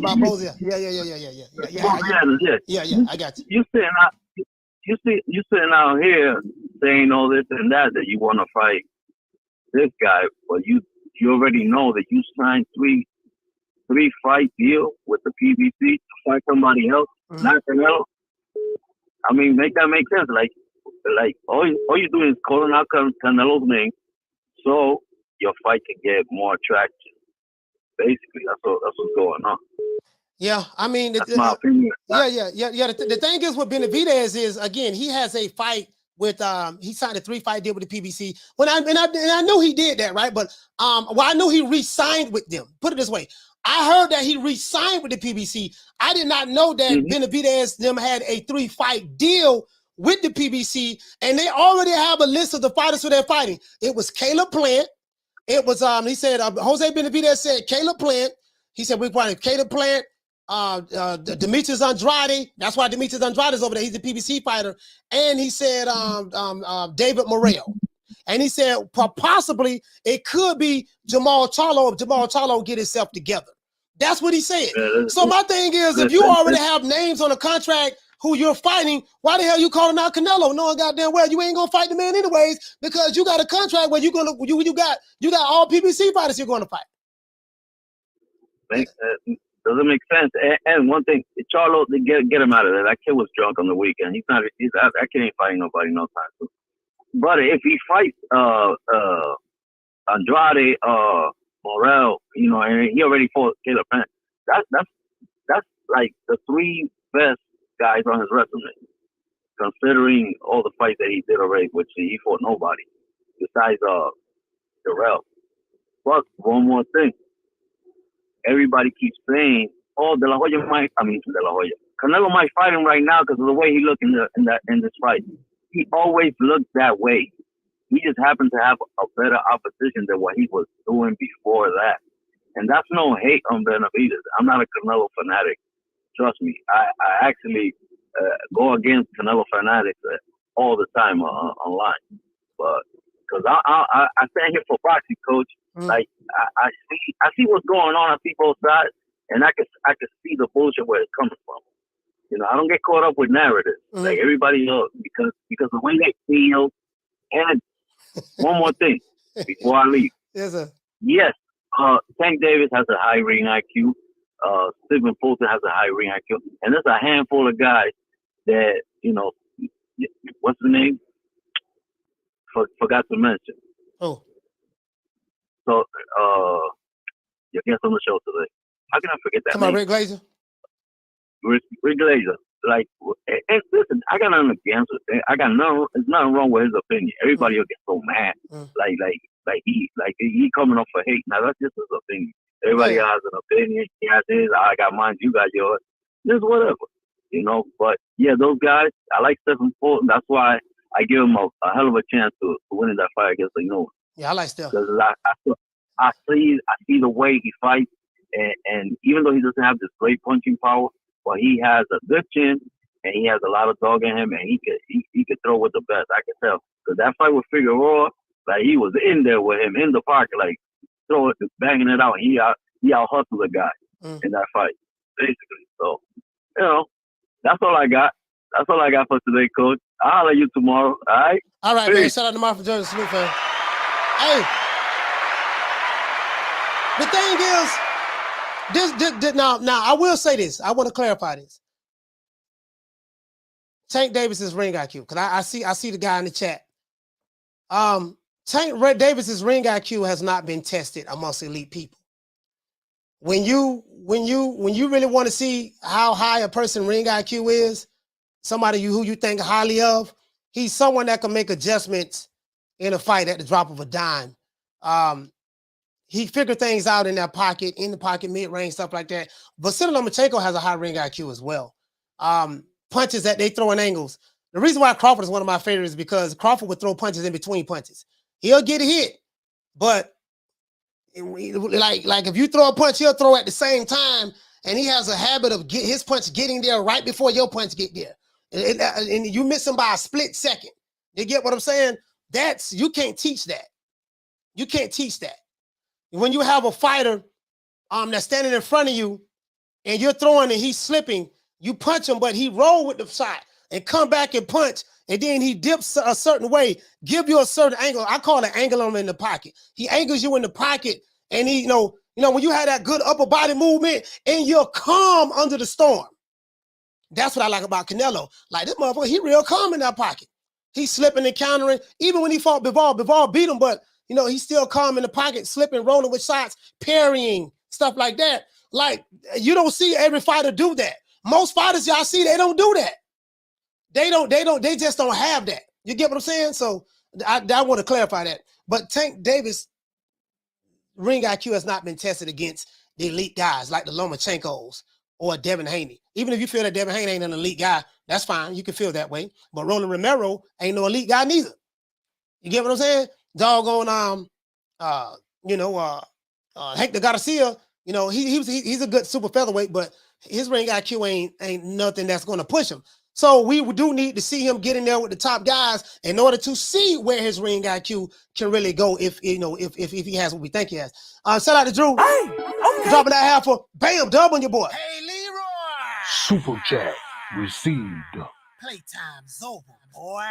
Yeah. I got you. You sitting out here saying all this and that you want to fight this guy, but you already know that you signed three fight deal with the PBC to fight somebody else, not Canelo. I mean, make that make sense. Like all you're doing is calling out Canelo's name, so your fight can get more traction. Basically, that's what's going on. Yeah, I mean, that's my opinion. Yeah. The thing is with Benavidez is, again, he has a fight with he signed a 3-fight deal with the PBC. I knew he did that, right? But I knew he re-signed with them. Put it this way. I heard that he re-signed with the PBC. I did not know that Benavidez them had a 3-fight deal with the PBC, and they already have a list of the fighters who they're fighting. It was Caleb Plant. It was he said Jose Benavidez said Caleb Plant. He said we're fighting Caleb Plant, Demetrius Andrade. That's why Demetrius Andrade is over there. He's the PBC fighter. And he said David Morrell. And he said possibly it could be Jamal Charlo if Jamal Charlo get himself together. That's what he said. So my thing is, if you already have names on a contract who you're fighting, why the hell you calling out Canelo? Knowing goddamn well you ain't gonna fight the man anyways, because you got a contract where you got all PBC fighters you're going to fight. Doesn't make sense. And one thing, Charlo, get him out of there. That kid was drunk on the weekend. That kid ain't fighting nobody no time soon. Brother, if he fights Andrade, Morrell, and he already fought Caleb Plant, that's like the 3 best guys on his resume, considering all the fights that he did already, which he fought nobody besides Darrell. But one more thing, everybody keeps saying, "Oh, De La Hoya Canelo might fight him right now because of the way he looked in this fight." He always looked that way. He just happened to have a better opposition than what he was doing before that. And that's no hate on Benavidez. I'm not a Canelo fanatic. Trust me. I actually go against Canelo fanatics all the time online. But because I stand here for boxing, Coach. Like I see what's going on. I see both sides, and I can see the bullshit where it's coming from. I don't get caught up with narratives like everybody else because the way they feel. And one more thing before I leave. Yes, sir. Yes, Tank Davis has a high ring IQ. Stephen Fulton has a high ring IQ, and there's a handful of guys that what's the name? Forgot to mention. Oh. So, your guest on the show today. How can I forget that? Come on, Rick Glaser. Rick Glaser. Like, and listen, I got nothing against it. There's nothing wrong with his opinion. Everybody will get so mad. Like he coming off for hate. Now that's just his opinion. Everybody has an opinion. He has his. I got mine. You got yours. Just whatever, But yeah, those guys. I like Stephen Fulton. That's why I give him a hell of a chance to win that fight against the new. Yeah, I like Stephen. Because I see the way he fights, and even though he doesn't have this great punching power, but he has a good chin and he has a lot of dog in him, and he could throw with the best. I can tell. Because that fight with Figueroa, like he was in there with him in the pocket, like banging it out. He out hustled the guy in that fight, basically. So, that's all I got. That's all I got for today, Coach. I'll holler you tomorrow. All right. All right, man. Shout out to Martin Jordan, salute, fam. Hey, the thing is. Now, I will say this. I want to clarify this. Tank Davis's ring IQ, because I see the guy in the chat. Tank Davis's ring IQ has not been tested amongst elite people. When you really want to see how high a person ring IQ is, somebody who you think highly of, he's someone that can make adjustments in a fight at the drop of a dime. He figured things out in that pocket, in the pocket, mid-range, stuff like that. But Lomachenko has a high ring IQ as well. Punches that they throw in angles. The reason why Crawford is one of my favorites is because Crawford would throw punches in between punches. He'll get hit, but like if you throw a punch, he'll throw at the same time, and he has a habit of his punch getting there right before your punch get there. And you miss him by a split second. You get what I'm saying? You can't teach that. You can't teach that. When you have a fighter that's standing in front of you and you're throwing and he's slipping, you punch him, but he roll with the shot and come back and punch, and then he dips a certain way, give you a certain angle. I call it angle him in the pocket. He angles you in the pocket, and he, when you have that good upper body movement and you're calm under the storm. That's what I like about Canelo. Like, this motherfucker, he real calm in that pocket. He's slipping and countering. Even when he fought Bivol beat him, but he's still calm in the pocket, slipping, rolling with shots, parrying, stuff like that. Like, you don't see every fighter do that. Most fighters y'all see, they don't do that. They just don't have that. You get what I'm saying? So I want to clarify that. But Tank Davis ring IQ has not been tested against the elite guys like the Lomachenkos or Devin Haney. Even if you feel that Devin Haney ain't an elite guy, that's fine. You can feel that way. But Roland Romero ain't no elite guy neither. You get what I'm saying? Doggone, Hank Garcia, he's a good super featherweight, but his ring IQ ain't nothing that's going to push him. So we do need to see him get in there with the top guys in order to see where his ring IQ can really go if he has what we think he has. Shout out to Drew. Hey, okay. Dropping that half for bam, dub on your boy. Hey, Leroy. Super chat received. Playtime's over, boy.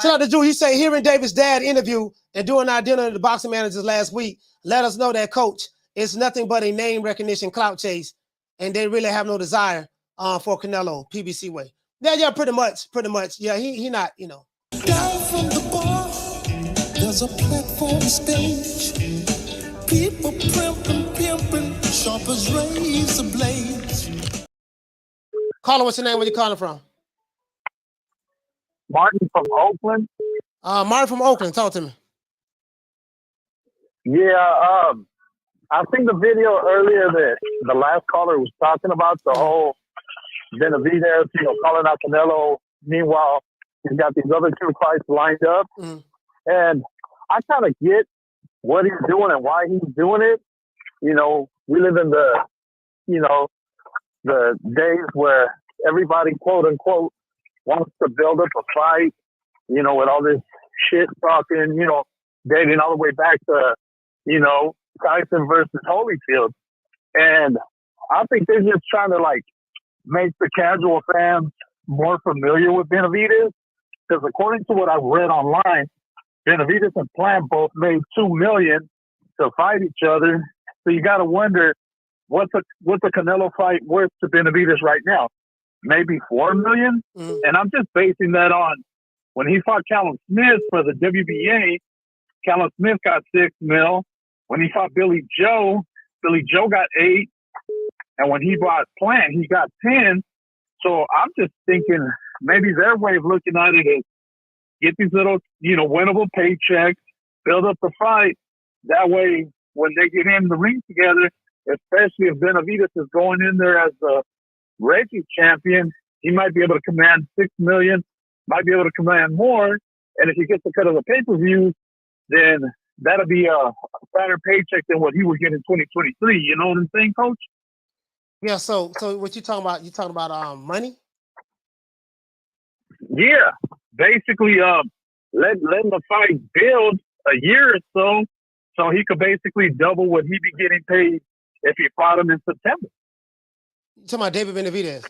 Shout out to Drew. He said, hearing Davis' dad interview and doing our dinner at the boxing managers last week, let us know that, coach, it's nothing but a name recognition clout chase, and they really have no desire for Canelo, PBC way. Yeah, pretty much. Yeah, he not, Down from the bar, there's a platform stage. People pimping, sharp as razor blades. Caller, what's your name? Where you calling from? Martin from Oakland. Martin from Oakland, talk to me. Yeah, I think the video earlier that the last caller was talking about the whole Benavidez, calling out Canelo. Meanwhile, he's got these other two fights lined up. Mm. And I kind of get what he's doing and why he's doing it. We live in the days where everybody, quote unquote, wants to build up a fight, with all this shit talking, dating all the way back to, Tyson versus Holyfield. And I think they're just trying to make the casual fans more familiar with Benavidez, because according to what I've read online, Benavidez and Plant both made $2 million to fight each other. So you got to wonder what's the Canelo fight worth to Benavidez right now? Maybe $4 million. Mm-hmm. And I'm just basing that on when he fought Callum Smith for the WBA. Callum Smith got $6 million. When he fought Billy Joe got $8 million. And when he bought Plant, he got 10. So I'm just thinking maybe their way of looking at it is get these little, winnable paychecks, build up the fight. That way, when they get in the ring together, especially if Benavidez is going in there as the Reggie champion, he might be able to command $6 million, might be able to command more. And if he gets the cut of the pay-per-view, then that'll be a better paycheck than what he would get in 2023. You know what I'm saying, Coach? Yeah, so what you talking about? You talking about money? Yeah, basically, letting the fight build a year or so he could basically double what he'd be getting paid if he fought him in September. You talking about David Benavidez?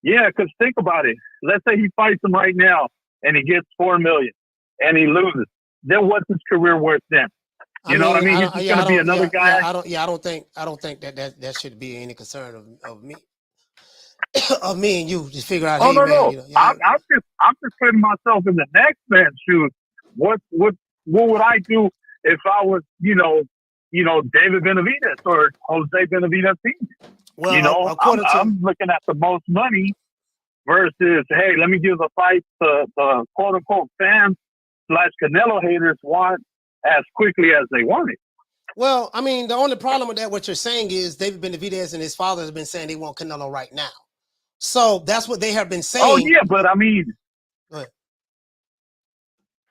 Yeah, because think about it. Let's say he fights him right now and he gets $4 million and he loses. Then what's his career worth then? You know what I mean? He's just going to be another guy. I don't think that should be any concern of me. Of me and you, just figure out. I'm just putting myself in the next man's shoes. what would I do if I was, David Benavidez or Jose Benavidez? Well, I'm looking at the most money versus, hey, let me give the fight the quote unquote fans / Canelo haters want as quickly as they want it. Well, I mean, the only problem with that, what you're saying is David Benavidez and his father have been saying they want Canelo right now. So that's what they have been saying. Oh yeah, but I mean, go ahead.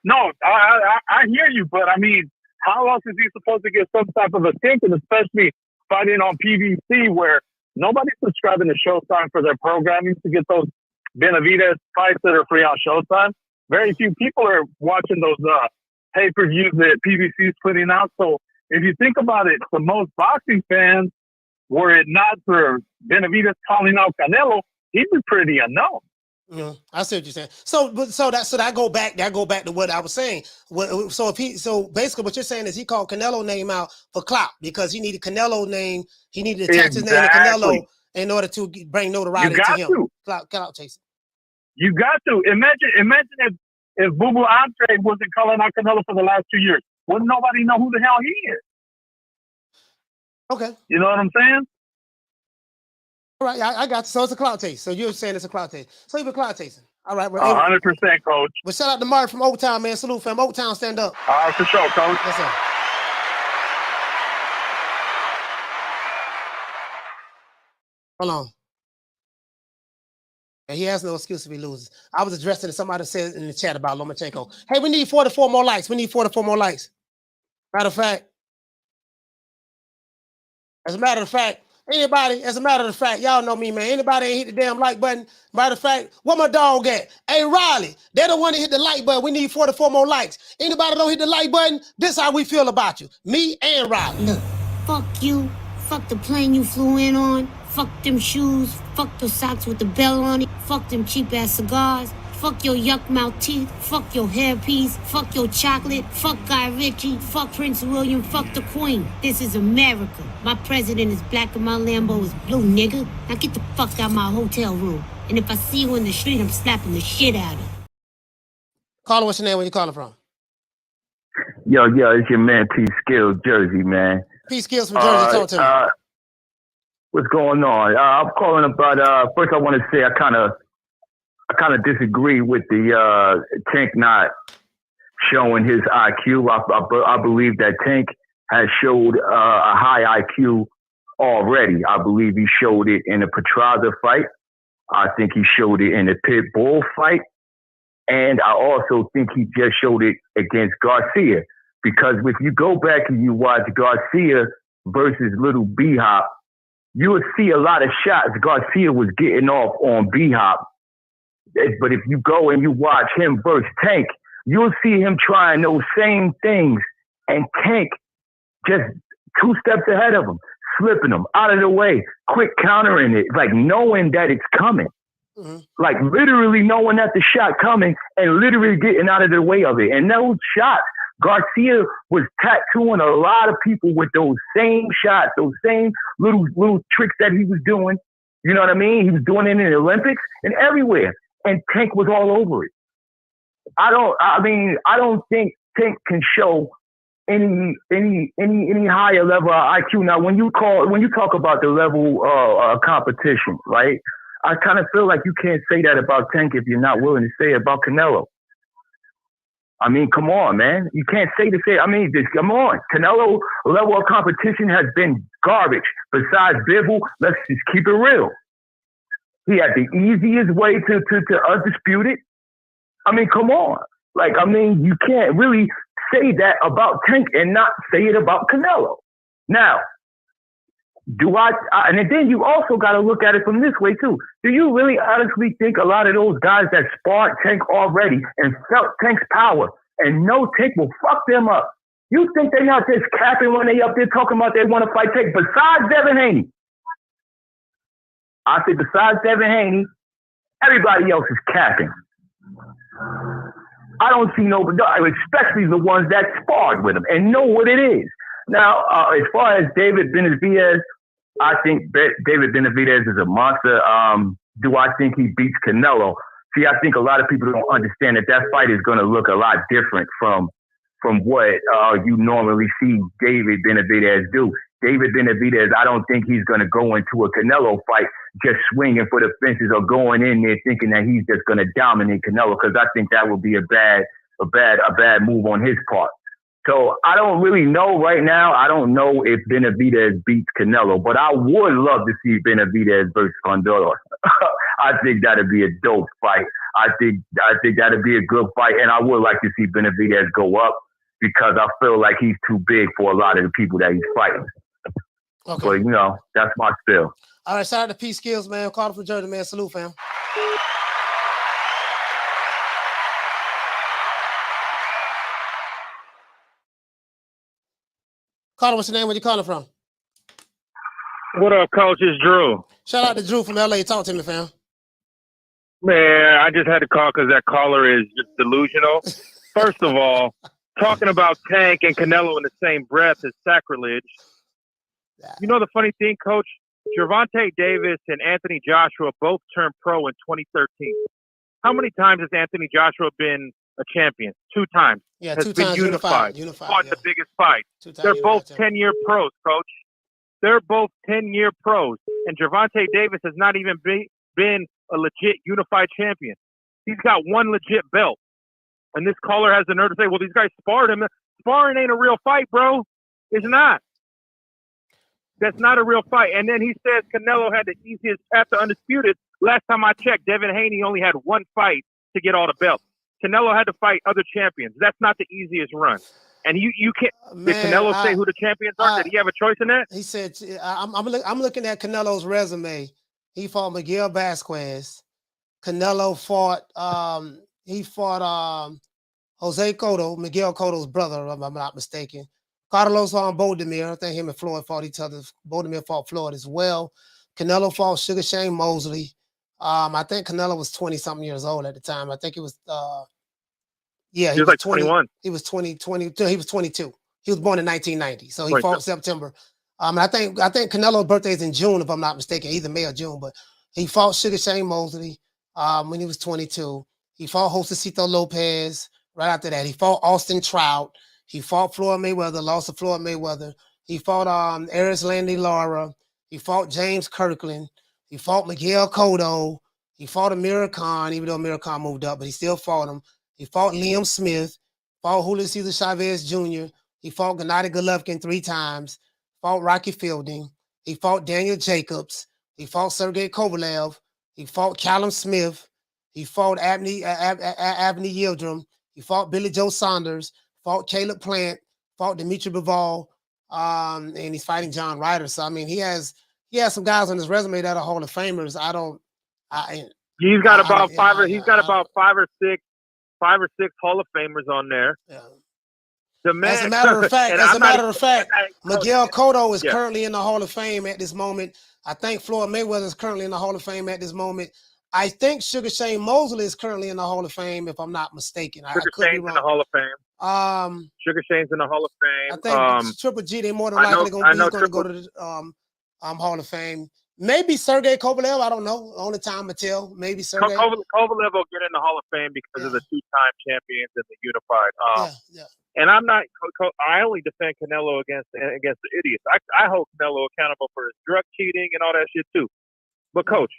No, I hear you, but I mean, how else is he supposed to get some type of attention, especially fighting on PVC where nobody's subscribing to Showtime for their programming to get those Benavidez fights that are free on Showtime? Very few people are watching those pay-per-views that PVC is putting out. So if you think about it, the most boxing fans, were it not for Benavidez calling out Canelo, he'd be pretty unknown. Yeah, I see what you're saying. So that go back to what I was saying. So basically what you're saying is he called Canelo name out for clout because he needed Canelo name. He needed to attach his name to Canelo in order to bring notoriety to him. Clout chasing. You got to imagine if Boo Boo Andre wasn't calling out Canelo for the last 2 years, wouldn't nobody know who the hell he is? Okay, you know what I'm saying? All right, I got you. So it's a clout taste. So you're saying it's a clout taste. So you've been clout tasting. All right, 100%, coach. Well, shout out to Mark from Old Town, man. Salute, fam. Old Town, stand up. All right, for sure, coach. Yes, sir. Hold on. And he has no excuse if he loses. I was addressing somebody said in the chat about Lomachenko. Hey, we need 44 more likes. We need 44 more likes. Matter of fact, as a matter of fact, y'all know me, man. Anybody ain't hit the damn like button. Matter of fact, where my dog at? Hey, Riley, they don't want to hit the like button. We need 44 more likes. Anybody don't hit the like button, this how we feel about you. Me and Riley. Look, fuck you. Fuck the plane you flew in on. Fuck them shoes. Fuck the socks with the bell on it. Fuck them cheap-ass cigars. Fuck your yuck mouth teeth. Fuck your hairpiece. Fuck your chocolate. Fuck Guy Ritchie. Fuck Prince William. Fuck the Queen. This is America. My president is black and my Lambo is blue, nigga. Now get the fuck out my hotel room. And if I see you in the street, I'm slapping the shit out of you. Caller, what's your name? Where you calling from? Yo, it's your man P Skills, Jersey, man. P Skills from Jersey. Talk to me. What's going on? I'm calling about. First, I want to say I kind of disagree with the Tank not showing his IQ. I believe that Tank has showed a high IQ already. I believe he showed it in the Pedraza fight. I think he showed it in the Pit Bull fight. And I also think he just showed it against Garcia. Because if you go back and you watch Garcia versus Little B-Hop, you would see a lot of shots Garcia was getting off on B-Hop. But if you go and you watch him versus Tank, you'll see him trying those same things. And Tank just 2 steps ahead of him, slipping him out of the way, quick countering it, like knowing that it's coming. Mm-hmm. Like literally knowing that the shot coming and literally getting out of the way of it. And those shots, Garcia was tattooing a lot of people with those same shots, those same little tricks that he was doing. You know what I mean? He was doing it in the Olympics and everywhere. And Tank was all over it. I don't think Tank can show any higher level of IQ. Now, when you talk about the level of competition, right? I kind of feel like you can't say that about Tank if you're not willing to say it about Canelo. I mean, come on, man. You can't come on. Canelo level of competition has been garbage. Besides Bivol, let's just keep it real. He had the easiest way to undisputed. I mean, come on. You can't really say that about Tank and not say it about Canelo. Now, and then you also got to look at it from this way too. Do you really honestly think a lot of those guys that sparred Tank already and felt Tank's power and know Tank will fuck them up, you think they're not just capping when they up there talking about they want to fight Tank? Besides Devin Haney, I think besides Devin Haney, everybody else is capping. I don't see nobody, especially the ones that sparred with him and know what it is. Now, as far as David Benavidez, I think David Benavidez is a monster. Do I think he beats Canelo? See, I think a lot of people don't understand that fight is going to look a lot different from what you normally see David Benavidez do. David Benavidez, I don't think he's going to go into a Canelo fight just swinging for the fences or going in there thinking that he's just going to dominate Canelo, because I think that would be a bad move on his part. So I don't really know right now. I don't know if Benavidez beats Canelo, but I would love to see Benavidez versus Condor. I think that'd be a dope fight. I think that'd be a good fight, and I would like to see Benavidez go up because I feel like he's too big for a lot of the people that he's fighting. Okay. But, you know, that's my spill. All right, shout out to P Skills, man. Carter from Jersey, man. Salute, fam. Carter, what's your name? Where you calling from? What up, Coach? It's Drew. Shout out to Drew from LA. Talk to me, fam. Man, I just had to call because that caller is just delusional. First of all, talking about Tank and Canelo in the same breath is sacrilege. You know the funny thing, Coach? Gervonta Davis and Anthony Joshua both turned pro in 2013. How many times has Anthony Joshua been a champion? 2 times. Yeah, has 2 been times unified. Fought the biggest fight. They're both 10-year pros, Coach. They're both 10-year pros. And Gervonta Davis has not even been a legit unified champion. He's got 1 legit belt. And this caller has the nerve to say, well, these guys sparred him. Sparring ain't a real fight, bro. It's not. That's not a real fight. And then he says Canelo had the easiest path to undisputed. Last time I checked, Devin Haney only had 1 fight to get all the belts. Canelo had to fight other champions. That's not the easiest run. And you can't. Did Canelo say who the champions are? Did he have a choice in that? He said, I'm looking at Canelo's resume. He fought Miguel Vasquez. Canelo fought Jose Cotto, Miguel Cotto's brother, if I'm not mistaken. Carlos Bodemir. I think him and Floyd fought each other. Bodemir fought Floyd as well. Canelo fought Sugar Shane Mosley. I think Canelo was 20-something years old at the time. I think it was he was like 21. He was 22. He was 22. He was born in 1990. So he fought September. I think Canelo's birthday is in June, if I'm not mistaken, either May or June. But he fought Sugar Shane Mosley when he was 22. He fought Josecito Lopez. Right after that, he fought Austin Trout. He fought Floyd Mayweather, lost to Floyd Mayweather. He fought Eris Landy Lara. He fought James Kirkland. He fought Miguel Cotto. He fought Amir Khan, even though Amir Khan moved up, but he still fought him. He fought Liam Smith. Fought Julio Cesar Chavez Jr. He fought Gennady Golovkin 3 times. Fought Rocky Fielding. He fought Daniel Jacobs. He fought Sergey Kovalev. He fought Callum Smith. He fought Abney Yildirim. He fought Billy Joe Saunders. Fought Caleb Plant. Fought Dimitri Bivol. And he's fighting John Ryder. So I mean, he has some guys on his resume that are Hall of Famers. He's got about 5 or 6 Hall of Famers on there. Yeah. The man, as a matter of fact, Miguel Cotto is currently in the Hall of Fame at this moment. I think Floyd Mayweather is currently in the Hall of Fame at this moment. I think Sugar Shane Mosley is currently in the Hall of Fame, if I'm not mistaken. Sugar Shane's in the Hall of Fame. Sugar Shane's in the Hall of Fame. I think Triple G, they more than likely going to go to the Hall of Fame. Maybe Sergey Kovalev, I don't know. Only time to tell. Maybe Sergey. Kovalev will get in the Hall of Fame because of the 2-time champions and the unified. And I'm not. I only defend Canelo against the idiots. I hold Canelo accountable for his drug cheating and all that shit too. But Coach,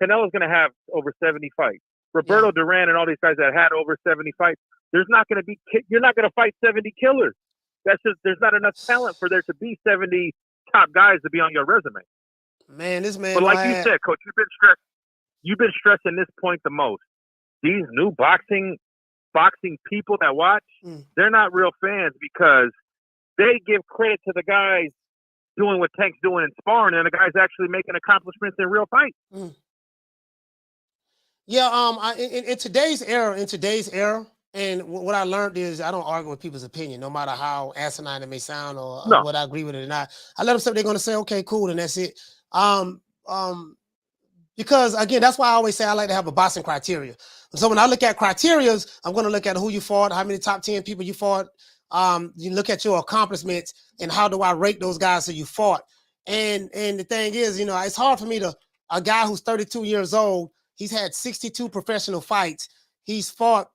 Canelo's going to have over 70 fights. Roberto Duran and all these guys that had over 70 fights. You're not going to fight 70 killers. That's just, there's not enough talent for there to be 70 top guys to be on your resume. Man, this man. But like you said, Coach, you've been stressing this point the most. These new boxing people that watch, they're not real fans because they give credit to the guys doing what Tank's doing in sparring and the guys actually making accomplishments in real fights. Yeah, in today's era, and what I learned is I don't argue with people's opinion, no matter how asinine it may sound or what I agree with it or not. I let them say they're going to say, okay, cool, and that's it. Because again, that's why I always say I like to have a boxing criteria. So when I look at criterias, I'm going to look at who you fought, how many top 10 people you fought. You look at your accomplishments and how do I rate those guys that you fought. And the thing is, it's hard for me a guy who's 32 years old He's had 62 professional fights. He's fought,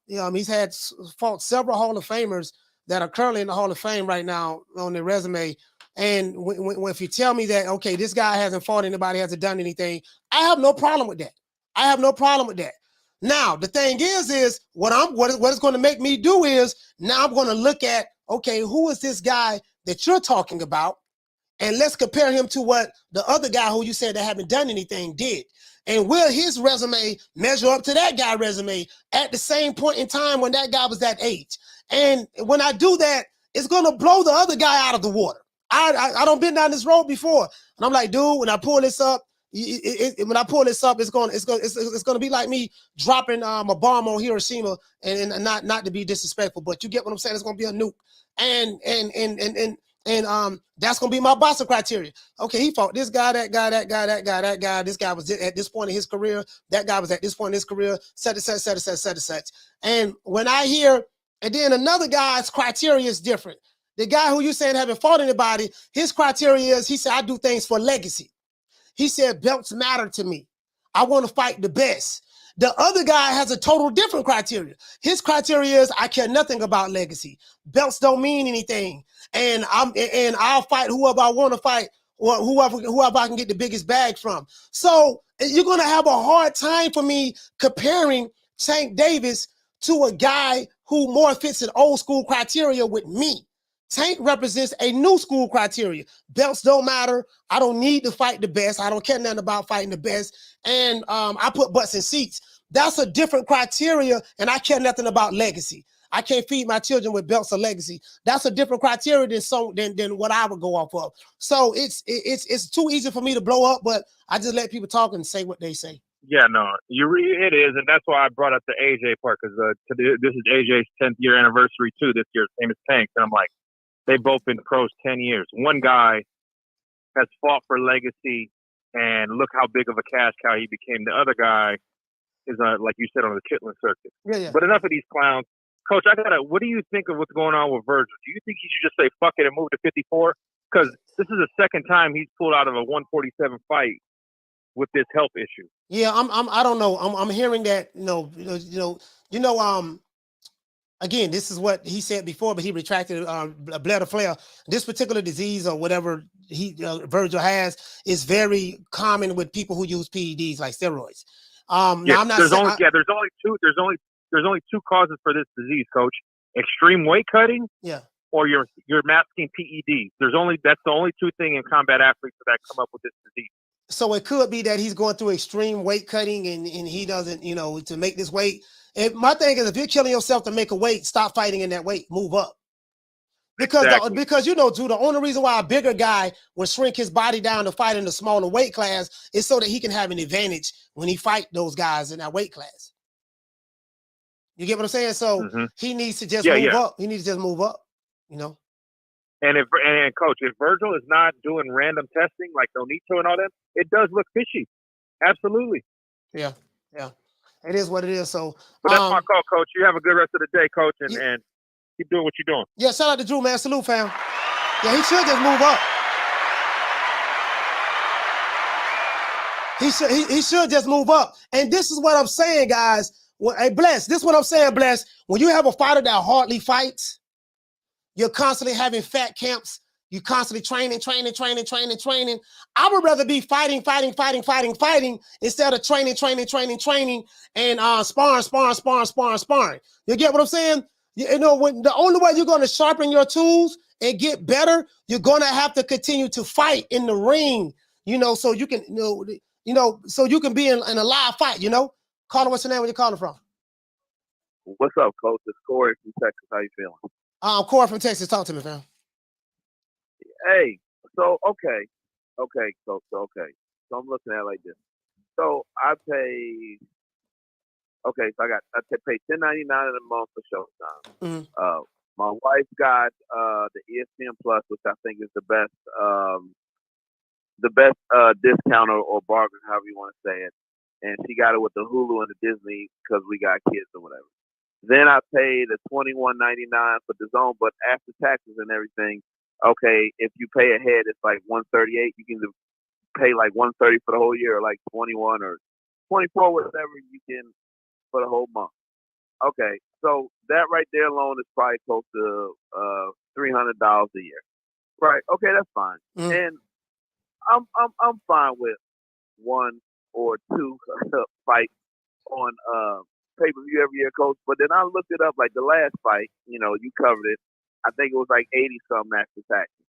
fought several Hall of Famers that are currently in the Hall of Fame right now on their resume. And if you tell me that, okay, this guy hasn't fought anybody, hasn't done anything, I have no problem with that. I have no problem with that. Now, the thing is what it's going to make me do is now I'm going to look at, okay, who is this guy that you're talking about? And let's compare him to what the other guy who you said that haven't done anything did. And will his resume measure up to that guy's resume at the same point in time when that guy was that age? And when I do that, it's going to blow the other guy out of the water. I don't been down this road before. And I'm like, dude, when I pull this up, it's going to be like me dropping a bomb on Hiroshima, and not to be disrespectful, but you get what I'm saying. It's going to be a nuke, and that's going to be my boxing criteria. Okay, he fought this guy, that guy. This guy was at this point in his career. That guy was at this point in his career. Such. And when I hear, and then another guy's criteria is different. The guy who you saying haven't fought anybody, his criteria is, he said, I do things for legacy. He said, belts matter to me. I want to fight the best. The other guy has a total different criteria. His criteria is, I care nothing about legacy. Belts don't mean anything. And I'll fight whoever I want to fight, or whoever I can get the biggest bag from. So you're going to have a hard time for me comparing Tank Davis to a guy who more fits an old school criteria with me. Tank represents a new school criteria. Belts don't matter. I don't need to fight the best. I don't care nothing about fighting the best. And I put butts in seats. That's a different criteria, and I care nothing about legacy. I can't feed my children with belts or legacy. That's a different criteria than what I would go off of. So it's too easy for me to blow up, but I just let people talk and say what they say. Yeah, no, it is, and that's why I brought up the AJ part, because this is AJ's 10th year anniversary too this year, same as Tank, and I'm like, they've both been pros 10 years. One guy has fought for legacy, and look how big of a cash cow he became. The other guy is, like you said, on the Chitlin circuit. Yeah. But enough of these clowns. Coach, what do you think of what's going on with Virgil? Do you think he should just say, fuck it, and move to 54? Because this is the second time he's pulled out of a 147 fight with this health issue. Yeah, I don't know. I'm hearing that, again, this is what he said before, but he retracted bladder flare. This particular disease or whatever Virgil has is very common with people who use PEDs like steroids. Now I'm not there's only two causes for this disease, Coach: extreme weight cutting, or you're masking PEDs. That's the only two things in combat athletes that come up with this disease. So it could be that he's going through extreme weight cutting and he doesn't, to make this weight. And my thing is, if you're killing yourself to make a weight, stop fighting in that weight, move up. Because Drew, the only reason why a bigger guy would shrink his body down to fight in a smaller weight class is so that he can have an advantage when he fight those guys in that weight class. You get what I'm saying? So he needs to just move up. He needs to just move up, And Coach, if Virgil is not doing random testing like Nonito and all that, it does look fishy. Absolutely. Yeah. It is what it is. So, but that's my call, Coach. You have a good rest of the day, Coach, and keep doing what you're doing. Yeah, shout out to Drew, man. Salute, fam. Yeah, he should just move up. He should just move up. And this is what I'm saying, guys. Hey, Bless, this is what I'm saying, Bless. When you have a fighter that hardly fights, you're constantly having fat camps. You constantly training. I would rather be fighting instead of training and sparring. You get what I'm saying? When the only way you're going to sharpen your tools and get better, you're going to have to continue to fight in the ring. So you can, so you can be in a live fight. Caller, what's your name? Where you calling from? What's up, Coach? It's Corey from Texas. How you feeling? Corey from Texas. Talk to me, fam. Hey, so okay. So I'm looking at it like this. So I pay. Okay, so I pay $10.99 a month for Showtime. My wife got the ESPN Plus, which I think is the best discount or bargain, however you want to say it. And she got it with the Hulu and the Disney because we got kids or whatever. Then I paid the $21.99 for the Zone, but after taxes and everything, okay, if you pay ahead, it's like $138. You can pay like $130 for the whole year, or like $21 or 24 whatever you can for the whole month. Okay, so that right there alone is probably close to $300 a year. Right? Okay, that's fine. And I'm fine with 1 or 2 fights on pay-per-view every year, Coach. But then I looked it up, like the last fight, you covered it. I think it was like 80-something after taxes.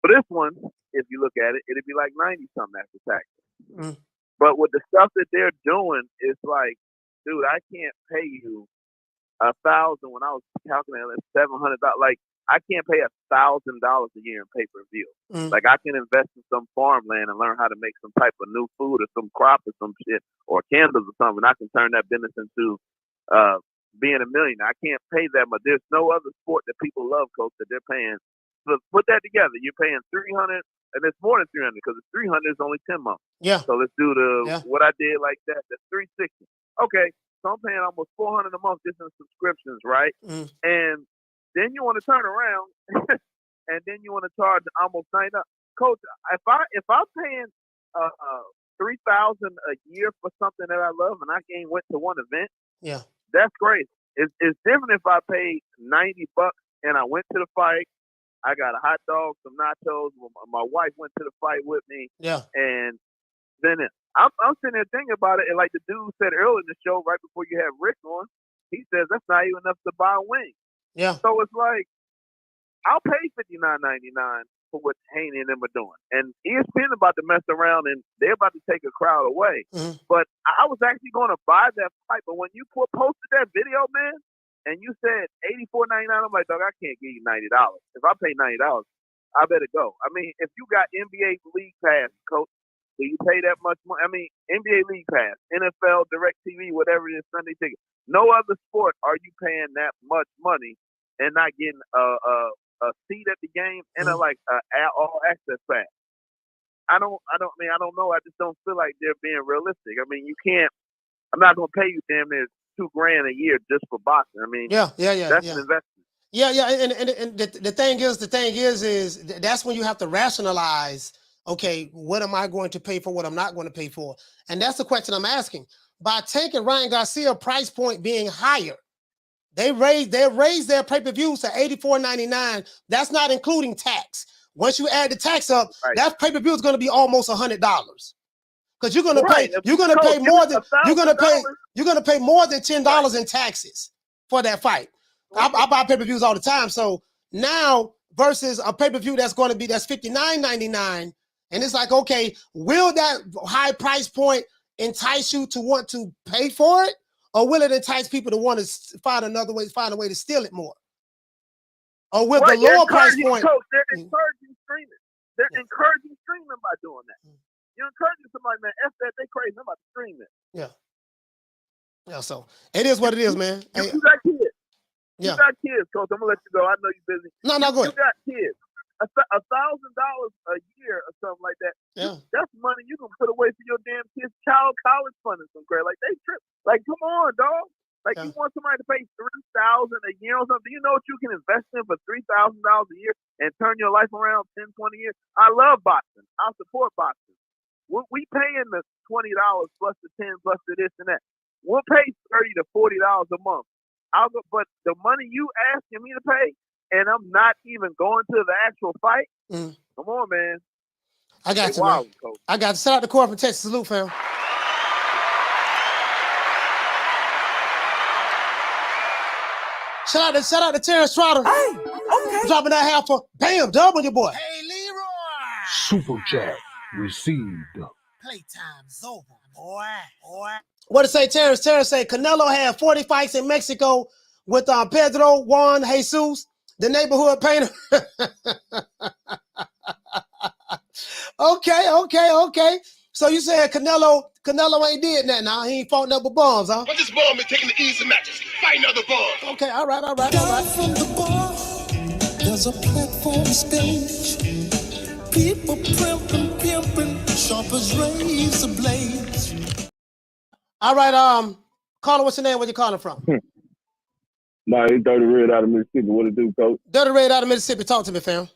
For this one, if you look at it, it'd be like 90-something after taxes. But with the stuff that they're doing, it's like, dude, I can't pay you $1,000 when I was calculating $700. Like, I can't pay $1,000 a year in pay-per-view. Like, I can invest in some farmland and learn how to make some type of new food or some crop or some shit or candles or something. I can turn that business into being a millionaire. I can't pay that much. There's no other sport that people love, Coach, that they're paying. So put that together. You're paying $300, and it's more than $300 because the $300 is only 10 months. Yeah. So let's do what I did like that. That's $360. Okay, so I'm paying almost $400 a month just in subscriptions, right? And then you want to turn around, and then you want to charge almost $90. Coach, if I'm paying $3,000 a year for something that I love, and I ain't went to one event, that's great. It's different if I paid $90 and I went to the fight. I got a hot dog, some nachos. My wife went to the fight with me. And then I'm sitting there thinking about it, and like the dude said earlier in the show, right before you had Rick on, he says that's not even enough to buy a wing. So it's like, I'll pay $59.99 for what Haney and them are doing. And ESPN about to mess around, and they're about to take a crowd away. But I was actually going to buy that fight. But when you posted that video, man, and you said $84.99, I'm like, dog, I can't give you $90. If I pay $90, I better go. I mean, if you got NBA League Pass, Coach, do you pay that much money? I mean, NBA League Pass, NFL, DirecTV, whatever it is, Sunday ticket. No other sport are you paying that much money and not getting a seat at the game and a all access pass. I don't know. I just don't feel like they're being realistic. I mean, you can't. I'm not gonna pay you damn near $2,000 a year just for boxing. I mean, that's an investment. And the thing is that's when you have to rationalize. Okay, what am I going to pay for? What I'm not going to pay for? And that's the question I'm asking. By taking Ryan Garcia price point being higher, they raised their pay-per-views to $84.99. That's not including tax. Once you add the tax up, that pay-per-view is going to be almost $100. Because you're going to pay more than $10 in taxes for that fight. I buy pay-per-views all the time. So now versus a pay-per-view that's $59.99, and it's like, okay, will that high price point entice you to want to pay for it, or will it entice people to want to find a way to steal it more? Or will the lower price point? Coach, they're encouraging streaming. They're encouraging streaming by doing that. You're encouraging somebody, man. F that, they crazy. I'm about to stream it. Yeah. So it is what it is, man. You got kids. You got kids, Coach. I'm gonna let you go. I know you're busy. No, go ahead. You got kids. $1,000 a year or something like that. That's money you can put away for your damn kids' child college fund and some crap. Like, they trip. Like, come on, dog. Like, you want somebody to pay $3,000 a year or something? Do you know what you can invest in for $3,000 a year and turn your life around 10, 20 years? I love boxing. I support boxing. We paying the $20 plus the 10 plus the this and that. We'll pay $30 to $40 a month. But the money you asking me to pay, and I'm not even going to the actual fight. Come on, man. I got you, man. Coach. I got you. Shout out to Corey from Texas. Salute, fam. Shout out to Terrence Trotter. Hey, okay. Dropping that half for bam, dub on your boy. Hey, Leroy. Super chat received. Playtime's over, boy. What to say, Terrence? Terrence say Canelo had 40 fights in Mexico with Pedro Juan Jesus, the neighborhood painter. Okay. So you saying Canelo ain't did that now? He ain't fought no bombs, huh? But this bomb is taking the easy matches, fighting other bombs. Okay, all right. Down from the bar, there's a platform stage. People pimping, sharp as razor blades. All right, caller, what's your name? Where you calling from? Nah, it's Dirty Red out of Mississippi. What it do, Coach? Dirty Red out of Mississippi. Talk to me, fam.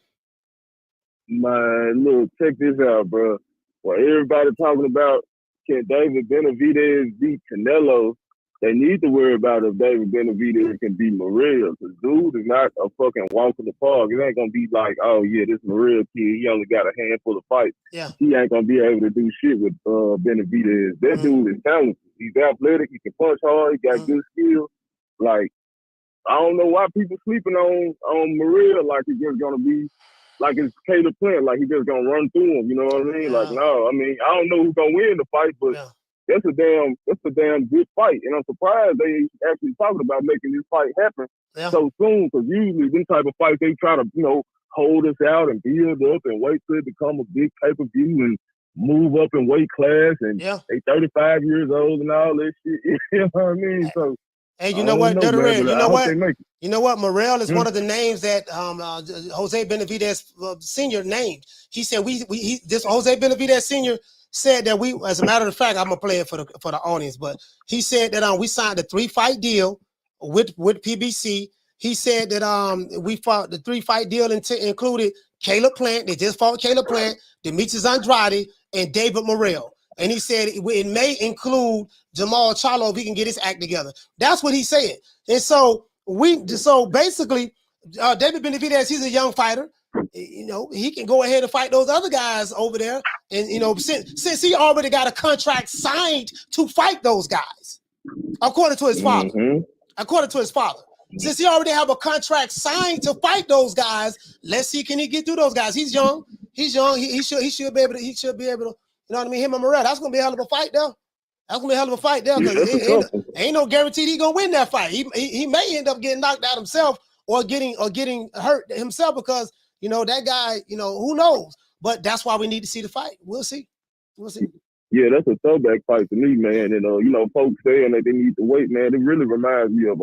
Man, look, check this out, bro. Well, everybody talking about can David Benavidez beat Canelo, they need to worry about if David Benavidez can beat Morel. Because dude is not a fucking walk in the park. It ain't going to be like, oh, yeah, this Morel kid, he only got a handful of fights. Yeah. He ain't going to be able to do shit with Benavidez. That dude is talented. He's athletic. He can punch hard. He got good skills. Like, I don't know why people sleeping on Morel like he's just going to be like it's Caleb Plant, like he just gonna run through him, you know what I mean? Like, no, I mean, I don't know who's gonna win the fight, but that's a damn good fight. And I'm surprised they actually talking about making this fight happen so soon, because usually these type of fights, they try to, hold us out and build up and wait till it become a big pay-per-view and move up in weight class, and they 35 years old and all that shit, you know what I mean? So, hey, you know what, Dirty Red, you know what? You know what? Morel is Hmm? one of the names that Jose Benavidez Sr. named. He said this Jose Benavidez Sr. said that we, as a matter of fact, I'm gonna play it for the audience, but he said that we signed a 3-fight deal with PBC. He said that we fought the 3-fight deal included Caleb Plant. They just fought Caleb Plant, Demetrius Andrade, and David Morel. And he said it may include Jamal Charlo if he can get his act together. That's what he said. And so basically, David Benavidez, he's a young fighter. He can go ahead and fight those other guys over there. And since he already got a contract signed to fight those guys, according to his father. According to his father. Since he already have a contract signed to fight those guys, let's see, can he get through those guys? He's young. He should be able to. You know what I mean? Him and Morel. That's gonna be a hell of a fight, though. That's gonna be a hell of a fight, there, because ain't no guarantee he's gonna win that fight. He may end up getting knocked out himself or getting hurt himself, because that guy. Who knows? But that's why we need to see the fight. We'll see. Yeah, that's a throwback fight to me, man. And folks saying that they need to wait, man. It really reminds me of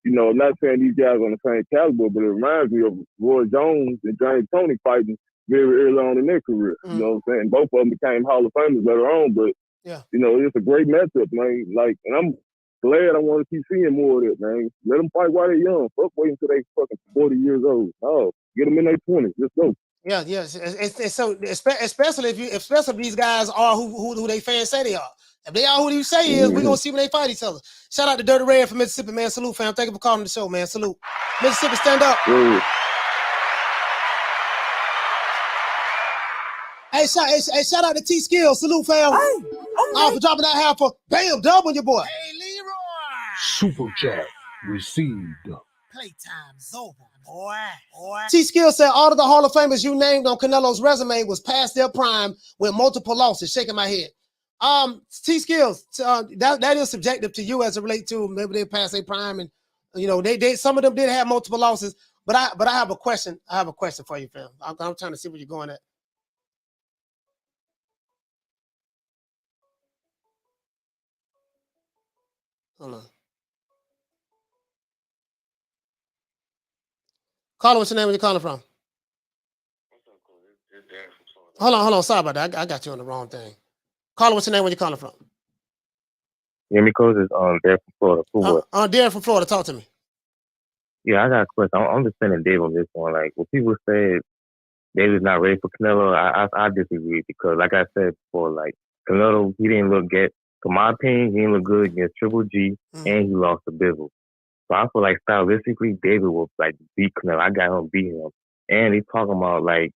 not saying these guys on the same caliber, but it reminds me of Roy Jones and James Toney fighting very early on in their career. You know what I'm saying? Both of them became Hall of Famers later on, but it's a great matchup, man. Like, and I'm glad I want to keep seeing more of it, man. Let them fight while they're young. Fuck wait until they fucking 40 years old. Oh, get them in their 20s. Let's go. Yeah. It's so especially if these guys are who they fans say they are. If they are who you say is, we're gonna see when they fight each other. Shout out to Dirty Red from Mississippi, man. Salute, fam. Thank you for calling the show, man. Salute. Mississippi, stand up. Hey, shout out to T Skills. Salute, fam. For dropping that half for bam, dub on your boy. Hey, Leroy. Super chat received. Playtime's over, boy. T Skills said all of the Hall of Famers you named on Canelo's resume was past their prime with multiple losses. Shaking my head. T Skills, that is subjective to you as it relates to maybe they passed their prime, and they some of them did have multiple losses. But I have a question. I have a question for you, fam. I'm trying to see where you're going at. Hold on. Caller, what's your name? Where you calling from? Hold on. Sorry about that. I got you on the wrong thing. Caller, what's your name? Where you calling from? Yeah, me, Coach, is Derek from Florida. Derek from Florida. Talk to me. Yeah, I got a question. I'm just sending Dave on this one. Like, when people say David's not ready for Canelo, I disagree, because, like I said before, like, Canelo, he didn't look good. To my opinion, he didn't look good against Triple G, and he lost to Bivol. So I feel like stylistically, David will beat Canelo. I got him beat him. And he's talking about they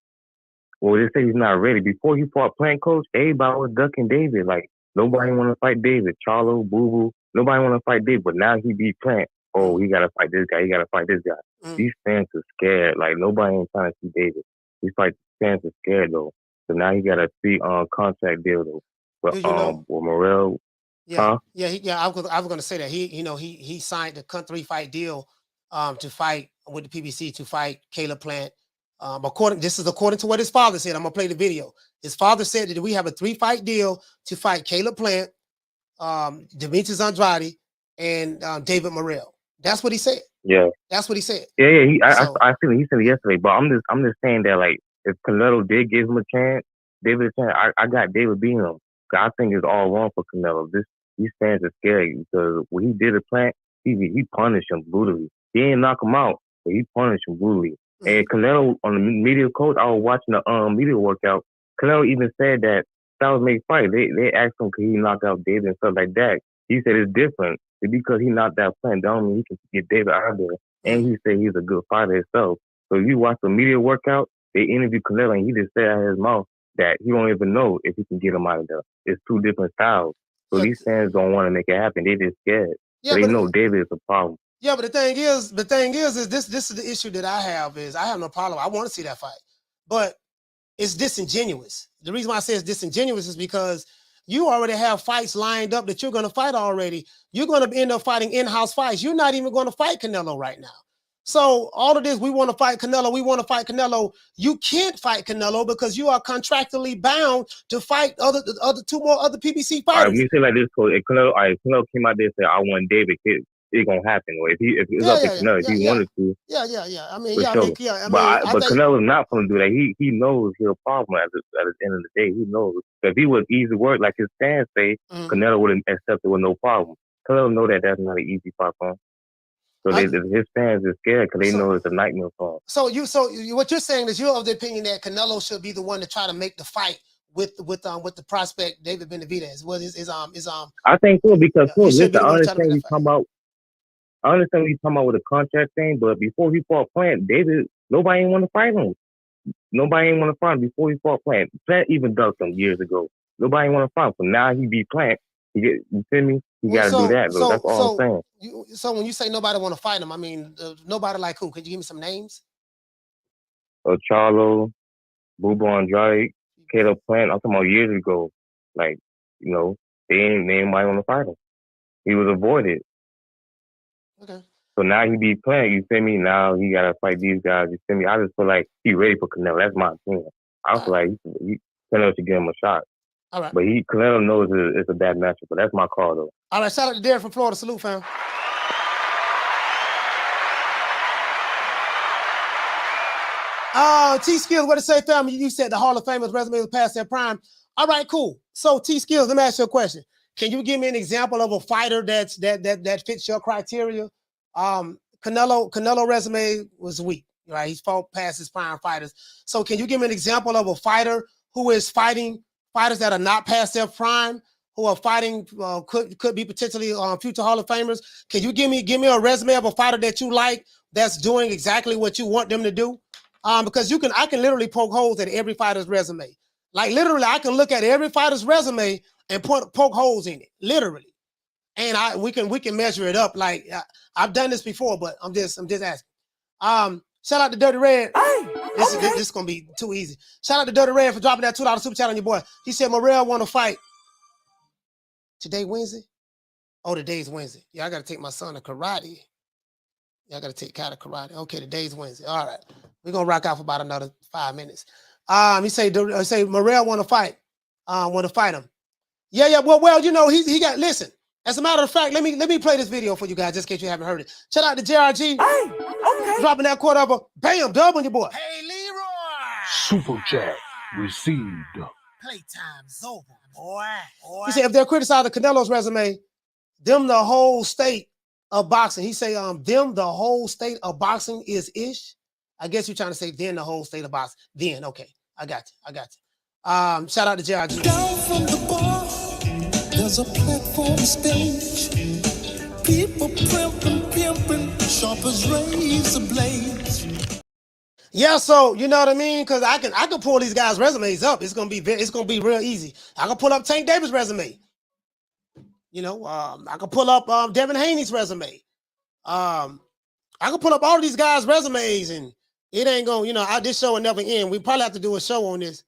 say he's not ready. Before he fought Plant, Coach, everybody was ducking David. Like, nobody want to fight David. Charlo, Boo Boo, nobody want to fight David. But now he beat Plant. Oh, he got to fight this guy. He got to fight this guy. These fans are scared. Like, nobody ain't trying to see David. These fans are scared, though. So now he got a 3 contract deal, though. But with Morel. Yeah, I was going to say that he signed a 3-fight deal to fight with the PBC to fight Caleb Plant. This is according to what his father said. I'm gonna play the video. His father said that we have a 3-fight deal to fight Caleb Plant, Demetrius Andrade, and David Morel. That's what he said. Yeah, that's what he said. Yeah. I feel he said it yesterday, but I'm just saying that, like, if Canelo did give him a chance, David a chance, I got David beating him. I think it's all wrong for Canelo. These fans are scared, because when he did a Plant, he punished him brutally. He didn't knock him out, but he punished him brutally. And Canelo, on the media coach, I was watching the media workout. Canelo even said that styles make fight. They asked him could he knock out David and stuff like that. He said it's different. Because he knocked out Plant, don't mean he can get David out there. And he said he's a good fighter himself. So if you watch the media workout, they interviewed Canelo and he just said out of his mouth that he don't even know if he can get him out of there. It's two different styles. So these fans don't want to make it happen. They just scared. So they know David is a problem. Yeah, but the thing is this is the issue that I have is I have no problem. I want to see that fight. But it's disingenuous. The reason why I say it's disingenuous is because you already have fights lined up that you're going to fight already. You're going to end up fighting in-house fights. You're not even going to fight Canelo right now. So all of this, we want to fight Canelo. We want to fight Canelo. You can't fight Canelo because you are contractually bound to fight two more other PBC fighters. All right, when you say like this, Coach, if Canelo came out there and said, I want David, it's going to happen. Or if it's up to Canelo, if he wanted to. Yeah. I mean, But Canelo's not going to do that. He knows he's a problem at the end of the day. He knows. If he was easy work, like his fans say, Canelo would have accepted with no problem. Canelo know that that's not an easy fight for him. So his fans are scared because they know it's a nightmare for him. So what you're saying is you're of the opinion that Canelo should be the one to try to make the fight with the prospect David Benavidez. I think so because listen, I understand what you're talking about with the contract thing, but before he fought Plant, David, nobody ain't want to fight him. Nobody ain't want to fight him before he fought Plant. Plant even ducked him years ago. Nobody ain't want to fight him. So now he beat Plant. You feel me? You got to do that, though. That's all I'm saying. So when you say nobody want to fight him, I mean, nobody like who? Can you give me some names? Charlo, Bubo Andrade, Caleb Plant. I'm talking about years ago. Like, they ain't nobody want to fight him. He was avoided. Okay. So now he beat Plant, you feel me? Now he got to fight these guys, you feel me? I just feel like he ready for Canelo. That's my opinion. I feel like Canelo should give him a shot. All right. But Canelo knows it's a bad matchup, but that's my call, though. All right, shout out to Derek from Florida. Salute, fam. T-Skills, what to say, fam? You said the Hall of Famers resume was past their prime. All right, cool. So, T-Skills, let me ask you a question. Can you give me an example of a fighter that fits your criteria? Canelo resume was weak, right? He's fought past his prime fighters. So, can you give me an example of a fighter who is fighting fighters that are not past their prime, who are fighting could be potentially future Hall of Famers? Can you give me a resume of a fighter that you like that's doing exactly what you want them to do? Because I can literally poke holes at every fighter's resume. Like literally, I can look at every fighter's resume and poke holes in it, literally. And we can measure it up. Like I've done this before, but I'm just asking. Shout out to Dirty Red. This is gonna be too easy. Shout out to Dirty Red for dropping that $2 super chat on your boy. He said Morrell want to fight. Today Wednesday? Oh, today's Wednesday. Yeah, I gotta take my son to karate. Yeah, I gotta take Kai to karate. Okay, today's Wednesday. All right, we're gonna rock out for about another 5 minutes. He say Morrell want to fight. Want to fight him. Yeah. Well, he got. Listen. As a matter of fact, let me play this video for you guys, just in case you haven't heard it. Shout out to JRG. Hey, okay. Dropping that quarter of a bam, dub on your boy. Hey, Leroy. Super chat received. Playtime's over, boy. He said if they're criticizing Canelo's resume, them the whole state of boxing. He say them the whole state of boxing is ish. I guess you're trying to say then the whole state of boxing. Then okay, I got you. Shout out to JRG. Down from the bar. There's a platform stage. People pimping, sharp as razor blades. Yeah, so you know what I mean? Because I can pull these guys' resumes up. It's gonna be real easy. I can pull up Tank Davis' resume. I can pull up Devin Haney's resume. I can pull up all of these guys' resumes, and it ain't gonna, this show will never end. We probably have to do a show on this.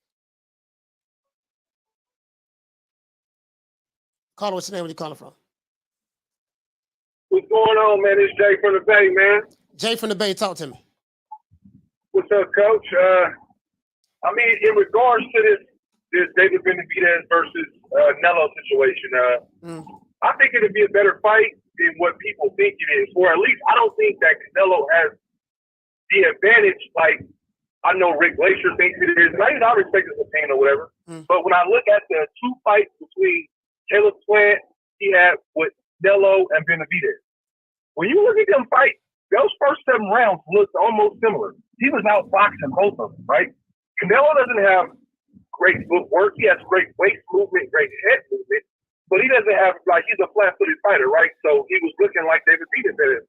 Caller, what's your name? Where you calling from? What's going on, man? It's Jay from the Bay, man. Jay from the Bay, talk to me. What's up, Coach? In regards to this David Benavidez versus Canelo situation, I think it'd be a better fight than what people think it is. Or at least I don't think that Canelo has the advantage like I know Rick Glaser thinks it is. And I respect his opinion or whatever. But when I look at the two fights between Caleb Plant he had with Canelo and Benavidez. When you look at them fight, those first 7 rounds looked almost similar. He was outboxing both of them, right? Canelo doesn't have great footwork. He has great waist movement, great head movement. But he doesn't have, like, he's a flat-footed fighter, right? So he was looking like David Benavidez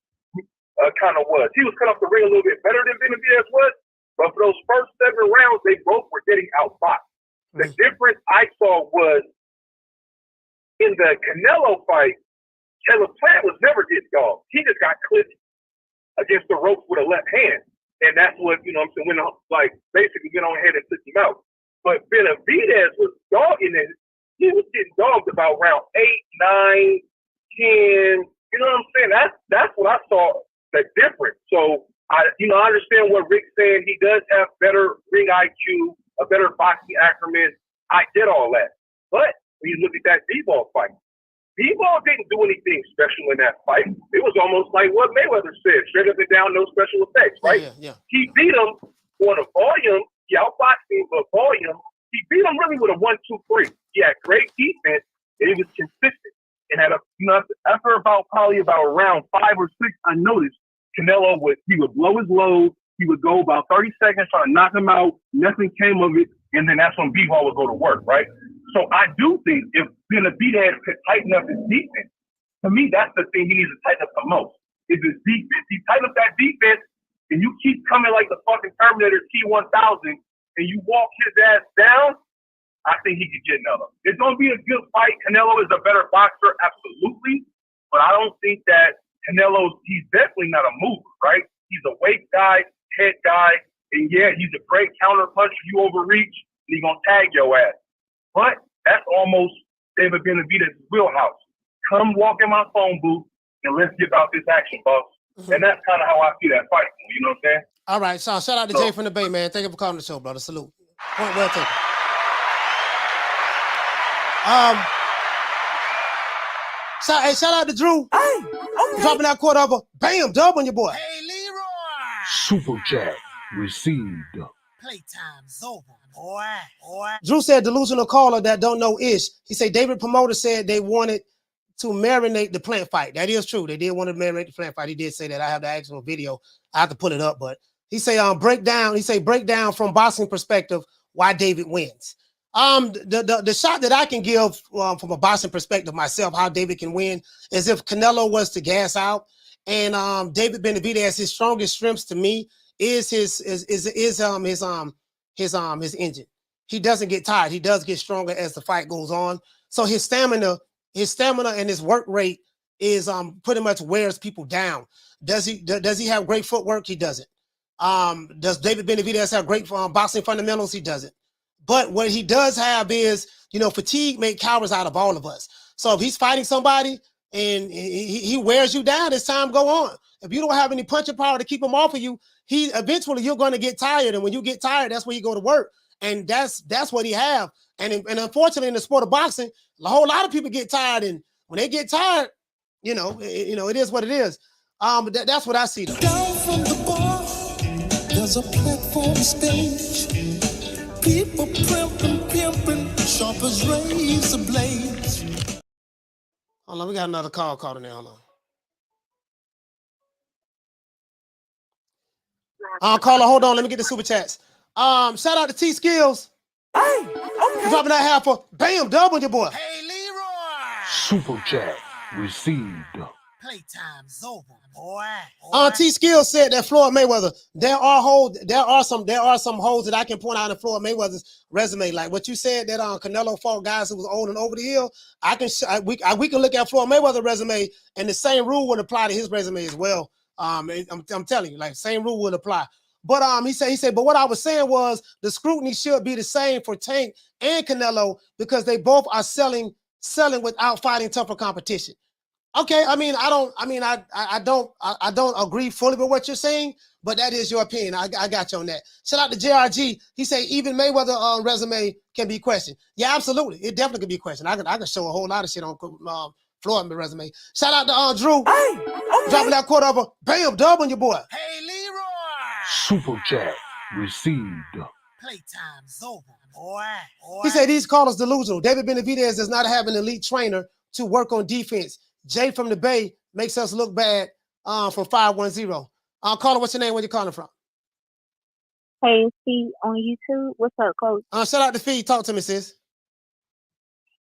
kind of was. He was cut off the ring a little bit better than Benavidez was. But for those first 7 rounds, they both were getting outboxed. The difference I saw was in the Canelo fight, Caleb Plant was never getting dogged. He just got clipped against the ropes with a left hand. And that's what, you know what I'm saying, went on, like, basically went on ahead and took him out. But Benavidez was dogging it. He was getting dogged about round 8, 9, 10. You know what I'm saying? That's what I saw, the difference. So, I understand what Rick's saying. He does have better ring IQ, a better boxing acumen. I get all that. But when you look at that D-ball fight, D-ball didn't do anything special in that fight. It was almost like what Mayweather said, straight up and down, no special effects, right? Yeah. He beat him on a volume. He outboxed him for volume. He beat him really with a 1-2-3. He had great defense, and he was consistent. And after probably about round 5 or 6, I noticed Canelo would blow his load. He would go about 30 seconds trying to knock him out. Nothing came of it, and then that's when B-ball would go to work, right? So I do think if Benavidez could tighten up his defense, to me, that's the thing he needs to tighten up the most, is his defense. He tighten up that defense, and you keep coming like the fucking Terminator T-1000, and you walk his ass down, I think he could get another. It's going to be a good fight. Canelo is a better boxer, absolutely, but I don't think that he's definitely not a mover, right? He's a weight guy, head guy, and yeah, he's a great counter puncher. You overreach, and he's going to tag your ass. But that's almost David Benavidez's wheelhouse. Come walk in my phone booth, and let's get about this action, boss. And that's kind of how I see that fight. You know what I'm saying? All right, so shout out to Jay from the Bay, man. Thank you for calling the show, brother. Salute. Point well taken. Shout out to Drew. Hey, okay. Dropping that quarter over. Bam, dub on your boy. Hey, Leroy. Super chat received. Playtime's over, boy. Drew said delusional caller that don't know ish. He said David promoter said they wanted to marinate the Plant fight. That is true. They did want to marinate the Plant fight. He did say that. I have the actual video. I have to pull it up, but he say break down from boxing perspective why David wins. The shot that I can give from a boxing perspective myself, how David can win, is if Canelo was to gas out, and David Benavidez, his strongest strengths to me is his engine. He doesn't get tired. He does get stronger as the fight goes on. So his stamina and his work rate is pretty much wears people down. Does he have great footwork? He doesn't. Does David Benavidez have great boxing fundamentals? He doesn't. But what he does have is, fatigue make cowards out of all of us. So if he's fighting somebody and he wears you down as time go on, if you don't have any punching power to keep him off of you, eventually you're going to get tired. And when you get tired, that's when you go to work. And that's what he have. And unfortunately, in the sport of boxing, a whole lot of people get tired. And when they get tired, it is what it is. But that's what I see, though. Down from the bar, there's a platform stage. People pimping, sharp as razor blades. Hold on, we got another call in there. Hold on. Caller, hold on. Let me get the super chats. Shout out to T Skills. Hey, okay. Dropping that half for bam, dub on your boy. Hey, Leroy. Super chat received. Playtime's over, boy. T Skills said that Floyd Mayweather, there are some holes that I can point out in Floyd Mayweather's resume. Like what you said that Canelo fought guys who was old and over the hill. We can look at Floyd Mayweather's resume, and the same rule would apply to his resume as well. I'm telling you, like same rule would apply. But he said, but what I was saying was the scrutiny should be the same for Tank and Canelo because they both are selling without fighting tougher competition. Okay, I don't agree fully with what you're saying, but that is your opinion. I got you on that. Shout out to JRG. He said even Mayweather resume can be questioned. Yeah, absolutely. It definitely can be questioned. I can show a whole lot of shit on Floyd resume. Shout out to Drew. Hey, okay. Dropping that quarter over. Bam, dub on your boy. Hey, Leroy. Super chat received. Playtime's over, boy. He said these callers delusional. David Benavidez does not have an elite trainer to work on defense. Jay from the Bay makes us look bad from 510. Caller, what's your name? Where you calling from? Hey, C on YouTube. What's up, Coach? Shout out to Feed. Talk to me, sis.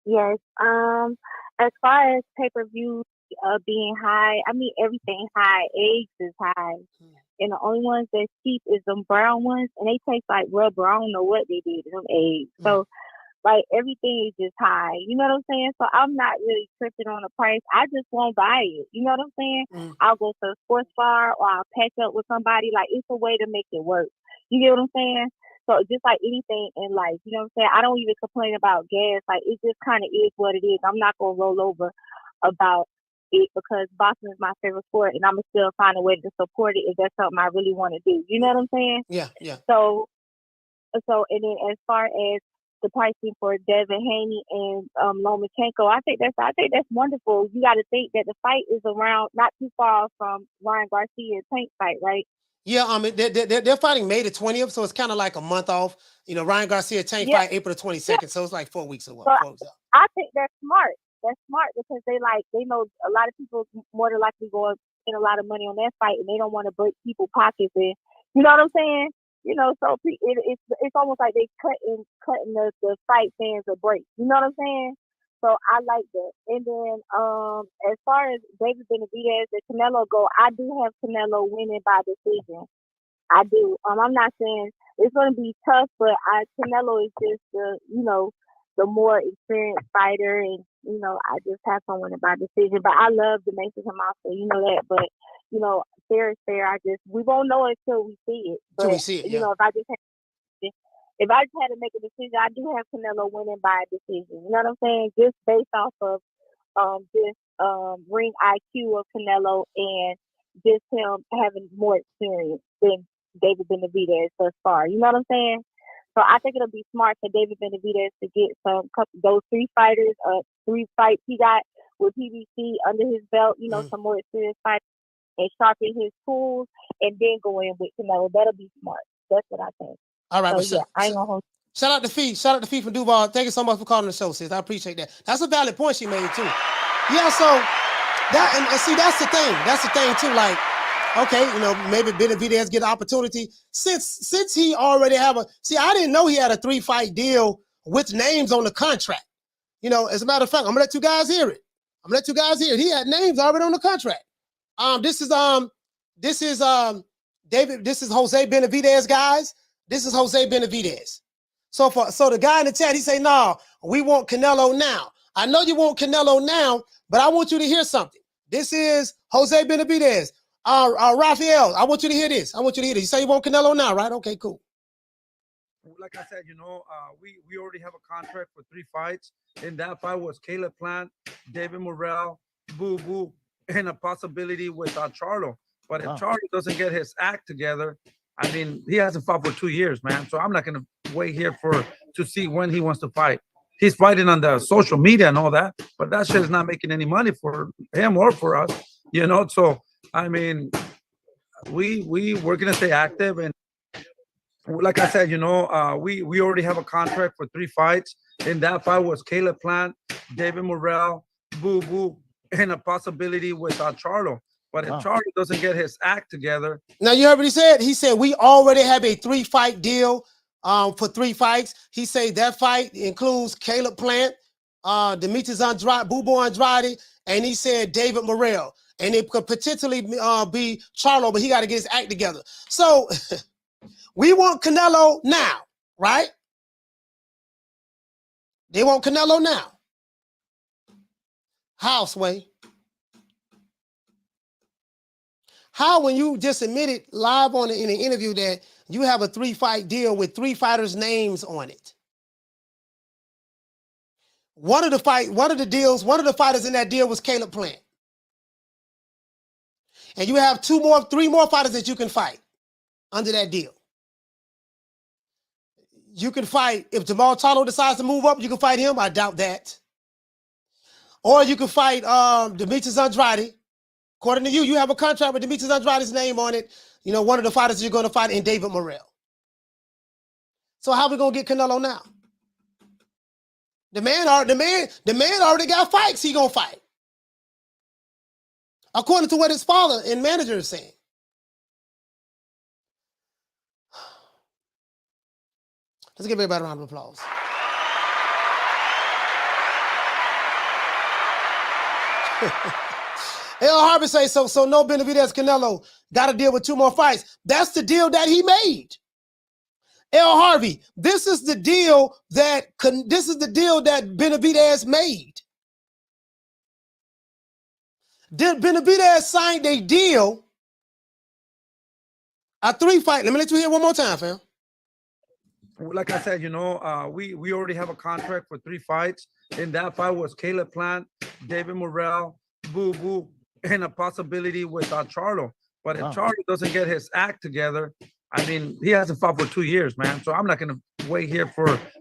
Yes. As far as pay-per-view being high, I mean everything high. Eggs is high, and the only ones that's cheap is them brown ones, and they taste like rubber. I don't know what they did to them eggs. So, like everything is just high. You know what I'm saying? So I'm not really tripping on the price. I just won't buy it. You know what I'm saying? I'll go to a sports bar or I'll patch up with somebody. Like it's a way to make it work. You get what I'm saying? So just like anything in life, you know what I'm saying? I don't even complain about gas. Like it just kind of is what it is. I'm not gonna roll over about it because boxing is my favorite sport, and I'm gonna still find a way to support it if that's something I really want to do. You know what I'm saying? Yeah, yeah. So and then as far as the pricing for Devin Haney and Lomachenko, I think that's wonderful. You got to think that the fight is around not too far from Ryan Garcia Tank fight, right? Yeah, they're fighting May the 20th, so it's kind of like a month off. You know, Ryan Garcia Tank fight April the 22nd, so it's like 4 weeks away. So I think that's smart. That's smart because they know a lot of people more than likely going to spend a lot of money on that fight, and they don't want to break people's pockets. And you know what I'm saying? You know, so it's almost like they cutting the fight fans a break. You know what I'm saying? So I like that. And then as far as David Benavidez and Canelo go, I do have Canelo winning by decision. I do. I'm not saying it's going to be tough, but Canelo is just the more experienced fighter, and you know I just have him winning by decision. But I love the Mason Hamasa, you know that. But you know, fair is fair. We won't know it until we see it. But you know, if I just had to make a decision, I do have Canelo winning by decision. You know what I'm saying? Just based off of ring IQ of Canelo and just him having more experience than David Benavidez thus far. You know what I'm saying? So I think it'll be smart for David Benavidez to get those 3 fighters, 3 fights he got with PBC under his belt. You know, some more experienced fighters, and sharpen his tools, and then go in with Canelo. That'll be smart. That's what I think. All right, so, I ain't gonna hold. Shout out to Fee. Shout out to Fee from Duval. Thank you so much for calling the show, sis. I appreciate that. That's a valid point she made too. Yeah, so that and see that's the thing. That's the thing too. Like, okay, you know, maybe Benavidez get an opportunity since he already have a. See, I didn't know he had a 3-fight deal with names on the contract. You know, as a matter of fact, I'm gonna let you guys hear it. He had names already on the contract. This is David. This is Jose Benavidez, guys. This is Jose Benavidez. So the guy in the chat, he say, "No, we want Canelo now." I know you want Canelo now, but I want you to hear something. This is Jose Benavidez. Rafael, I want you to hear this. You say you want Canelo now, right? Okay, cool. Like I said, you know, we already have a contract for 3 fights, and that fight was Caleb Plant, David Morrell, Boo Boo, and a possibility with Charlo. But if Charlo doesn't get his act together, I mean, he hasn't fought for 2 years, man. So I'm not gonna wait here to see when he wants to fight. He's fighting on the social media and all that, but that shit is not making any money for him or for us, you know. So I mean, we're gonna stay active, and like I said, you know, we already have a contract for 3 fights, and that fight was Caleb Plant, David Morrell, Boo Boo, and a possibility with Charlo. But if Charlo doesn't get his act together, now you heard what he said. He said we already have a 3-fight deal for 3 fights. He said that fight includes Caleb Plant, Demetrius Andrade, Bubo Andrade, and he said David Morrell, and it could potentially be Charlo, but he got to get his act together. So we want Canelo now, right? They want Canelo now. How, Sway? How, when you just admitted live in an interview that you have a 3-fight deal with 3 fighters' names on it? One of the fighters in that deal was Caleb Plant. And you have 3 more fighters that you can fight under that deal. You can fight, if Jamal Charlo decides to move up, you can fight him. I doubt that. Or you can fight Demetrius Andrade. According to you, you have a contract with Demetrius Andrade's name on it. You know, one of the fighters you're going to fight in David Morrell. So how are we going to get Canelo now? The man already got fights he going to fight. According to what his father and manager is saying. Let's give everybody a round of applause. L. Harvey say so no Benavidez Canelo got to deal with 2 more fights. That's the deal that he made. L. Harvey, this is the deal that Benavidez made. Benavidez signed a deal, a 3-fight. Let me let you hear one more time, fam. Like I said, you know, we already have a contract for 3 fights. And that fight was Caleb Plant, David Morrell, Boo Boo, and a possibility with Charlo. But if Charlo doesn't get his act together, I mean, he hasn't fought for 2 years, man. So I'm not going to wait here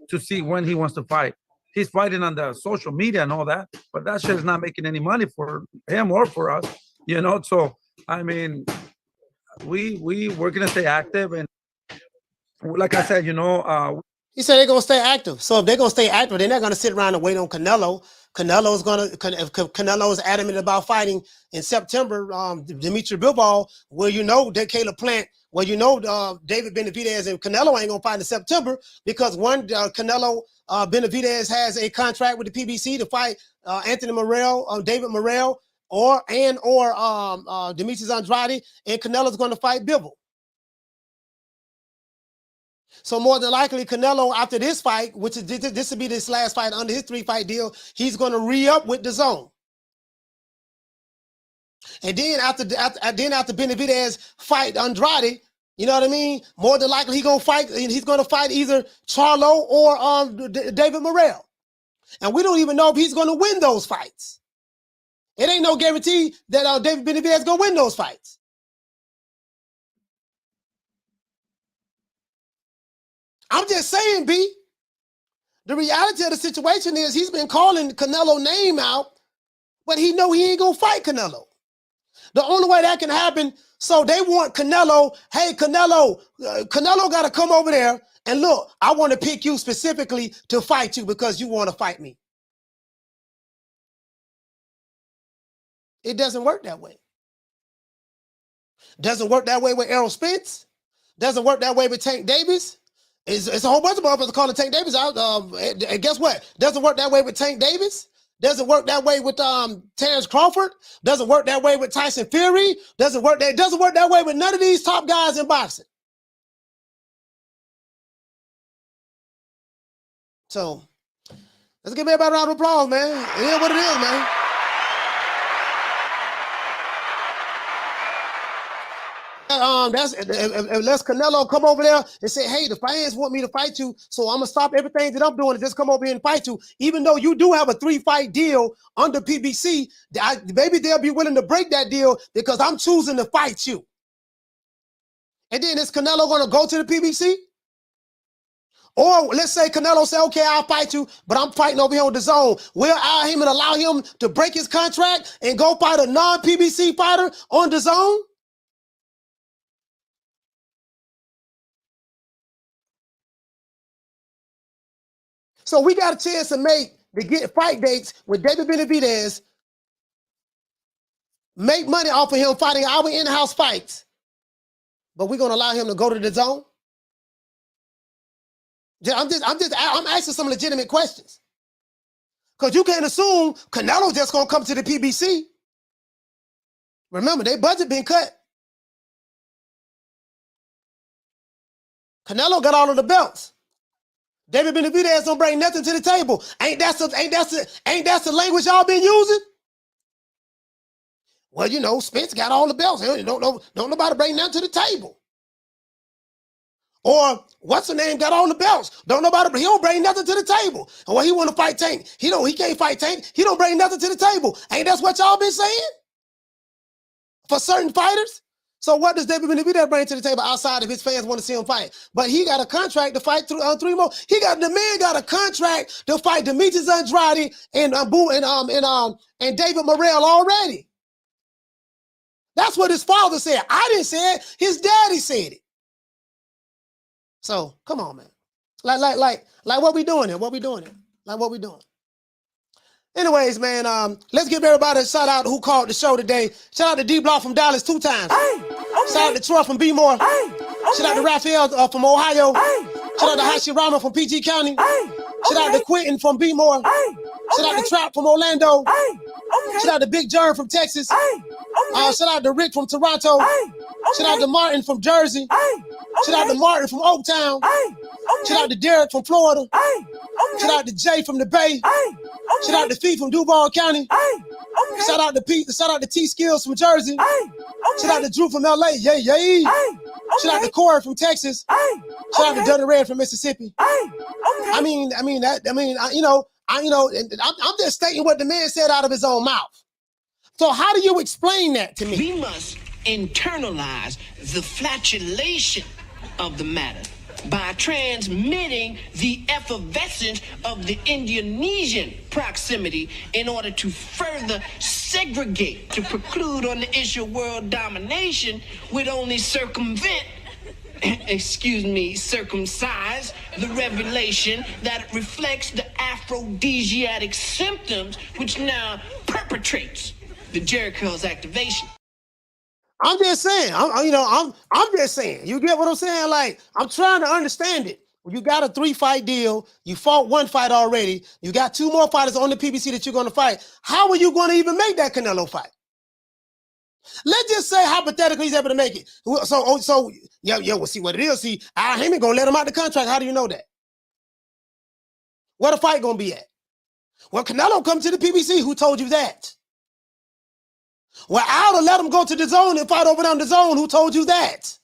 to see when he wants to fight. He's fighting on the social media and all that, but that shit is not making any money for him or for us, you know? So, I mean, we're going to stay active. And like I said, you know, he said they're going to stay active. So if they're going to stay active, they're not going to sit around and wait on Canelo. If Canelo is adamant about fighting in September, Dimitri Bivol, well, you know that Caleb Plant, well, you know David Benavidez and Canelo ain't going to fight in September because Canelo Benavidez has a contract with the PBC to fight Anthony Morrell, David Morrell, or Demetrius Andrade, and Canelo's going to fight Bivol. So more than likely, Canelo, after this fight, which is this will be this last fight under his 3-fight deal, he's going to re-up with the zone. And then after Benavidez fight Andrade, you know what I mean? More than likely, he's going to fight either Charlo or David Morrell. And we don't even know if he's going to win those fights. It ain't no guarantee that David Benavidez is going to win those fights. I'm just saying, B. The reality of the situation is he's been calling Canelo name out, but he know he ain't gonna fight Canelo. The only way that can happen, so they want Canelo, hey, Canelo got to come over there and look, I want to pick you specifically to fight you because you want to fight me. It doesn't work that way. Doesn't work that way with Errol Spence. Doesn't work that way with Tank Davis. It's a whole bunch of motherfuckers calling Tank Davis out. And guess what? Doesn't work that way with Tank Davis. Doesn't work that way with Terrence Crawford. Doesn't work that way with Tyson Fury. Doesn't work that way with none of these top guys in boxing. So let's give everybody a round of applause, man. It is what it is, man. Unless Canelo come over there and say, hey, the fans want me to fight you, so I'm gonna stop everything that I'm doing and just come over here and fight you. Even though you do have a 3-fight deal under PBC, maybe they'll be willing to break that deal because I'm choosing to fight you. And then is Canelo gonna go to the PBC? Or let's say Canelo say, okay, I'll fight you, but I'm fighting over here on the zone. We'll allow him and allow him to break his contract and go fight a non-PBC fighter on the zone? So we got a chance to get fight dates with David Benavidez, make money off of him fighting our in-house fights, but we're gonna allow him to go to the zone. I'm asking some legitimate questions, because you can't assume Canelo just gonna come to the PBC. Remember, their budget been cut. Canelo got all of the belts. David Benavidez don't bring nothing to the table. Ain't that the language y'all been using? Well, you know, Spence got all the belts. Don't nobody bring nothing to the table. Or what's the name got all the belts? He don't bring nothing to the table. And when he want to fight Tank, he can't fight Tank. He don't bring nothing to the table. Ain't that what y'all been saying? For certain fighters? So what does David Benavidez bring to the table outside of his fans want to see him fight? But he got a contract to fight 3 more. The man got a contract to fight Demetrius Andrade and David Morrell already. That's what his father said. I didn't say it. His daddy said it. So come on, man. Like what we doing here? What we doing here? Like what we doing? Anyways, man, let's give everybody a shout out who called the show today. Shout out to D-Block from Dallas 2 times. Hey, okay. Shout out to Troy from B-More. Hey, okay. Shout out to Raphael from Ohio. Hey, okay. Shout out to Hashirama from PG County. Shout out to Quentin from B-More. Shout out to Trap from Orlando. Shout out to Big Jerm from Texas. Shout out to Rick from Toronto. Shout out to Martin from Jersey. Shout out to Martin from Oaktown. Shout out to Derek from Florida. Shout out to Jay from the Bay. Shout out to Fee from Duval County. Shout out to Pete. Shout out to T Skills from Jersey. Shout out to Drew from LA. Yay. Shout out to Corey from Texas. Shout out to Dunny Red from Mississippi. I'm just stating what the man said out of his own mouth. So how do you explain that to me? We must internalize the flatulation of the matter by transmitting the effervescence of the Indonesian proximity in order to further segregate, to preclude on the issue of world domination would only circumcise the revelation that reflects the aphrodisiac symptoms which now perpetrates the Jericho's activation. I'm just saying. I'm just saying. You get what I'm saying? Like, I'm trying to understand it. You got a 3-fight deal. You fought 1 fight already. You got 2 more fighters on the PBC that you're going to fight. How are you going to even make that Canelo fight? Let's just say hypothetically he's able to make it. We'll see what it is. See, Al Haymon going to let him out the contract. How do you know that? Where the fight going to be at? Well, Canelo come to the PBC. Who told you that? Well, Al to let him go to the zone and fight over there on the zone. Who told you that?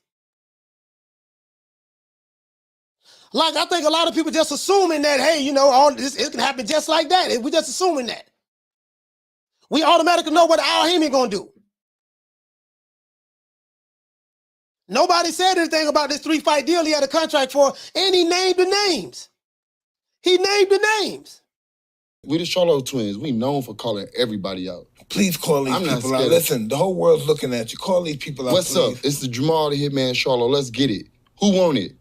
Like, I think a lot of people just assuming that, hey, all this, it can happen just like that. We're just assuming that. We automatically know what Al Haymon going to do. Nobody said anything about this 3-fight deal he had a contract for, and he named the names. He named the names. We the Charlo twins. We known for calling everybody out. Please call these people out. Listen, the whole world's looking at you. Call these people out, What's please. up? It's the Jamal the Hitman Charlo. Let's get it. Who want it?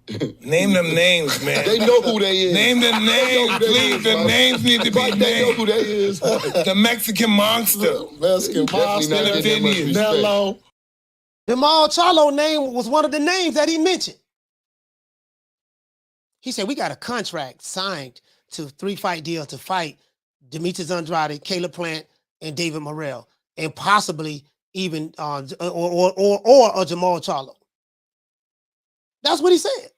Name them names, man. They know who they is. Name them names, please. The names need to be named. They know who they is. The Mexican Monster. Mexican Monster. Canelo. Jamal Charlo name was one of the names that he mentioned. He said, we got a contract signed to 3-fight deal to fight Demetrius Andrade, Caleb Plant, and David Morrell, and possibly even or a Jamal Charlo. That's what he said.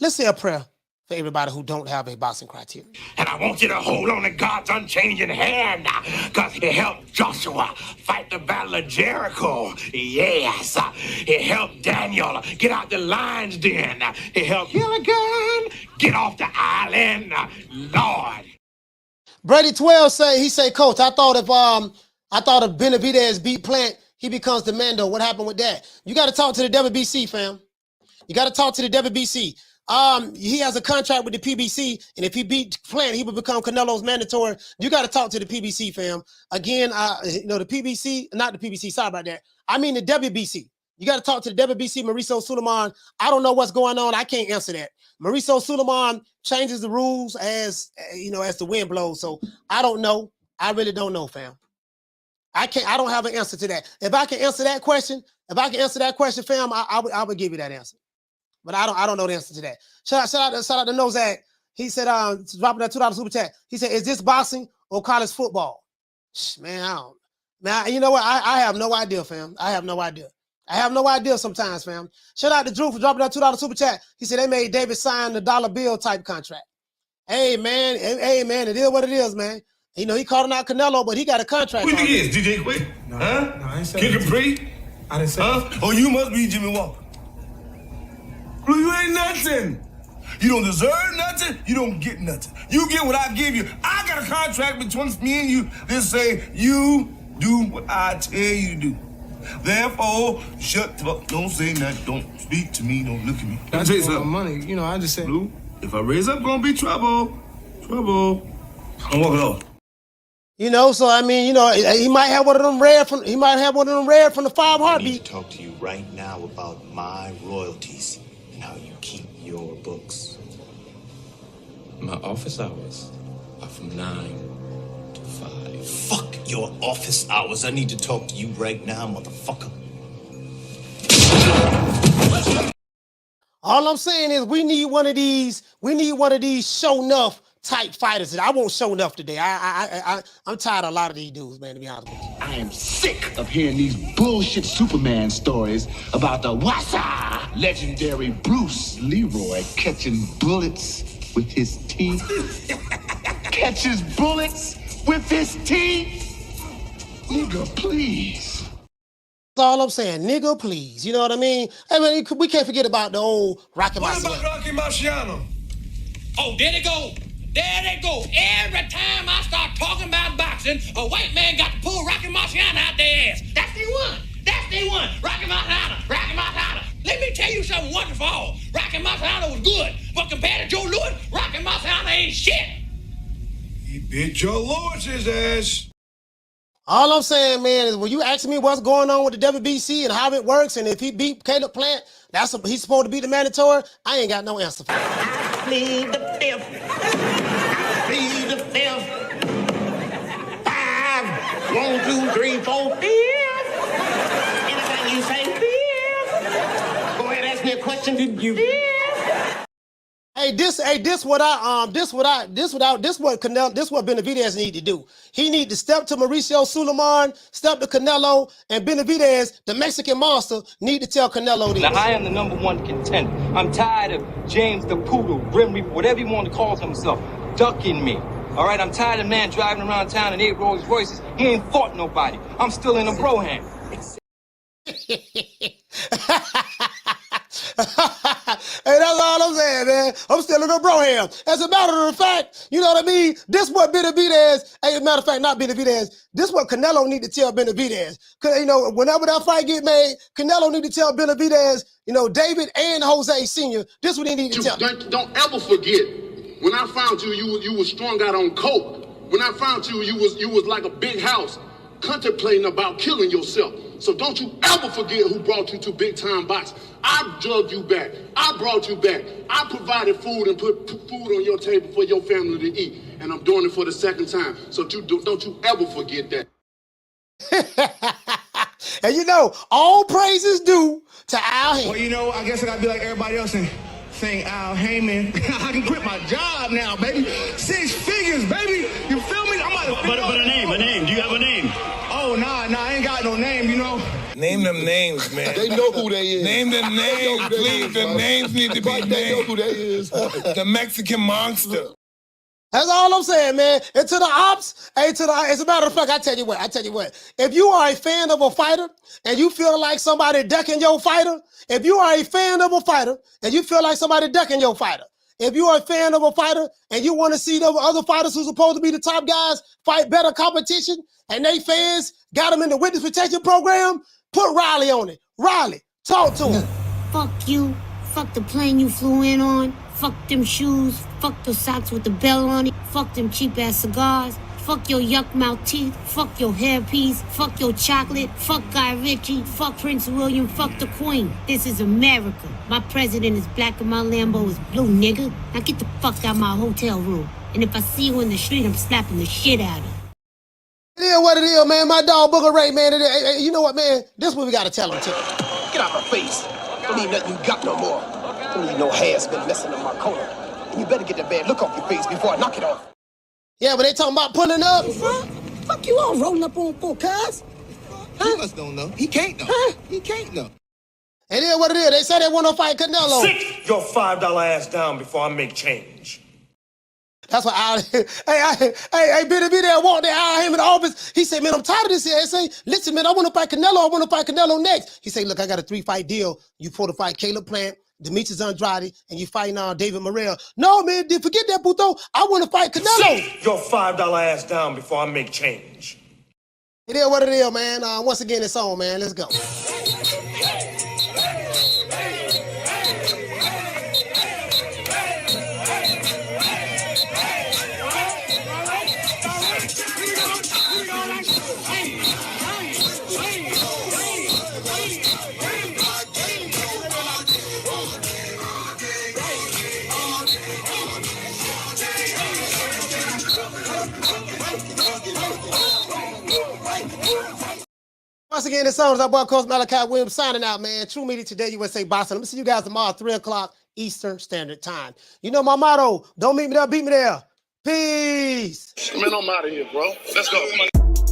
Let's say a prayer for everybody who don't have a boxing criteria. And I want you to hold on to God's unchanging hand, because he helped Joshua fight the battle of Jericho. Yes. He helped Daniel get out the lion's den. He helped Gilligan get off the island. Lord. Brady 12 say, Coach, I thought if Benavidez beat Plant, he becomes the Mando. What happened with that? You got to talk to the WBC, fam. You got to talk to the WBC. He has a contract with the PBC, and if he beat Plant, he would become Canelo's mandatory. You got to talk to the PBC, fam. Again, the PBC, not the PBC, sorry about that. I mean the WBC. You got to talk to the WBC, Mauricio Suleiman. I don't know what's going on. I can't answer that. Mauricio Suleiman changes the rules as the wind blows. So I don't know. I really don't know, fam. I don't have an answer to that. If I can answer that question, fam, I would give you that answer. But I don't know the answer to that. Shout out to Nozak. He said, dropping that $2 super chat. He said, is this boxing or college football? Man, you know what? I have no idea, fam. I have no idea sometimes, fam. Shout out to Drew for dropping that $2 super chat. He said they made David sign the dollar bill type contract. Hey, man, it is what it is, man. He calling out Canelo, but he got a contract. Who you think he is? DJ Quick? No, I ain't say Kid Capri? I didn't say Oh, you must be Jimmy Walker. Blue, you ain't nothing. You don't deserve nothing. You don't get nothing. You get what I give you. I got a contract between me and you that say you do what I tell you to do. Therefore, shut up. Don't say nothing. Don't speak to me. Don't look at me. I just want money. I just said. Blue, if I raise up, gonna be trouble. Trouble. I'm walking off. So I mean, he might have one of them rare from the 5 Heartbeat. I need to talk to you right now about my royalties and how you keep your books. My office hours are from 9 to 5. Fuck your office hours. I need to talk to you right now, motherfucker. All I'm saying is we need one of these show enough type fighters. I won't show enough today. I'm tired of a lot of these dudes, man, to be honest with you. I am sick of hearing these bullshit Superman stories about the Wassa legendary Bruce Leroy catching bullets with his teeth. Catches bullets with his teeth? Nigga, please. That's all I'm saying. Nigga, please. You know what I mean? I mean, we can't forget about the old Rocky Marciano. What about Rocky Marciano? Oh, there they go. There they go. Every time I start talking about boxing, a white man got to pull Rocky Marciano out their ass. That's the one. That's the one. Rocky Marciano. Rocky Marciano. Let me tell you something wonderful. Rocky Marciano was good, but compared to Joe Louis, Rocky Marciano ain't shit. He beat Joe Louis's ass. All I'm saying, man, is when you ask me what's going on with the WBC and how it works, and if he beat Caleb Plant, he's supposed to be the mandatory, I ain't got no answer for that. I plead the fifth. I plead the fifth. 5, 1, 2, 3, 4, 5. Anything you say, 5. Go ahead, ask me a question. Did you? 5. This what Benavidez need to do. He need to step to Mauricio Sulaiman, step to Canelo, and Benavidez, the Mexican monster, need to tell Canelo this. Now, I am the #1 contender. I'm tired of James the Poodle, Grim Reaper, whatever you want to call himself, ducking me. All right, I'm tired of man driving around town in 8 Rolls Royces. He ain't fought nobody. I'm still in a broham. Hey, that's all I'm saying, man. I'm still in a broham. As a matter of fact, you know what I mean? This what Benavidez, as a matter of fact, not Benavidez, this what Canelo need to tell Benavidez. Because, you know, whenever that fight get made, Canelo need to tell Benavidez, you know, David and Jose Sr., this what he need to tell. Don't ever forget, when I found you, you was strung out on coke. When I found you, you was like a big house, contemplating about killing yourself. So don't you ever forget who brought you to big time boxing. I drugged you back. I brought you back. I provided food and put food on your table for your family to eat. And I'm doing it for the second time. So don't you ever forget that. And you know, all praises due to Al Heyman. Well, you know, I guess I gotta be like everybody else and saying Al Heyman. I can quit my job now, baby. 6 figures, baby. You feel me? But a name. Do you have a name? Oh, nah, I ain't got no name, you know. Name them names, man. They know who they is. Name them names, please. The names need to be named. They know who they is. The Mexican monster. That's all I'm saying, man. And to the ops, as a matter of fact, I tell you what. If you are a fan of a fighter and you feel like somebody ducking your fighter, if you are a fan of a fighter and you feel like somebody ducking your fighter, if you are a fan of a fighter and you want to see the other fighters who's supposed to be the top guys fight better competition and they fans got them in the witness protection program, put Riley on it. Riley, talk to him. Fuck you. Fuck the plane you flew in on. Fuck them shoes. Fuck the socks with the bell on it. Fuck them cheap-ass cigars. Fuck your yuck mouth teeth. Fuck your hairpiece. Fuck your chocolate. Fuck Guy Ritchie. Fuck Prince William. Fuck the Queen. This is America. My president is black and my Lambo is blue, nigga. Now get the fuck out my hotel room. And if I see you in the street, I'm slapping the shit out of you. It is what it is, man. My dog Booger Ray, man. You know what, man? This is what we got to tell him, too. Get out my face. Don't need nothing you got no more. Don't need no hair's been messing up my corner. And you better get that bad look off your face before I knock it off. Yeah, but they talking about pulling up. Huh? Fuck you all rolling up on full cuz. Huh? He don't know. He can't know. Huh? He can't know. It is what it is. They say they want to fight Canelo. Sit your $5 ass down before I make change. That's what Al. Hey, Benavidez walked there, Al Heyman in the office. He said, man, I'm tired of this here. I say, listen, man, I want to fight Canelo next. He said, look, I got a 3-fight deal. You supposed to fight Caleb Plant, Demetrius Andrade, and you fighting David Morrell. No, man, forget that, puto. I want to fight Canelo. Sit your $5 ass down before I make change. It is what it is, man. Once again, it's on, man. Let's go. Once again, this song is our boy Coach Malachi Williams signing out, man. True Media Today USA Boxing. Let me see you guys tomorrow, 3 o'clock Eastern Standard Time. You know my motto, don't meet me there, beat me there. Peace. Man, I'm out of here, bro. Let's go.